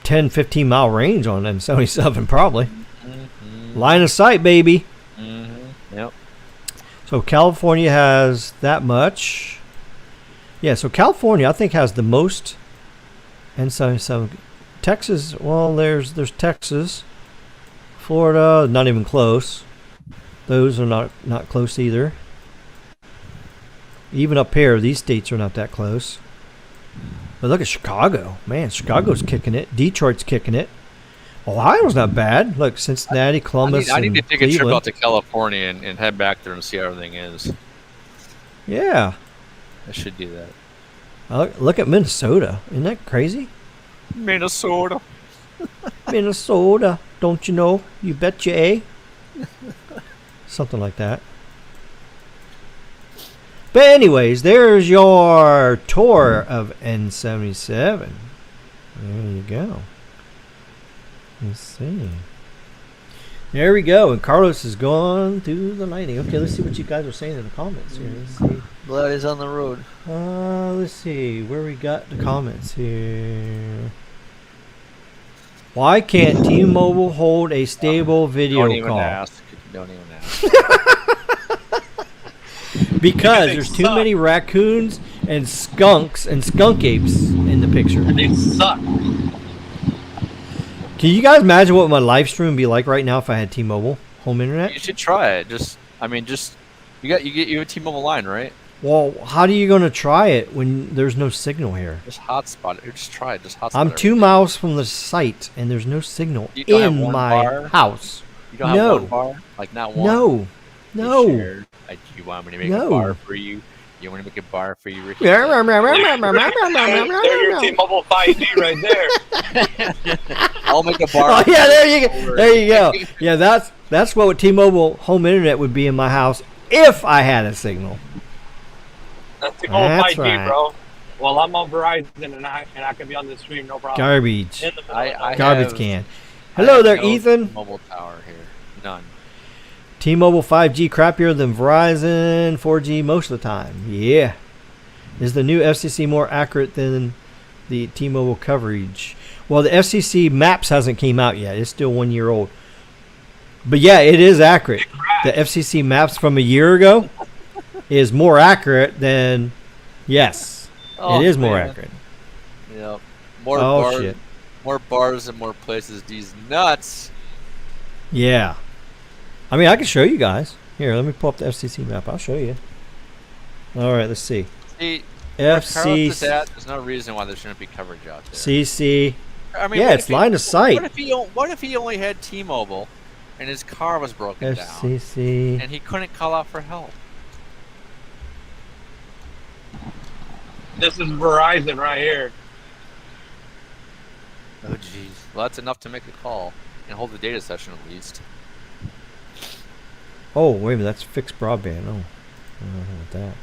10, 15 mile range on M77 probably. Mm-hmm. Line of sight, baby. Mm-hmm. Yep. So California has that much. Yeah, so California I think has the most M77. Texas, well, there's Texas. Florida, not even close. Those are not close either. Even up here, these states are not that close. But look at Chicago. Man, Chicago's kicking it. Detroit's kicking it. Ohio's not bad. Look, Cincinnati, Columbus, I need to and take a trip Cleveland. out to California and head back there and see how everything is. Yeah. I should do that. Look at Minnesota. Isn't that crazy? Minnesota. Minnesota. Don't you know? You betcha, eh? Something like that. But anyways, there's your tour of N77. There you go. Let's see. There we go. And Carlos is going through the lighting. Okay, let's see what you guys are saying in the comments here. Let's see. Blood is on the road. Let's see where we got the comments here. Why can't T-Mobile hold a stable video Don't even call? ask. Don't even ask. Because They there's too suck. many raccoons and skunks and skunk apes in the picture. They suck. Can you guys imagine what my live stream would be like right now if I had T-Mobile home You internet? should try it. You have a T-Mobile line, right? Well, how are you going to try it when there's no signal here? Just hotspot it. Just try it. Just hotspot I'm it. 2 miles from the site and there's no signal You don't have in one my bar? house. You don't No. have one bar? Like not one? No. No. Sure. You want me to make No. a bar for you? You want me to make a bar for you, Ricky? There's your T-Mobile 5G right there. I'll make a bar. Oh yeah, there you go. There you go. Yeah, that's what T-Mobile home internet would be in my house if I had a signal. That's T-Mobile That's 5G, right. bro. Well, I'm on Verizon and I can be on the stream, no problem. Garbage. In the middle I of Garbage have- can. I Hello have there, no Ethan. Mobile tower here. None. T-Mobile 5G crappier than Verizon 4G most of the time. Yeah. Is the new FCC more accurate than the T-Mobile coverage? Well, the FCC Maps hasn't came out yet. It's still 1 year old. But yeah, it is accurate. The FCC Maps from a year ago is more accurate than... Yes. Oh, it is more man. accurate. Yep. More Oh, bars. shit. More bars and more places. These nuts. Yeah. I mean, I can show you guys. Here, let me pull up the FCC map. I'll show you. All right, let's see. See, where Carlos is FCC. at, there's no reason why there shouldn't be coverage out there. CC. I mean, Yeah, what it's if he- line of sight. What if he only had T-Mobile, and his car was broken down, FCC. and he couldn't call out for help? This is Verizon right here. Oh, jeez. Well, that's enough to make a call and hold the data session at least. Oh, wait a minute. That's fixed broadband. Oh, I don't know about that.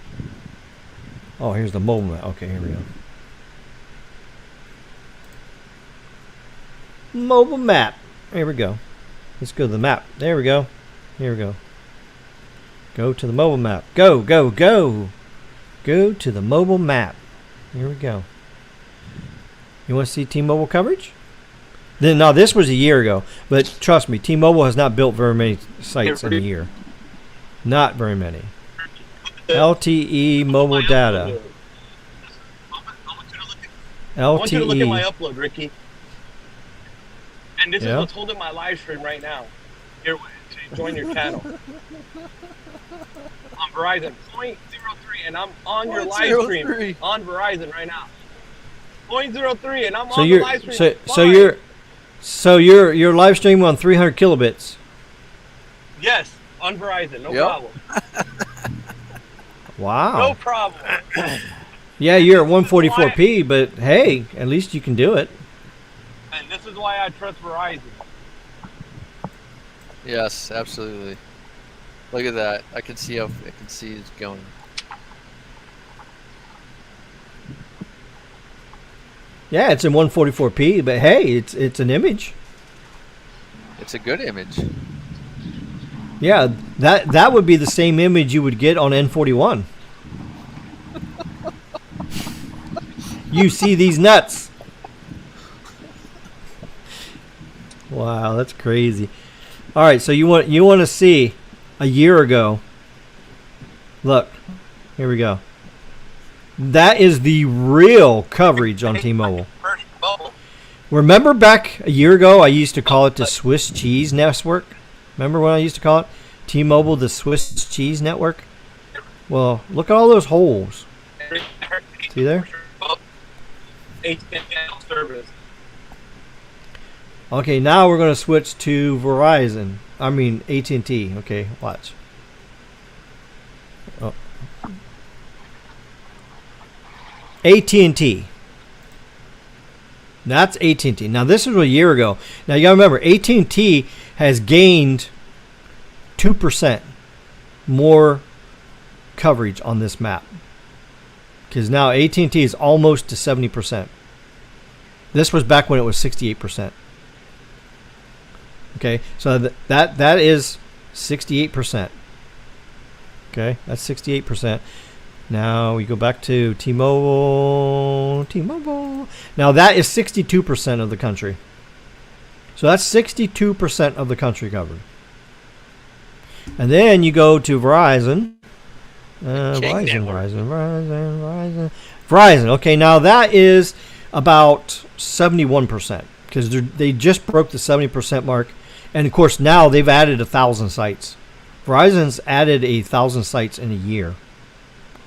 Oh, here's the mobile map. Okay, here we go. Mobile map. Here we go. Let's go to the map. There we go. Here we go. Go to the mobile map. Go, go, go. Go to the mobile map. Here we go. You want to see T-Mobile coverage? Then, no, this was a year ago. But trust me, T-Mobile has not built very many sites in a year. Not very many. LTE mobile data. I want you to look at my LTE. upload, Ricky. And this Yeah. is what's holding my live stream right now. Here, join your channel. On Verizon, 0.03, and I'm on your live 0.03. stream on Verizon right now. 0.03, and I'm So on you're the live stream. so you're live streaming on 300 kilobits. Yes, on Verizon, no Yep. problem. Wow. No problem. Yeah, you're at 144p, but hey, at least you can do it. And this is why I trust Verizon. Yes, absolutely. Look at that. I can see it's going. Yeah, it's in 144p, but hey, it's an image. It's a good image. Yeah, that would be the same image you would get on N41. You see these nuts. Wow, that's crazy. All right, so you want to see a year ago. Look, here we go. That is the real coverage on T-Mobile. Remember back a year ago, I used to call it the Swiss Cheese Network. Remember when I used to call it T-Mobile, the Swiss Cheese Network? Well, look at all those holes. See there? Okay, now we're going to switch to Verizon. I mean AT&T. Okay, watch. Oh. AT&T. That's AT&T. Now this was a year ago. Now you got to remember, AT&T has gained 2% more coverage on this map, because now AT&T is almost to 70%. This was back when it was 68%. Okay, so that is 68%. Okay, that's 68%. Now we go back to T-Mobile. Now that is 62% of the country. So that's 62% of the country covered. And then you go to Verizon. Verizon. Okay, now that is about 71%, because they just broke the 70% mark. And of course now they've added 1,000 sites. Verizon's added 1,000 sites in a year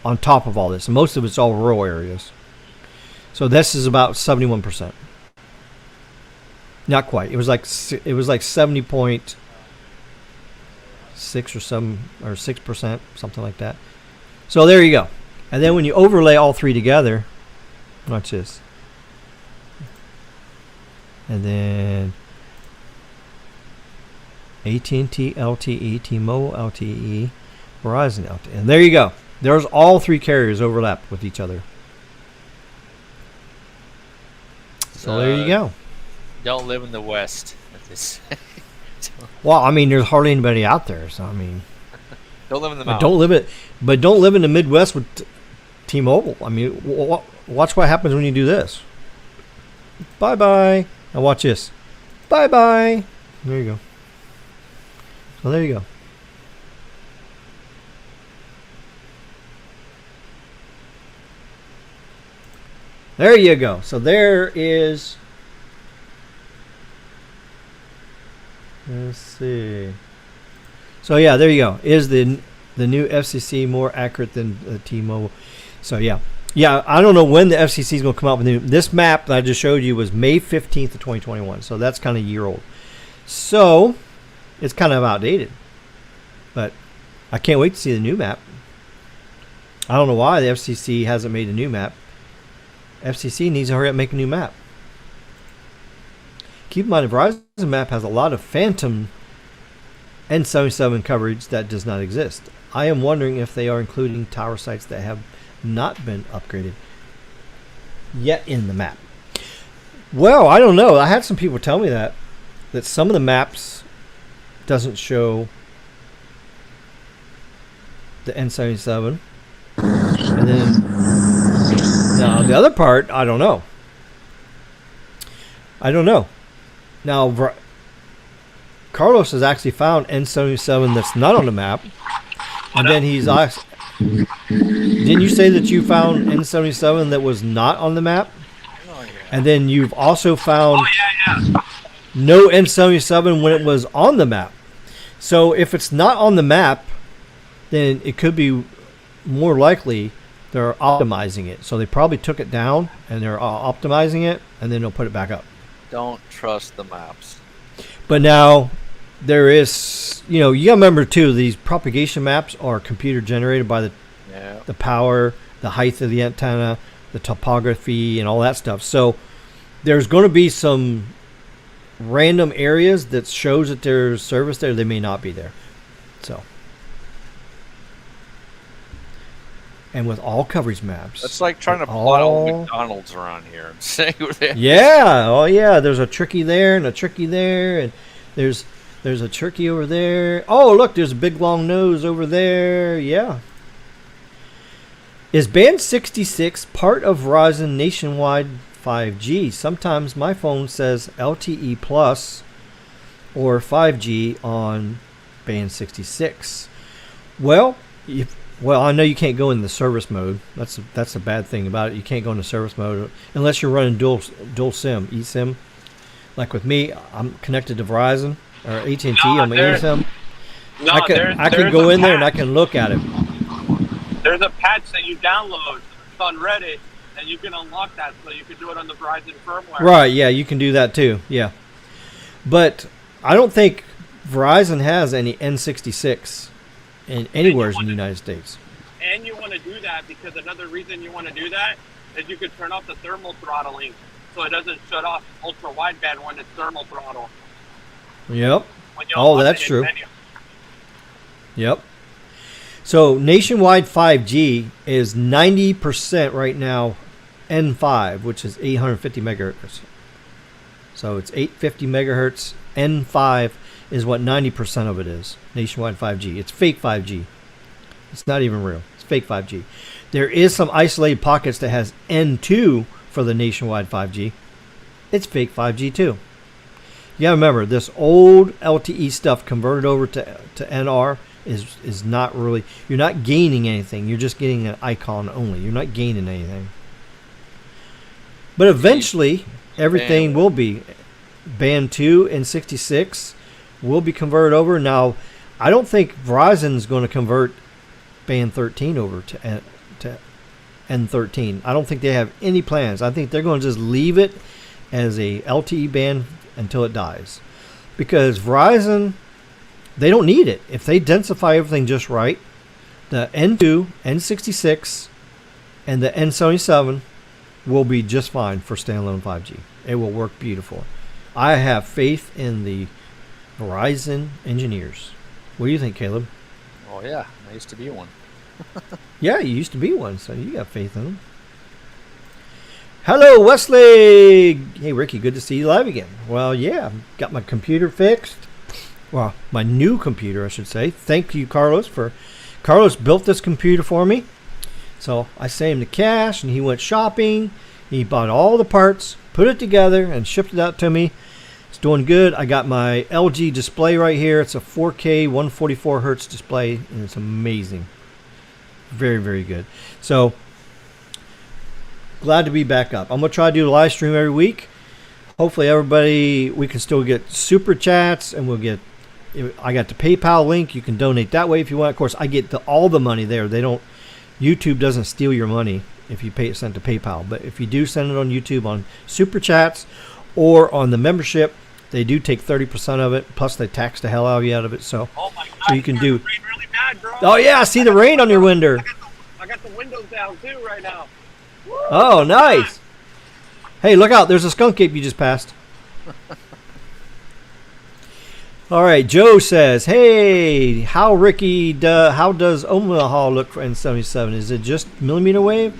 on top of all this. And most of it's all rural areas. So this is about 71%. Not quite. It was like 70.6 or 6%, something like that. So there you go. And then when you overlay all three together, watch this. And then AT&T LTE, T-Mobile LTE, Verizon LTE. And there you go. There's all three carriers overlap with each other. So there you go. Don't live in the West. Well, I mean, there's hardly anybody out there. So I mean, don't live in the but mountains. don't live in the Midwest with T-Mobile. I mean, watch what happens when you do this. Bye bye. Now watch this. Bye bye. There you go. So there you go. There you go. So there is. Let's see. So yeah, there you go. Is the new FCC more accurate than T-Mobile? So yeah. I don't know when the FCC is going to come out with this map that I just showed you was May 15th of 2021. So that's kind of a year old. So it's kind of outdated. But I can't wait to see the new map. I don't know why the FCC hasn't made a new map. FCC needs to hurry up and make a new map. Keep in mind, the Verizon map has a lot of phantom N77 coverage that does not exist. I am wondering if they are including tower sites that have not been upgraded yet in the map. Well, I don't know. I had some people tell me that some of the maps doesn't show the N77, and then now the other part, I don't know. Now Carlos has actually found N77 that's not on the map, and then he's asked. Didn't you say that you found N77 that was not on the map? Oh, yeah. And then you've also found no N77 when it was on the map. So if it's not on the map, then it could be more likely they're optimizing it. So they probably took it down and they're optimizing it, and then they'll put it back up. Don't trust the maps. But now there is, you gotta remember too, these propagation maps are computer generated by the power, the height of the antenna, the topography, and all that stuff. So there's going to be some random areas that shows that there's service there. They may not be there. So and with all coverage maps. It's like trying to plot all McDonald's around here and say where they Yeah, oh yeah, there's a tricky there and a tricky there, and there's a tricky over there. Oh, look, there's a big long nose over there. Yeah. Is Band 66 part of Verizon nationwide 5G? Sometimes my phone says LTE Plus or 5G on Band 66. Well, I know you can't go in the service mode. That's a bad thing about it. You can't go into service mode unless you're running dual SIM, eSIM. Like with me, I'm connected to Verizon or AT&T. I'm an eSIM. No, I can go in there and I can look at it. There's a patch that you download. It's on Reddit, and you can unlock that so you can do it on the Verizon firmware. Right, yeah, you can do that too, yeah. But I don't think Verizon has any N66 anywhere in the United States. And you want to do that because another reason you want to do that is you could turn off the thermal throttling so it doesn't shut off ultra wideband when it's thermal throttle. Yep. That's true. Menu. Yep. So nationwide 5G is 90% right now N5, which is 850 megahertz. So it's 850 megahertz. N5 is what 90% of it is. Nationwide 5G. It's fake 5G. It's not even real. It's fake 5G. There is some isolated pockets that has N2 for the nationwide 5G. It's fake 5G too. You gotta remember, this old LTE stuff converted over to NR is not really, you're not gaining anything. You're just getting an icon only. You're not gaining anything. But eventually, everything will be. Band 2 and 66 will be converted over. Now, I don't think Verizon's going to convert Band 13 over to N13. I don't think they have any plans. I think they're going to just leave it as a LTE band until it dies. Because Verizon, they don't need it. If they densify everything just right, the N2, N66, and the N77 will be just fine for standalone 5G. It will work beautiful. I have faith in the Verizon engineers. What do you think, Caleb? Oh, yeah. I used to be one. Yeah, you used to be one, so you got faith in them. Hello, Wesley. Hey, Ricky, good to see you live again. Well, yeah, got my computer fixed. Well, my new computer, I should say. Thank you, Carlos. Carlos built this computer for me. So I sent him the cash, and he went shopping. He bought all the parts, put it together, and shipped it out to me. It's doing good. I got my LG display right here. It's a 4K 144 hertz display, and it's amazing. Very, very good. So glad to be back up. I'm going to try to do a live stream every week. Hopefully everybody, we can still get super chats, and we'll get, I got the PayPal link. You can donate that way if you want. Of course, I get all the money there. YouTube doesn't steal your money if you send to PayPal. But if you do send it on YouTube on super chats or on the membership, they do take 30% of it. Plus they tax the hell out of it. So, oh my God, so you can do. Rain really bad, bro. Oh yeah, I see the rain on your window. I got the windows down too right now. Woo! Oh, nice. Hey, look out! There's a skunk ape you just passed. All right, Joe says, "Hey, how does Omaha look for N77? Is it just millimeter wave?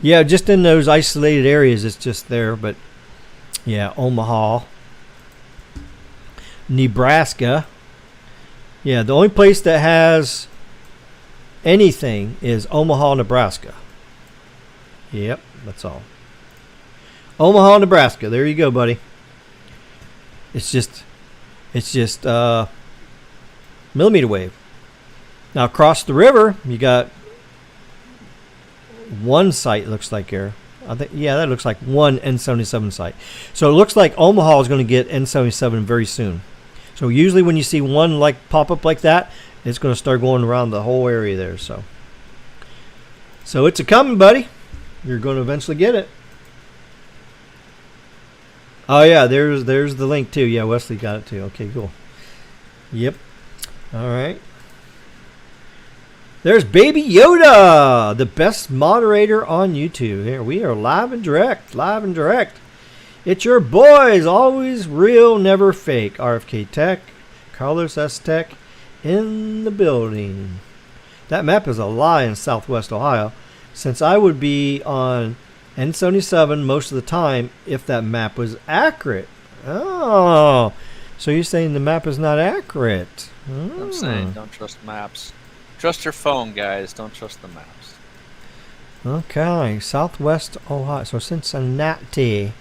Yeah, just in those isolated areas, it's just there. But yeah, Omaha, Nebraska. Yeah, the only place that has anything is Omaha, Nebraska. Yep, that's all. Omaha, Nebraska. There you go, buddy. It's just millimeter wave. Now across the river, you got one site. Looks like here. I think that looks like one N77 site. So it looks like Omaha is going to get N77 very soon. So usually when you see one like pop up like that, it's going to start going around the whole area there. So it's a coming, buddy. You're going to eventually get it. Oh yeah, there's the link too. Yeah, Wesley got it too. Okay, cool. Yep. All right. There's Baby Yoda, the best moderator on YouTube. Here we are live and direct. It's your boys, always real, never fake. RFK Tech, Carlos S Tech, in the building. That map is a lie in Southwest Ohio. since I would be on N77 most of the time if that map was accurate. Oh, so you're saying the map is not accurate? I'm saying don't trust maps. Trust your phone, guys. Don't trust the maps. Okay, Southwest Ohio. So Cincinnati.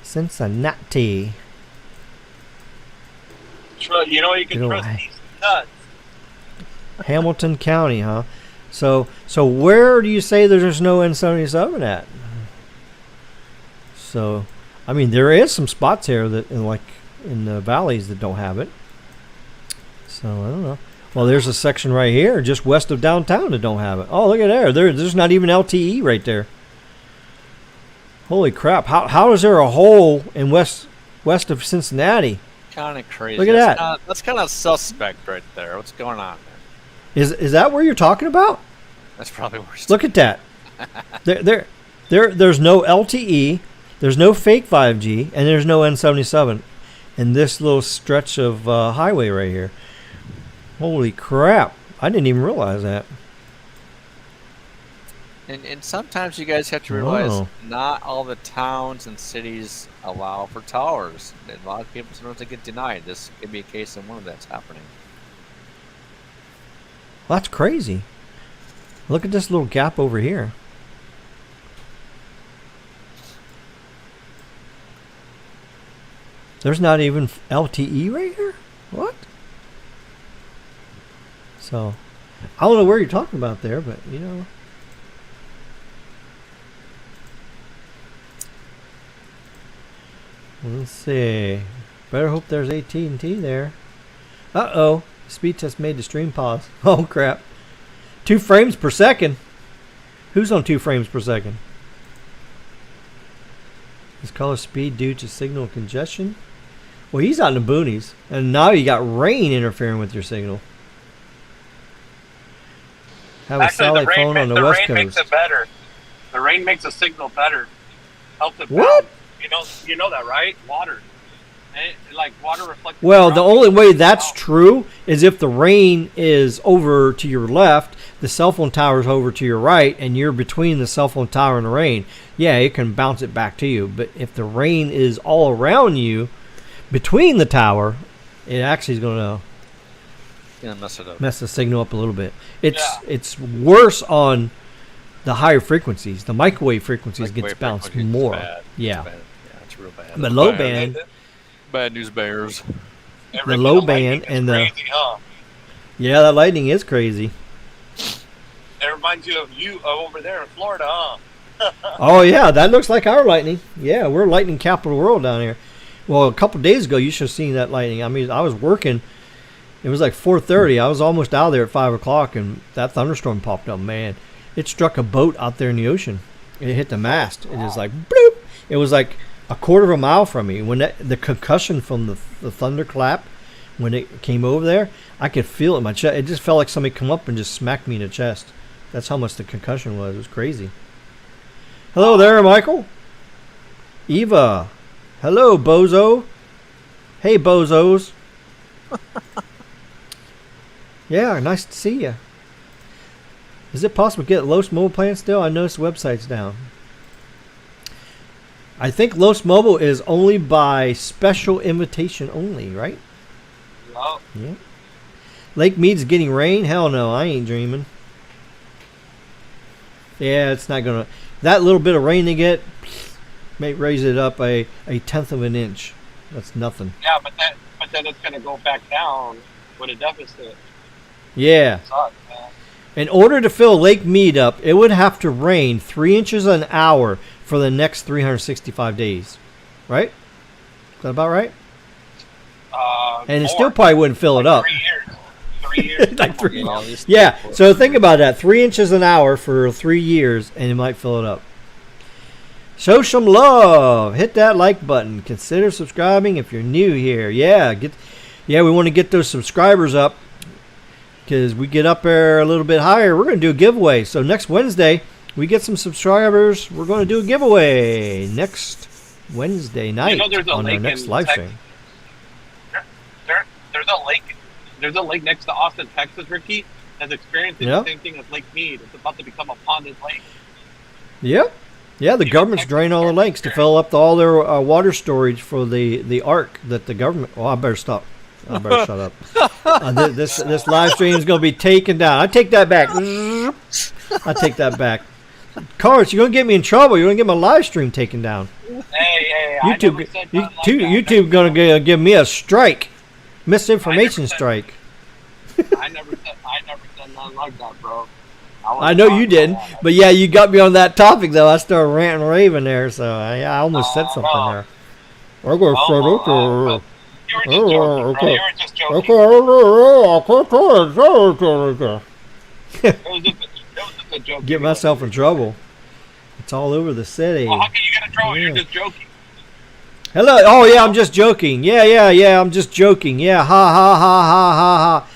Cincinnati. You know you can Good trust old- these nuts. Hamilton County, huh? So where do you say there's no N77 at? So, I mean, there is some spots here that, in the valleys, that don't have it. So I don't know. Well, there's a section right here, just west of downtown, that don't have it. Oh, look at there. There's not even LTE right there. Holy crap! How is there a hole in west of Cincinnati? Kind of crazy. Look at that. That's kind of suspect right there. What's going on there? Is that where you're talking about? That's probably worse. Look at that. There's no LTE, there's no fake 5G, and there's no N77 in this little stretch of highway right here. Holy crap! I didn't even realize that. And sometimes you guys have to realize Wow. not all the towns and cities allow for towers. A lot of people sometimes they get denied. This could be a case in one of that's happening. Well, that's crazy. Look at this little gap over here. There's not even LTE right here? What? So, I don't know where you're talking about there, but you know. Let's see. Better hope there's AT&T there. Uh-oh. Speed test made the stream pause. Oh, crap. 2 frames per second? Who's on 2 frames per second? Is color speed due to signal congestion? Well, he's out in the boonies. And now you got rain interfering with your signal. Have a satellite phone on the West rain makes Coast. it better. The rain makes the signal better. Helps it What? bounce. You know that, right? Water. And like water reflects. Well, the only way that's true is if the rain is over to your left, the cell phone tower is over to your right, and you're between the cell phone tower and the rain. Yeah, it can bounce it back to you. But if the rain is all around you, between the tower, it actually is going to Gonna mess it up. mess the signal up a little bit. It's worse on the higher frequencies. The microwave frequencies gets Microwave bounced frequency is more. bad. Yeah. It's bad. Yeah, it's real bad. But low Bad. band, Bad news bears. the low band and the crazy, huh? yeah, that lightning is crazy. It reminds you of over there in Florida, huh? Oh yeah, that looks like our lightning. Yeah, we're lightning capital of the world down here. Well, a couple days ago, you should have seen that lightning. I mean, I was working. It was like 4:30. I was almost out there at 5 o'clock, and that thunderstorm popped up. Man, it struck a boat out there in the ocean. It hit the mast. It was like bloop. It was like a quarter of a mile from me. When the concussion from the thunderclap, when it came over there, I could feel it in my chest. It just felt like somebody come up and just smacked me in the chest. That's how much the concussion was. It was crazy. Hello there, Michael. Eva. Hello, Bozo. Hey, Bozos. Yeah, nice to see you. Is it possible to get Los Mobile plan still? I noticed the website's down. I think Los Mobile is only by special invitation only, right? Well, Yeah. Lake Mead's getting rain? Hell no, I ain't dreaming. Yeah, it's not gonna. That little bit of rain they get may raise it up a tenth of an inch. That's nothing. yeah, but then it's gonna go back down with a deficit. Yeah. Sucks, man. In order to fill Lake Mead up, it would have to rain 3 inches an hour for the next 365 days. Right? Is that about right? And it More. still probably wouldn't fill it up. 3 years. 3 years. Like 3 Yeah, at least Yeah, 4. so think about that. 3 inches an hour for 3 years, and it might fill it up. Show some love. Hit that like button. Consider subscribing if you're new here. Yeah, we want to get those subscribers up because we get up there a little bit higher. We're going to do a giveaway. So next Wednesday, we get some subscribers. We're going to do a giveaway next Wednesday night there's a on our lake next in live Texas. stream. There's a lake next to Austin, Texas, Ricky, has experienced the Yep. same thing as Lake Mead. It's about to become a ponded lake. Yep. Yeah, the government's draining all the lakes to fill up all their water storage for the ark that the government. Well, I better stop. I better shut up. This live stream is going to be taken down. I take that back. I take that back. Carlos, you're going to get me in trouble. You're going to get my live stream taken down. Hey, YouTube, YouTube going to give me a strike, misinformation strike. I never said nothing like that, bro. I know you didn't, but yeah, you got me on that topic though. I started ranting and raving there, so I almost said something there. I'm going to You were just joking, It was just a joke. Get myself in trouble. It's all over the city. Well, how can you get in trouble? Yeah. You're just joking. Hello. Oh yeah, I'm just joking. Yeah. I'm just joking. Yeah. Ha ha ha ha ha ha.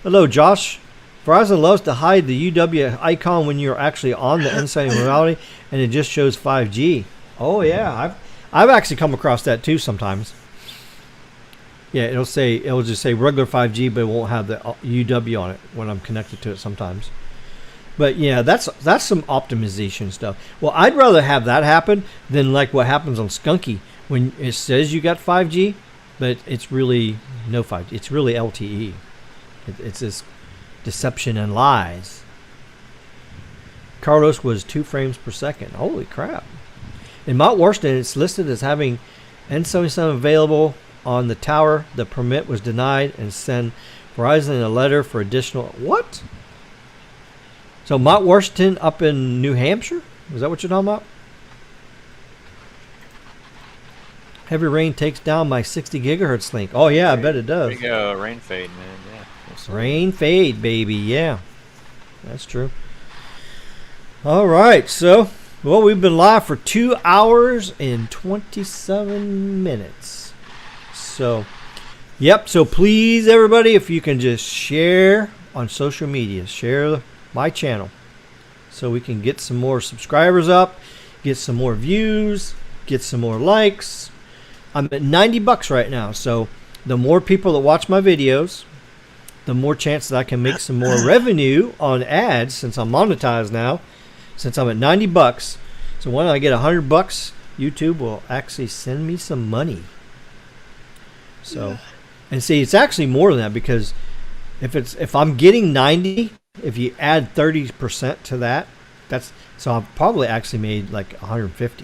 Hello, Josh. Verizon loves to hide the UW icon when you're actually on the Inside Reality, and it just shows 5G. Oh yeah, I've actually come across that too sometimes. Yeah, it'll just say regular 5G, but it won't have the UW on it when I'm connected to it sometimes. But yeah, that's some optimization stuff. Well, I'd rather have that happen than like what happens on Skunky when it says you got 5G, but it's really no 5G. It's really LTE. It's this deception and lies. Carlos was 2 frames per second. Holy crap. In Mount Washington, it's listed as having N77 available on the tower. The permit was denied and sent Verizon a letter for additional... What? So Mount Washington up in New Hampshire? Is that what you're talking about? Heavy rain takes down my 60 gigahertz link. Oh yeah, I bet it does. There you go, rain fade, man. Yeah. Rain fade, baby. Yeah, that's true. All right, so we've been live for 2 hours and 27 minutes. So, yep. So please, everybody, if you can just share on social media, share my channel, so we can get some more subscribers up, get some more views, get some more likes. I'm at $90 right now, so the more people that watch my videos, the more chance that I can make some more revenue on ads, since I'm monetized now, since I'm at $90. So when I get $100, YouTube will actually send me some money. So, and see, it's actually more than that, because if I'm getting 90, if you add 30% to that, so I've probably actually made like 150.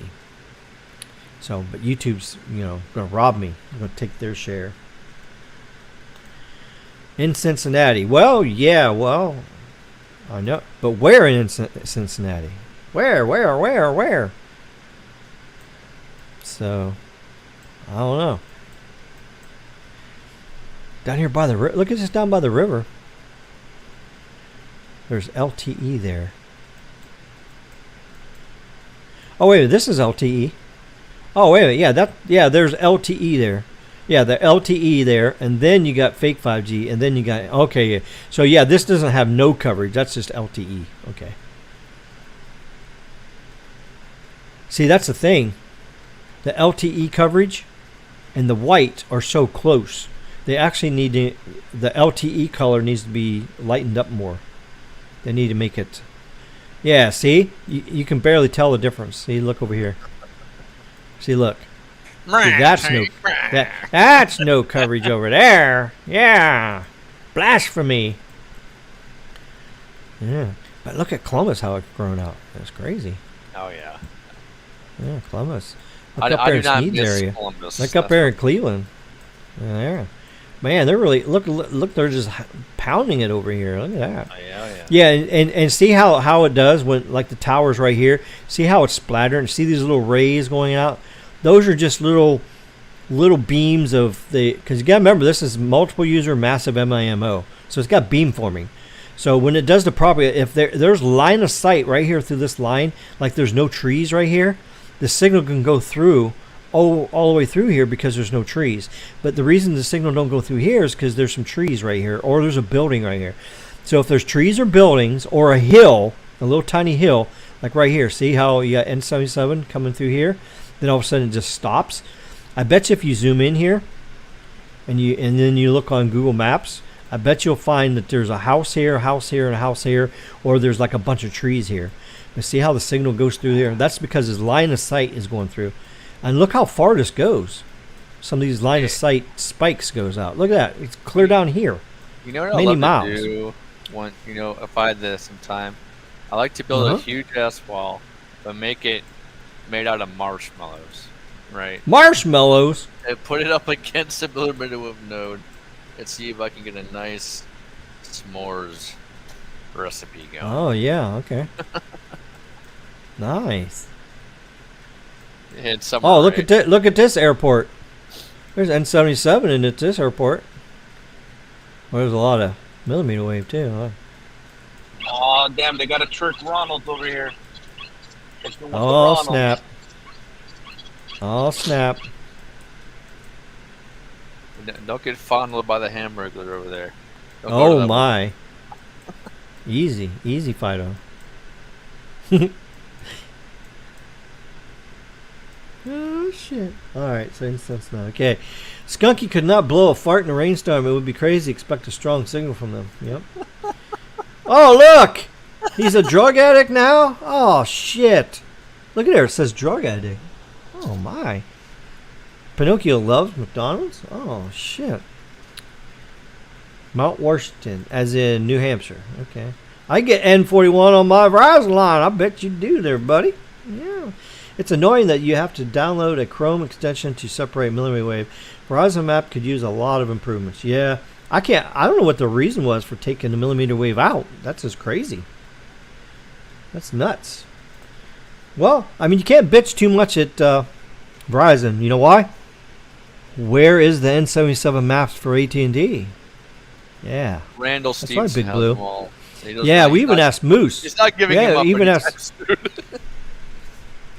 So, but YouTube's going to rob me. They're going to take their share. In Cincinnati. Well, yeah, I know. But where in Cincinnati? Where? So, I don't know. Down here by the river. Look at this down by the river. There's LTE there. Oh, wait, this is LTE. Oh, wait a minute. Yeah, there's LTE there. Yeah, the LTE there, and then you got fake 5G, and then you got... Okay, yeah. So, yeah, this doesn't have no coverage. That's just LTE. Okay. See, that's the thing. The LTE coverage and the white are so close. They actually need to... The LTE color needs to be lightened up more. They need to make it... Yeah, see? You can barely tell the difference. See, look over here. See, look. See, that's no coverage over there. Yeah. Blasphemy. Yeah. But look at Columbus, how it's grown out. That's crazy. Oh, yeah. Yeah, Columbus. Look up I there do not in Sneeds miss area. Columbus. Look up there in Cleveland. Yeah. Man, they're really... Look, they're just pounding it over here. Look at that. Oh, yeah. Yeah, and see how it does when, like, the tower's right here. See how it's splattering? See these little rays going out? Those are just little beams of the... Because you got to remember, this is multiple user massive MIMO. So it's got beamforming. So when it does the property, if there's line of sight right here through this line, like there's no trees right here, the signal can go through all the way through here because there's no trees. But the reason the signal don't go through here is because there's some trees right here, or there's a building right here. So if there's trees or buildings or a hill, a little tiny hill, like right here, see how you got N77 coming through here? Then all of a sudden it just stops. I bet you if you zoom in here and then you look on Google Maps, I bet you'll find that there's a house here, a house here, and a house here, or there's like a bunch of trees here. But see how the signal goes through there? That's because his line of sight is going through. And look how far this goes. Some of these line of sight spikes goes out. Look at that. It's clear down here. You know what Many I love miles. to do? When, if I had this some time, I like to build a huge ass wall, but make it made out of marshmallows, right? Marshmallows? And put it up against the millimeter wave node and see if I can get a nice s'mores recipe going. Oh, yeah. Okay. Nice. And Oh, look at this airport. There's N77 in this airport. Well, there's a lot of millimeter wave too. Huh? Oh, damn, they got a Trick Ronald over here. Oh, snap. Oh, snap. Don't get fondled by the hamburger over there. Don't go to Oh, that my. Easy. Easy, Fido. Oh, shit. Alright, so instance now. Okay. Skunky could not blow a fart in a rainstorm. It would be crazy. Expect a strong signal from them. Yep. Oh, look! He's a drug addict now? Oh, shit. Look at there. It says drug addict. Oh, my. Pinocchio loves McDonald's? Oh, shit. Mount Washington, as in New Hampshire. Okay. I get N41 on my Verizon line. I bet you do there, buddy. Yeah. It's annoying that you have to download a Chrome extension to separate millimeter wave. Verizon Map could use a lot of improvements. Yeah. I don't know what the reason was for taking the millimeter wave out. That's just crazy. That's nuts. Well, I mean, you can't bitch too much at Verizon. You know why? Where is the N77 maps for AT&T? Yeah. Randall That's Stevenson right, Big has Blue. them all. Yeah, we even asked Moose. He's not giving him up.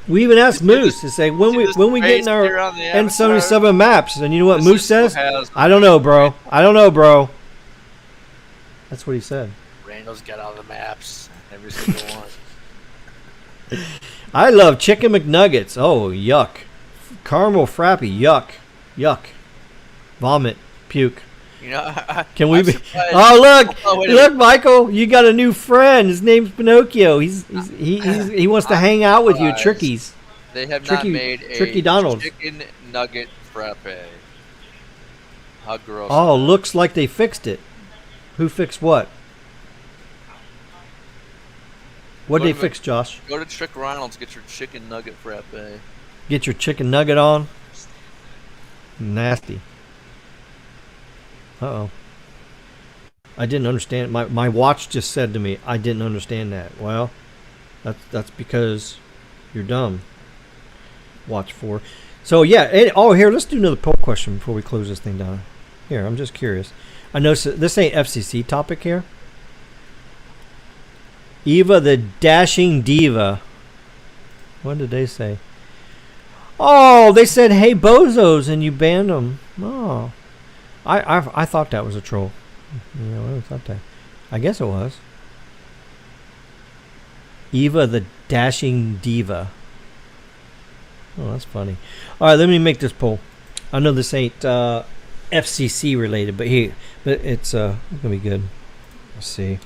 We even asked Moose to say when we get in our N77 maps, and you know what Moose says? I don't know, bro. I don't know, bro. That's what he said. Randall's got all the maps, every single one. I love chicken McNuggets. Oh, yuck. Caramel frappy. Yuck. Yuck. Vomit. Puke. Can we be? Oh, look! Look, Michael, you got a new friend. His name's Pinocchio. He wants to hang out with you at Tricky's. They have not made a Tricky Donald's chicken nugget frappe. How gross! Oh, looks like they fixed it. Who fixed what? What did they fix, Josh? Go to Trick Ronald's, get your chicken nugget frappe. Get your chicken nugget on. Nasty. Uh-oh. I didn't understand. My watch just said to me, I didn't understand that. Well, that's because you're dumb. Watch 4. So, yeah. Here, let's do another poll question before we close this thing down. Here, I'm just curious. I know this ain't FCC topic here. Eva the Dashing Diva. What did they say? Oh, they said, hey, bozos, and you banned them. Oh. I thought that was a troll. I thought that. I guess it was. Eva the Dashing Diva. Oh, that's funny. All right, let me make this poll. I know this ain't FCC related, but it's gonna be good. Let's see.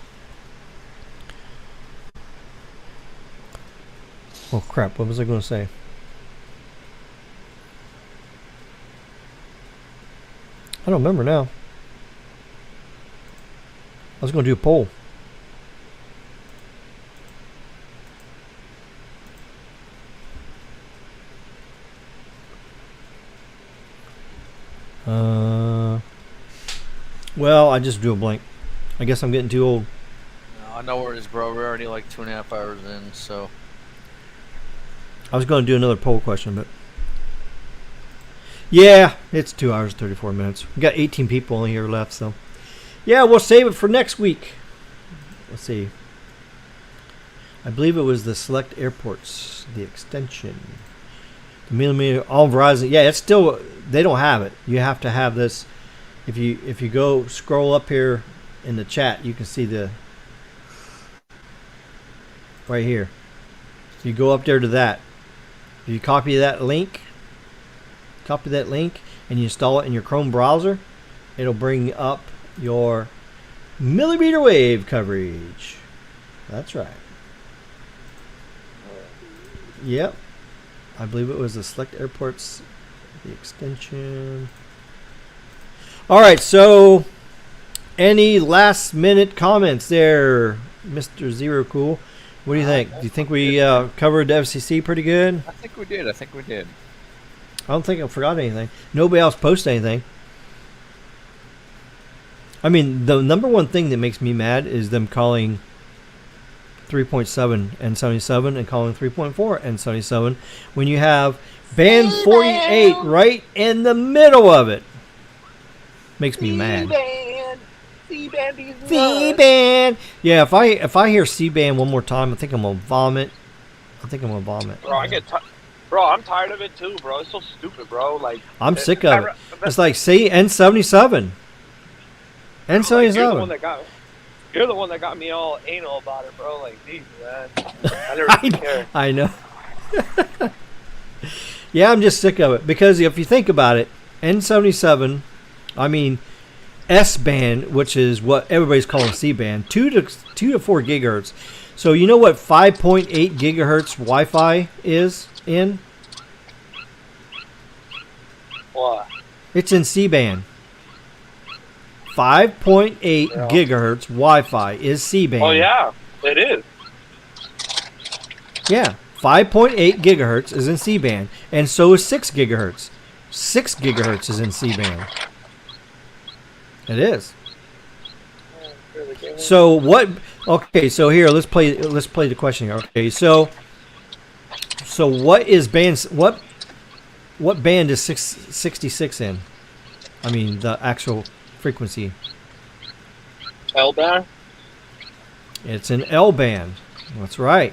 Oh crap! What was I gonna say? I don't remember now. I was going to do a poll. Well, I just drew a blank. I guess I'm getting too old. No, no worries, bro. We're already like 2.5 hours in, so. I was going to do another poll question, but. Yeah, it's 2 hours 34 minutes. We got 18 people only here left, so yeah, we'll save it for next week. Let's see. I believe it was the select airports, the extension, the millimeter, all Verizon. Yeah, it's still, they don't have it. You have to have this. If you go scroll up here in the chat, you can see the right here. You go up there to that. If you copy that link, and you install it in your Chrome browser, it'll bring up your millimeter wave coverage. That's right. Yep. I believe it was the select airports, the extension. All right, so any last minute comments there, Mr. Zero Cool? What do you think? Do you think we covered the FCC pretty good? I think we did. I don't think I forgot anything. Nobody else posted anything. I mean, the number one thing that makes me mad is them calling 3.7 N77 and calling 3.4 N77 when you have band 48 right in the middle of it. Makes me mad. C-band. Yeah, if I hear C-band one more time, I think I'm gonna vomit. Bro, I'm tired of it too, bro. It's so stupid, bro. Like, I'm sick of it. It's like, say N77. N77. You're the one that got me all anal about it, bro. Like, geez, man. I never really care. I know. Yeah, I'm just sick of it because if you think about it, N77, I mean S-band, which is what everybody's calling C-band, 2 to 4 gigahertz. So you know what 5.8 gigahertz Wi-Fi is in? What? It's in C-band. 5.8 gigahertz Wi-Fi is C-band. Oh yeah, it is. Yeah, 5.8 gigahertz is in C-band, and so is 6 gigahertz. 6 gigahertz is in C-band. It is. So what? Okay, so here let's play the question here. Okay, so what is band? What band is 66 in? I mean the actual frequency. L band. It's an L band. That's right.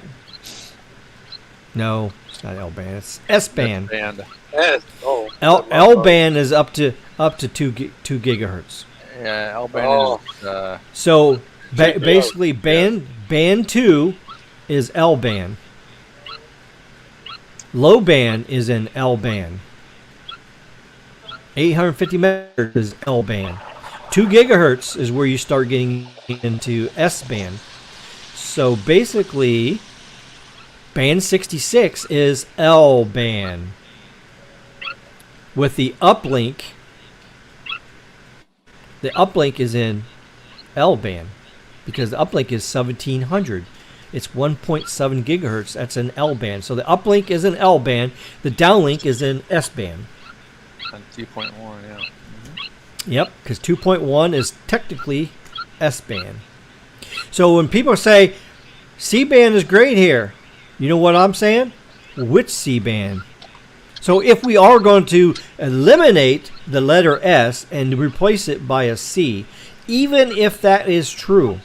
No, it's not L band. It's S band. S. Oh. L band is up to 2 gigahertz. Yeah, L band is. So basically, band 2 is L band. Low band is an L band. 850 megahertz is L band. 2 gigahertz is where you start getting into S band. So basically, band 66 is L band. With the uplink, is in L band because the uplink is 1700. It's 1.7 gigahertz. That's an L band. So the uplink is in L band. The downlink is in S band. And 2.1, yeah. Yep, because 2.1 is technically S band. So when people say C band is great here, you know what I'm saying? Which C band? So if we are going to eliminate the letter S and replace it by a C, even if that is true,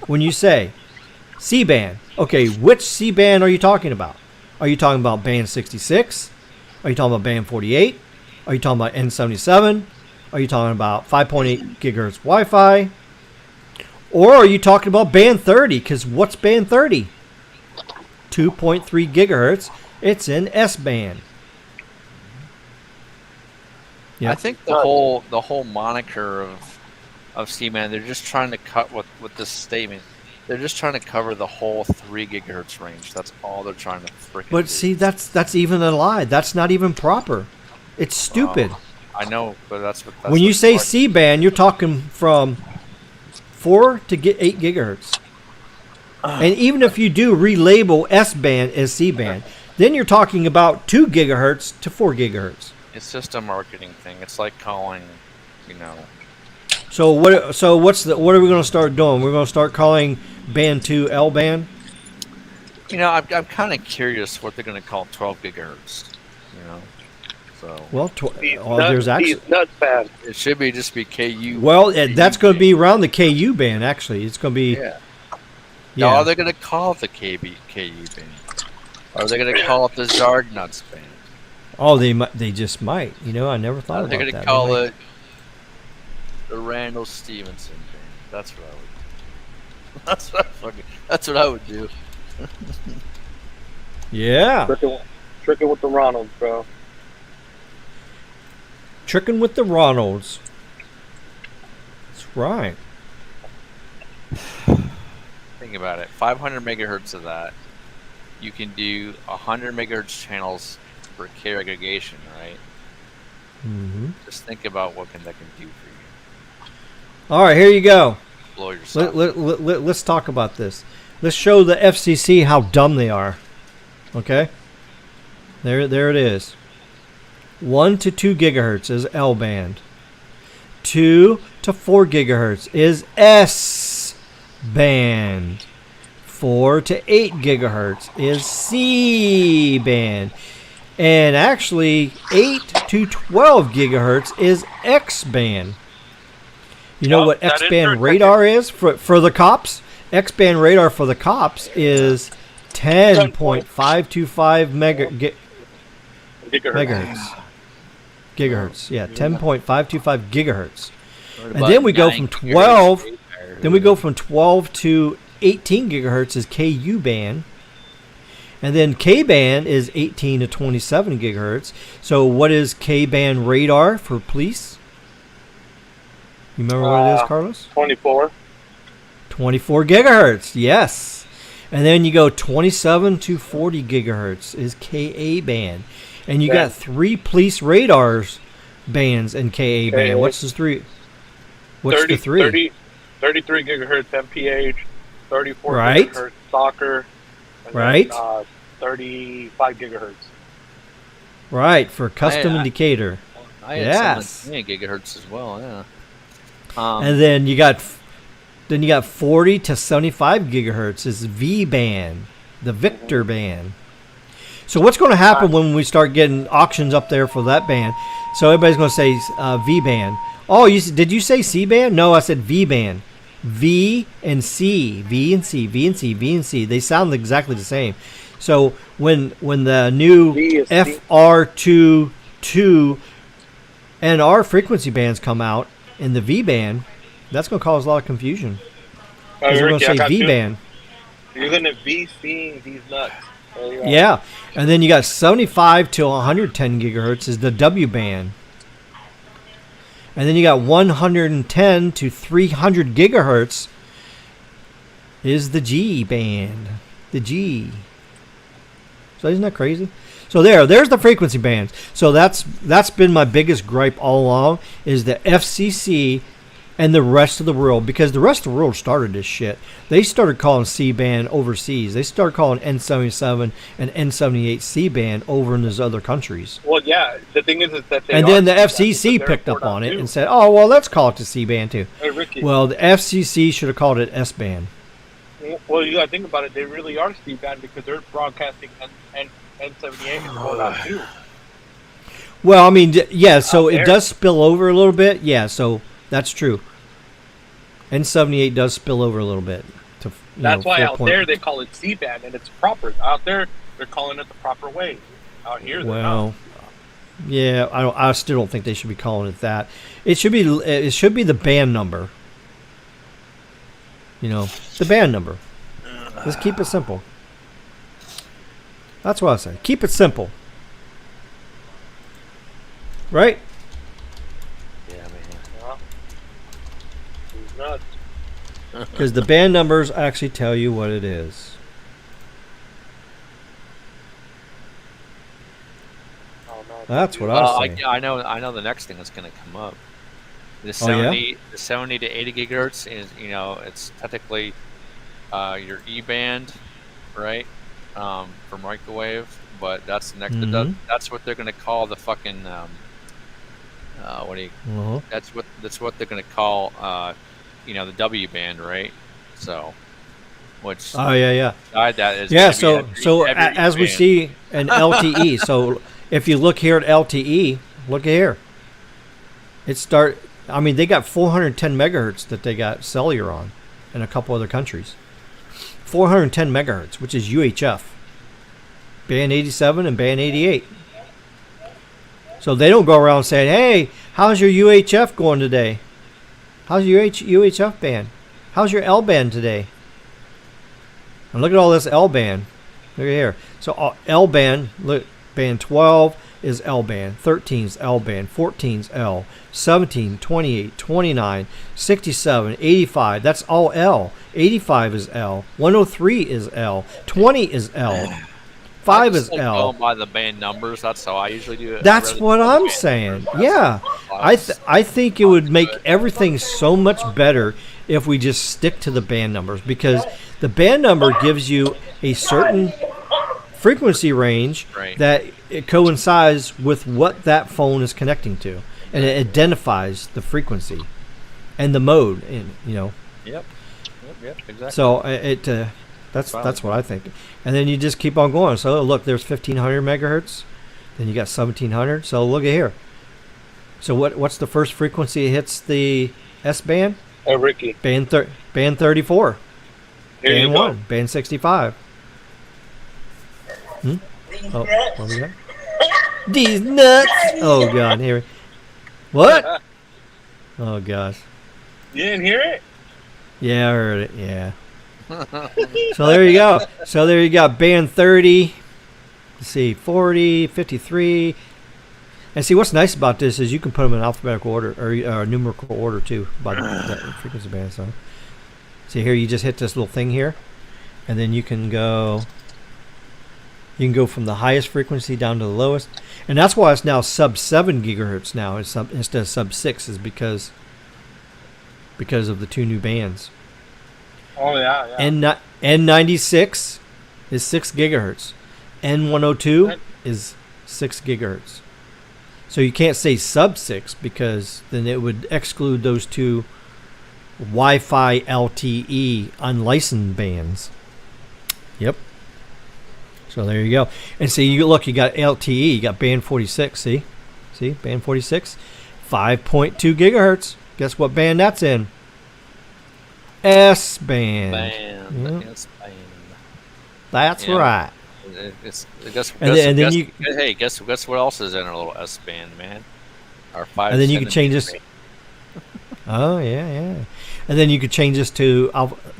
when you say C band, okay, which C band are you talking about? Are you talking about band 66? Are you talking about band 48? Are you talking about N77? Are you talking about 5.8 gigahertz Wi-Fi? Or are you talking about band 30? Because what's band 30? 2.3 gigahertz. It's in S band. Yep. I think the whole moniker of C-band, they're just trying to cut with this statement. They're just trying to cover the whole 3 gigahertz range. That's all they're trying to freaking But do. see, that's even a lie. That's not even proper. It's stupid. I know, but that's what. When you say C-band, you're talking from 4 to 8 gigahertz. And even if you do relabel S-band as C-band, then you're talking about 2 gigahertz to 4 gigahertz. It's just a marketing thing. It's like calling, So what are we going to start doing? We're going to start calling band 2 L band. I'm kind of curious what they're going to call 12 gigahertz. So. Well, there's actually nuts band. It should just be KU. Well, that's going to be around the KU band. Actually, it's going to be. Yeah. Now, are they going to call it the KU band? Or are they going to call it the Zard Nuts band? Oh, they just might. I never thought about that. They're going to call it the Randall Stevenson band. That's what I would do. That's what I would do. Yeah. Tricking with the Ronalds, bro. Tricking with the Ronalds. That's Right. Think about it. 500 megahertz of that. You can do 100 megahertz channels for carrier aggregation, right? Mm-hmm. Just think about what that can do for you. All right, here you go. Blow yourself. Let's talk about this. Let's show the FCC how dumb they are. Okay? There it is. 1 to 2 gigahertz is L band. 2 to 4 gigahertz is S band. 4 to 8 gigahertz is C band. And actually, 8 to 12 gigahertz is X band. You know what X band radar is for the cops? X band radar for the cops is 10.525 megahertz. Gigahertz, yeah, 10.525 gigahertz. And then we go from 12. Then we go from 12 to 18 gigahertz is KU band. And then K band is 18 to 27 gigahertz. So what is K band radar for police? You remember what it is, Carlos? 24. 24 gigahertz, yes. And then you go 27 to 40 gigahertz is KA band. And you got 3 police radars bands in KA band. What's the 3? What's the 3? 33 gigahertz MPH, 34 right. gigahertz soccer, and right. Then, 35 gigahertz. Right, for custom indicator. I had some gigahertz as well, yeah. And then you got 40 to 75 gigahertz is V band, the Victor band. So what's going to happen when we start getting auctions up there for that band? So everybody's going to say V band. Oh, did you say C band? No, I said V band. V and C, V and C, V and C, V and C. They sound exactly the same. So when the new FR22 NR frequency bands come out in the V band, that's going to cause a lot of confusion. Because we're going to say V band. You're going to be seeing these nuts. Yeah, and then you got 75 to 110 gigahertz is the W band. And then you got 110 to 300 gigahertz is the G band. The G. So isn't that crazy? So there's the frequency bands. So that's been my biggest gripe all along is the FCC and the rest of the world, because the rest of the world started this shit. They started calling C-band overseas. They started calling N77 and N78 C-band over in those other countries. Well, yeah, the thing is that they and then the FCC picked up on it and said, oh, well, let's call it the C-band too. Hey, Ricky. Well, the FCC should have called it S-band. Well, you got to think about it. They really are C-band because they're broadcasting N78 and going out too. Well, I mean, yeah, so it does spill over a little bit. Yeah, so that's true. N78 does spill over a little bit. That's why out there they call it C-band, and it's proper. Out there, they're calling it the proper way. Out here, they're not. Yeah, I still don't think they should be calling it that. It should be the band number. The band number. Let's keep it simple. That's what I say. Keep it simple. Right? Because the band numbers actually tell you what it is. That's what I say. I know the next thing that's going to come up. The 70 to 80 gigahertz is, it's technically your E band, right? For microwave, but that's the next. Mm-hmm. That's what they're going to call the fucking. That's what they're going to call. The W band, right? So, which that is so as we see in LTE. So if you look here at LTE, look here. They got 410 megahertz that they got cellular on in a couple other countries. 410 megahertz, which is UHF. Band 87 and band 88. So they don't go around saying, hey, how's your UHF going today? How's your UHF band? How's your L band today? And look at all this L band. Look at here. So L band, look, band 12, is L band, 13 is L band, 14 is L, 17, 28, 29, 67, 85. That's all L. 85 is L. 103 is L. 20 is L. 5 is L. Go by the band numbers. That's how I usually do it. That's what I'm saying. Yeah. I think it would make everything so much better if we just stick to the band numbers, because the band number gives you a certain frequency range that it coincides with what that phone is connecting to, and it identifies the frequency and the mode, and Yep, exactly. So that's what I think. And then you just keep on going. So look, there's 1500 megahertz, then you got 1700. So look at here. So what's the first frequency it hits the S band? Hey, Ricky. Band 34. Here Band you go. 1. Band 65. Oh, what was that? These nuts. Oh God, here. What? Oh gosh. You didn't hear it? Yeah, I heard it. Yeah. So there you go. So there you got band 30. Let's see, 40, 53. And see, what's nice about this is you can put them in alphabetical order or numerical order too by the frequency band. So see here, you just hit this little thing here, and then you can go. You can go from the highest frequency down to the lowest, and that's why it's now sub 7 gigahertz now instead of sub 6, is because of the two new bands. Oh, yeah. N96 is 6 gigahertz. N102 is 6 gigahertz. So you can't say sub 6, because then it would exclude those two Wi-Fi LTE unlicensed bands. Yep. So there you go. And see, you got LTE, you got band 46, see, band 46, 5.2 gigahertz. Guess what band that's in? S band. Yep. S band. That's right. Guess what else is in our little S band, man? Our 5. And then you can change this. Oh yeah. And then you could change this to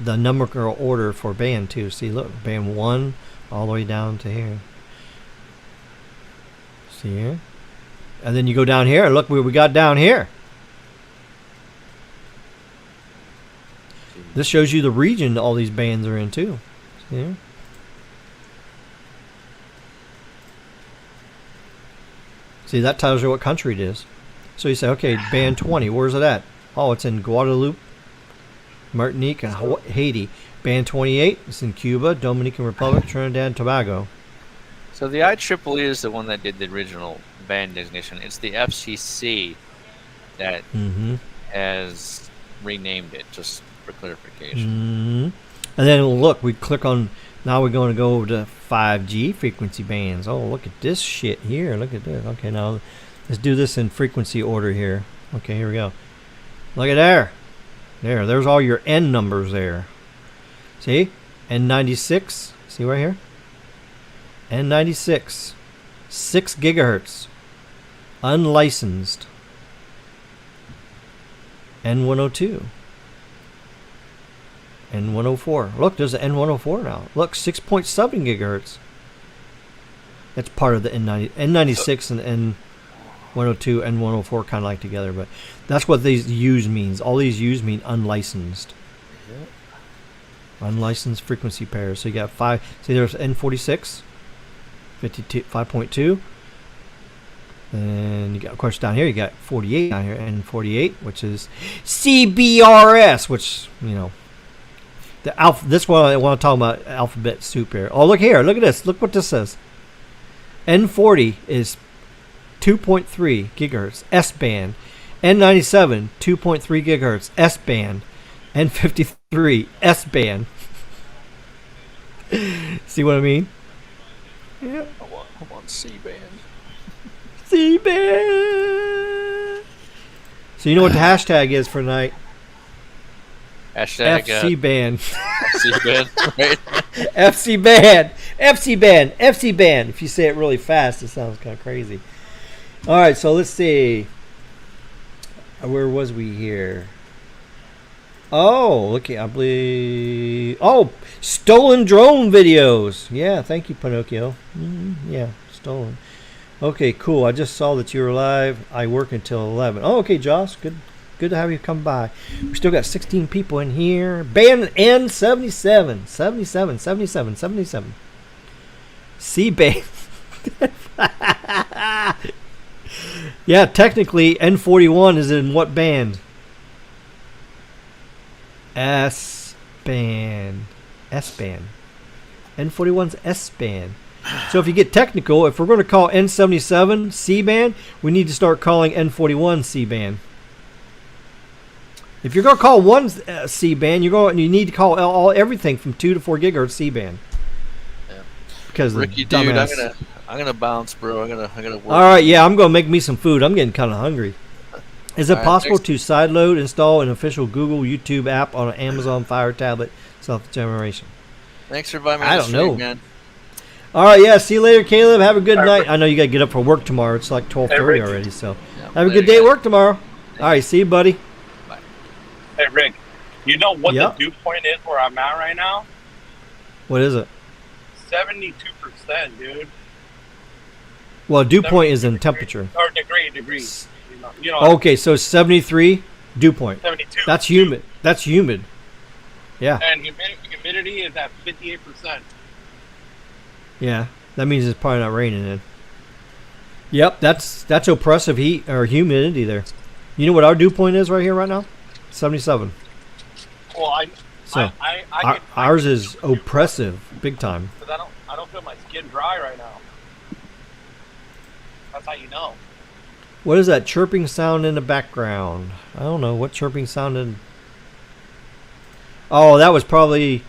the numerical order for band too. See, look, band 1 all the way down to here. See here? And then you go down here. Look what we got down here. This shows you the region all these bands are in too. See here? See, that tells you what country it is. So you say, okay, band 20, where's it at? Oh, it's in Guadeloupe, Martinique, and Haiti. Band 28, it's in Cuba, Dominican Republic, Trinidad, and Tobago. So the IEEE is the one that did the original band designation. It's the FCC that has renamed it, just for clarification. And then look, we click on, now we're going to go over to 5G frequency bands. Oh, look at this shit here. Look at this. Okay, now let's do this in frequency order here. Okay, here we go. Look at there. There's all your N numbers there. See? N96. See right here? N96. 6 gigahertz. Unlicensed. N102. N104. Look, there's an N104 now. Look, 6.7 gigahertz. That's part of the N96 and N102 and N104 kind of like together, but that's what these U's means. All these U's mean unlicensed. Yep. Unlicensed frequency pairs. So you got 5. See, there's N46, 52, 5.2. And you got, of course, down here you got 48 down here, N48, which is CBRS, which, you know, the alpha. This one I want to talk about alphabet soup here. Oh, look here. Look at this. Look what this says. N40 is 2.3 gigahertz S band. N97 2.3 gigahertz S band. N53 S band. See what I mean? Yeah. I want C band. C band. So you know what the hashtag is for tonight? Hashtag FC band. C band. Right? FC band. FC band. FC band. If you say it really fast, it sounds kind of crazy. All right, so let's see. Where was we here? Oh, look, I believe. Oh, stolen drone videos. Yeah, thank you, Pinocchio. Yeah, stolen. Okay, cool. I just saw that you were live. I work until 11. Oh, okay, Josh. Good to have you come by. We still got 16 people in here. Band N77. 77. C-Band. Yeah, technically, N41 is in what band? S-Band. S-Band. N41's S-Band. So if you get technical, if we're going to call N77 C-Band, we need to start calling N41 C-Band. If you're going to call one C-Band, you need to call everything from 2 to 4 gigahertz C-Band. Yeah. Because Ricky, dude, I'm gonna bounce, bro. I gotta work. All right, yeah, I'm gonna make me some food. I'm getting kind of hungry. Is it possible to sideload install an official Google YouTube app on an Amazon Fire tablet self-generation? Thanks for inviting me. I to don't the stream, know. man. All right, yeah. See you later, Caleb. Have a good night. I know you gotta get up for work tomorrow. It's like 12:30 already. So Yeah, have a good day at work tomorrow. All right, see you, buddy. Hey, Rick, you know what Yep. the dew point is where I'm at right now? What is it? 72%, dude. Well, dew point is in temperature. Or degrees. You know, Okay, so 73 dew point. 72. That's humid. That's humid. Yeah, And humidity is at 58%. yeah. That means it's probably not raining then. Yep, that's oppressive heat or humidity there. You know what our dew point is right here right now? 77. Well, So I ours is oppressive, big time. because I don't feel my skin dry right now. That's how you know. What is that chirping sound in the background? I don't know what chirping sounded. Oh, that was probably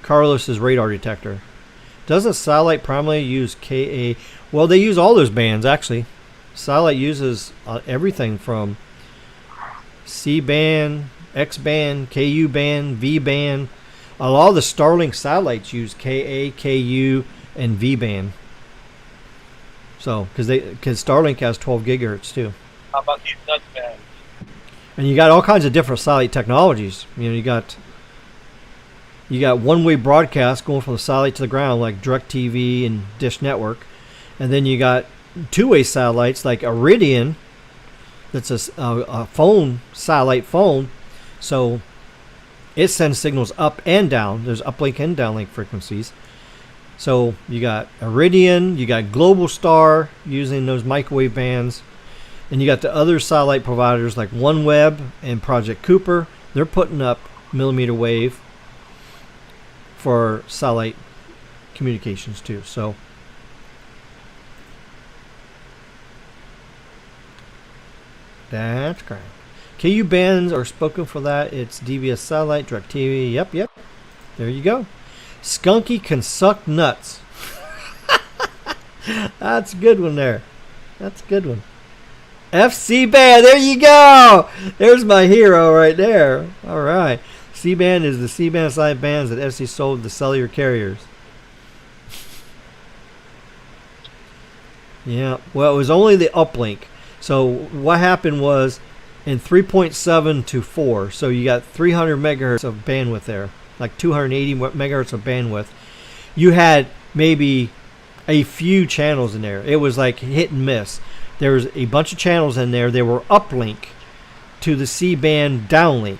Carlos's radar detector. Doesn't Satellite primarily use KA? Well, they use all those bands actually. Satellite uses everything from C band, X band, KU band, V band. A lot of the Starlink satellites use KA, KU, and V band. So, because Starlink has 12 gigahertz too, How about these nuts, man? and you got all kinds of different satellite technologies. You know, you got one-way broadcast going from the satellite to the ground, like DirecTV and Dish Network, and then you got two-way satellites like Iridium. That's a phone satellite phone, so it sends signals up and down. There's uplink and downlink frequencies. So you got Iridium, you got Globalstar using those microwave bands, and you got the other satellite providers like OneWeb and Project Cooper. They're putting up millimeter wave for satellite communications too. So that's great. KU bands are spoken for that. It's DVS satellite, DirecTV. Yep. There you go. Skunky can suck nuts. That's a good one there. That's a good one. FC band. There you go. There's my hero right there. All right. C-band is the C-band side bands that FC sold to cellular carriers. Yeah. Well, it was only the uplink. So what happened was in 3.7 to 4. So you got 300 megahertz of bandwidth there. Like 280 megahertz of bandwidth. You had maybe a few channels in there. It was like hit and miss. There was a bunch of channels in there. They were uplink to the C-band downlink.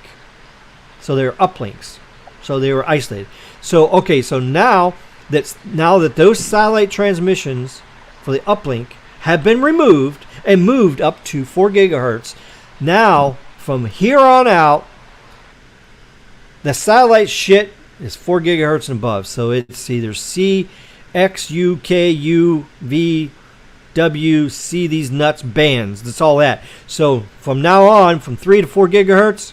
So they were uplinks. So they were isolated. So okay, so now that those satellite transmissions for the uplink have been removed and moved up to 4 gigahertz, now from here on out, the satellite shit is 4 gigahertz and above. So it's either C, X, U, K, U, V, W, C, these nuts bands. That's all that. So from now on, from 3 to 4 gigahertz,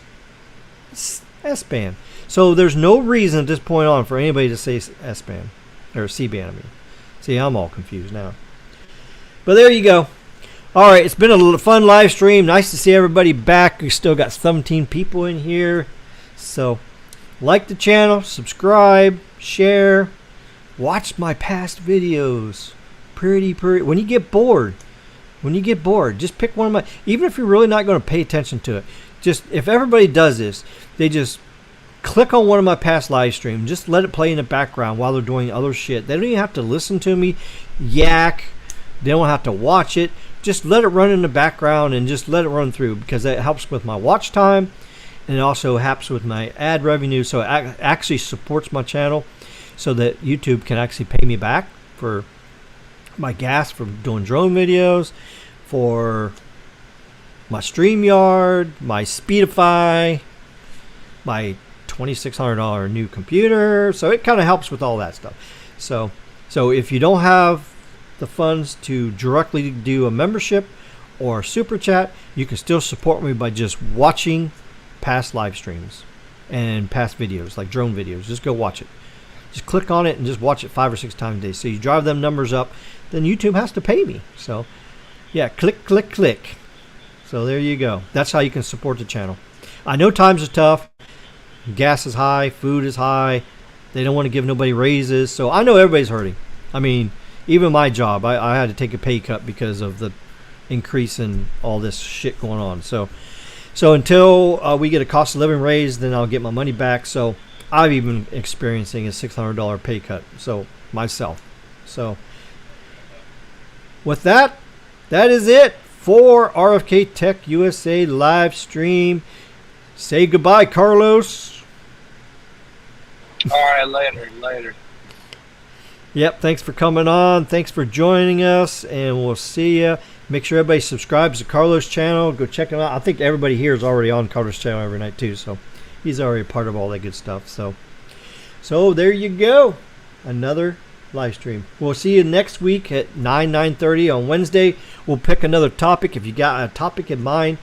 it's S-band. So there's no reason at this point on for anybody to say S-band. Or C-band, I mean. See, I'm all confused now. But there you go. All right, it's been a fun live stream. Nice to see everybody back. We still got 17 people in here. So like the channel, subscribe, share, watch my past videos. Pretty. When you get bored, just pick one of my, even if you're really not going to pay attention to it, just, if everybody does this, they just click on one of my past live streams, just let it play in the background while they're doing other shit. They don't even have to listen to me yak, They don't have to watch it. Just let it run in the background and just let it run through, because that helps with my watch time, and it also helps with my ad revenue. So it actually supports my channel, so that YouTube can actually pay me back for my gas for doing drone videos, for my StreamYard, my Speedify, my $2,600 new computer. So it kind of helps with all that stuff. So if you don't have the funds to directly do a membership or super chat, you can still support me by just watching past live streams and past videos, like drone videos. Just go watch it. Just click on it and just watch it 5 or 6 times a day. So you drive them numbers up, then YouTube has to pay me. So yeah, click, click, click. So there you go. That's how you can support the channel. I know times are tough. Gas is high, food is high. They don't want to give nobody raises. So I know everybody's hurting. I mean, even my job, I had to take a pay cut because of the increase in all this shit going on. So until we get a cost of living raise, then I'll get my money back. So I've even experiencing a $600 pay cut. So myself. So with that, that is it for RFK Tech USA live stream. Say goodbye, Carlos. All right, later. Yep, thanks for coming on. Thanks for joining us, and we'll see you. Make sure everybody subscribes to Carlos' channel. Go check him out. I think everybody here is already on Carlos' channel every night too, so he's already a part of all that good stuff. So there you go. Another live stream. We'll see you next week at 9:30 on Wednesday. We'll pick another topic. If you got a topic in mind,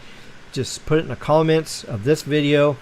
just put it in the comments of this video.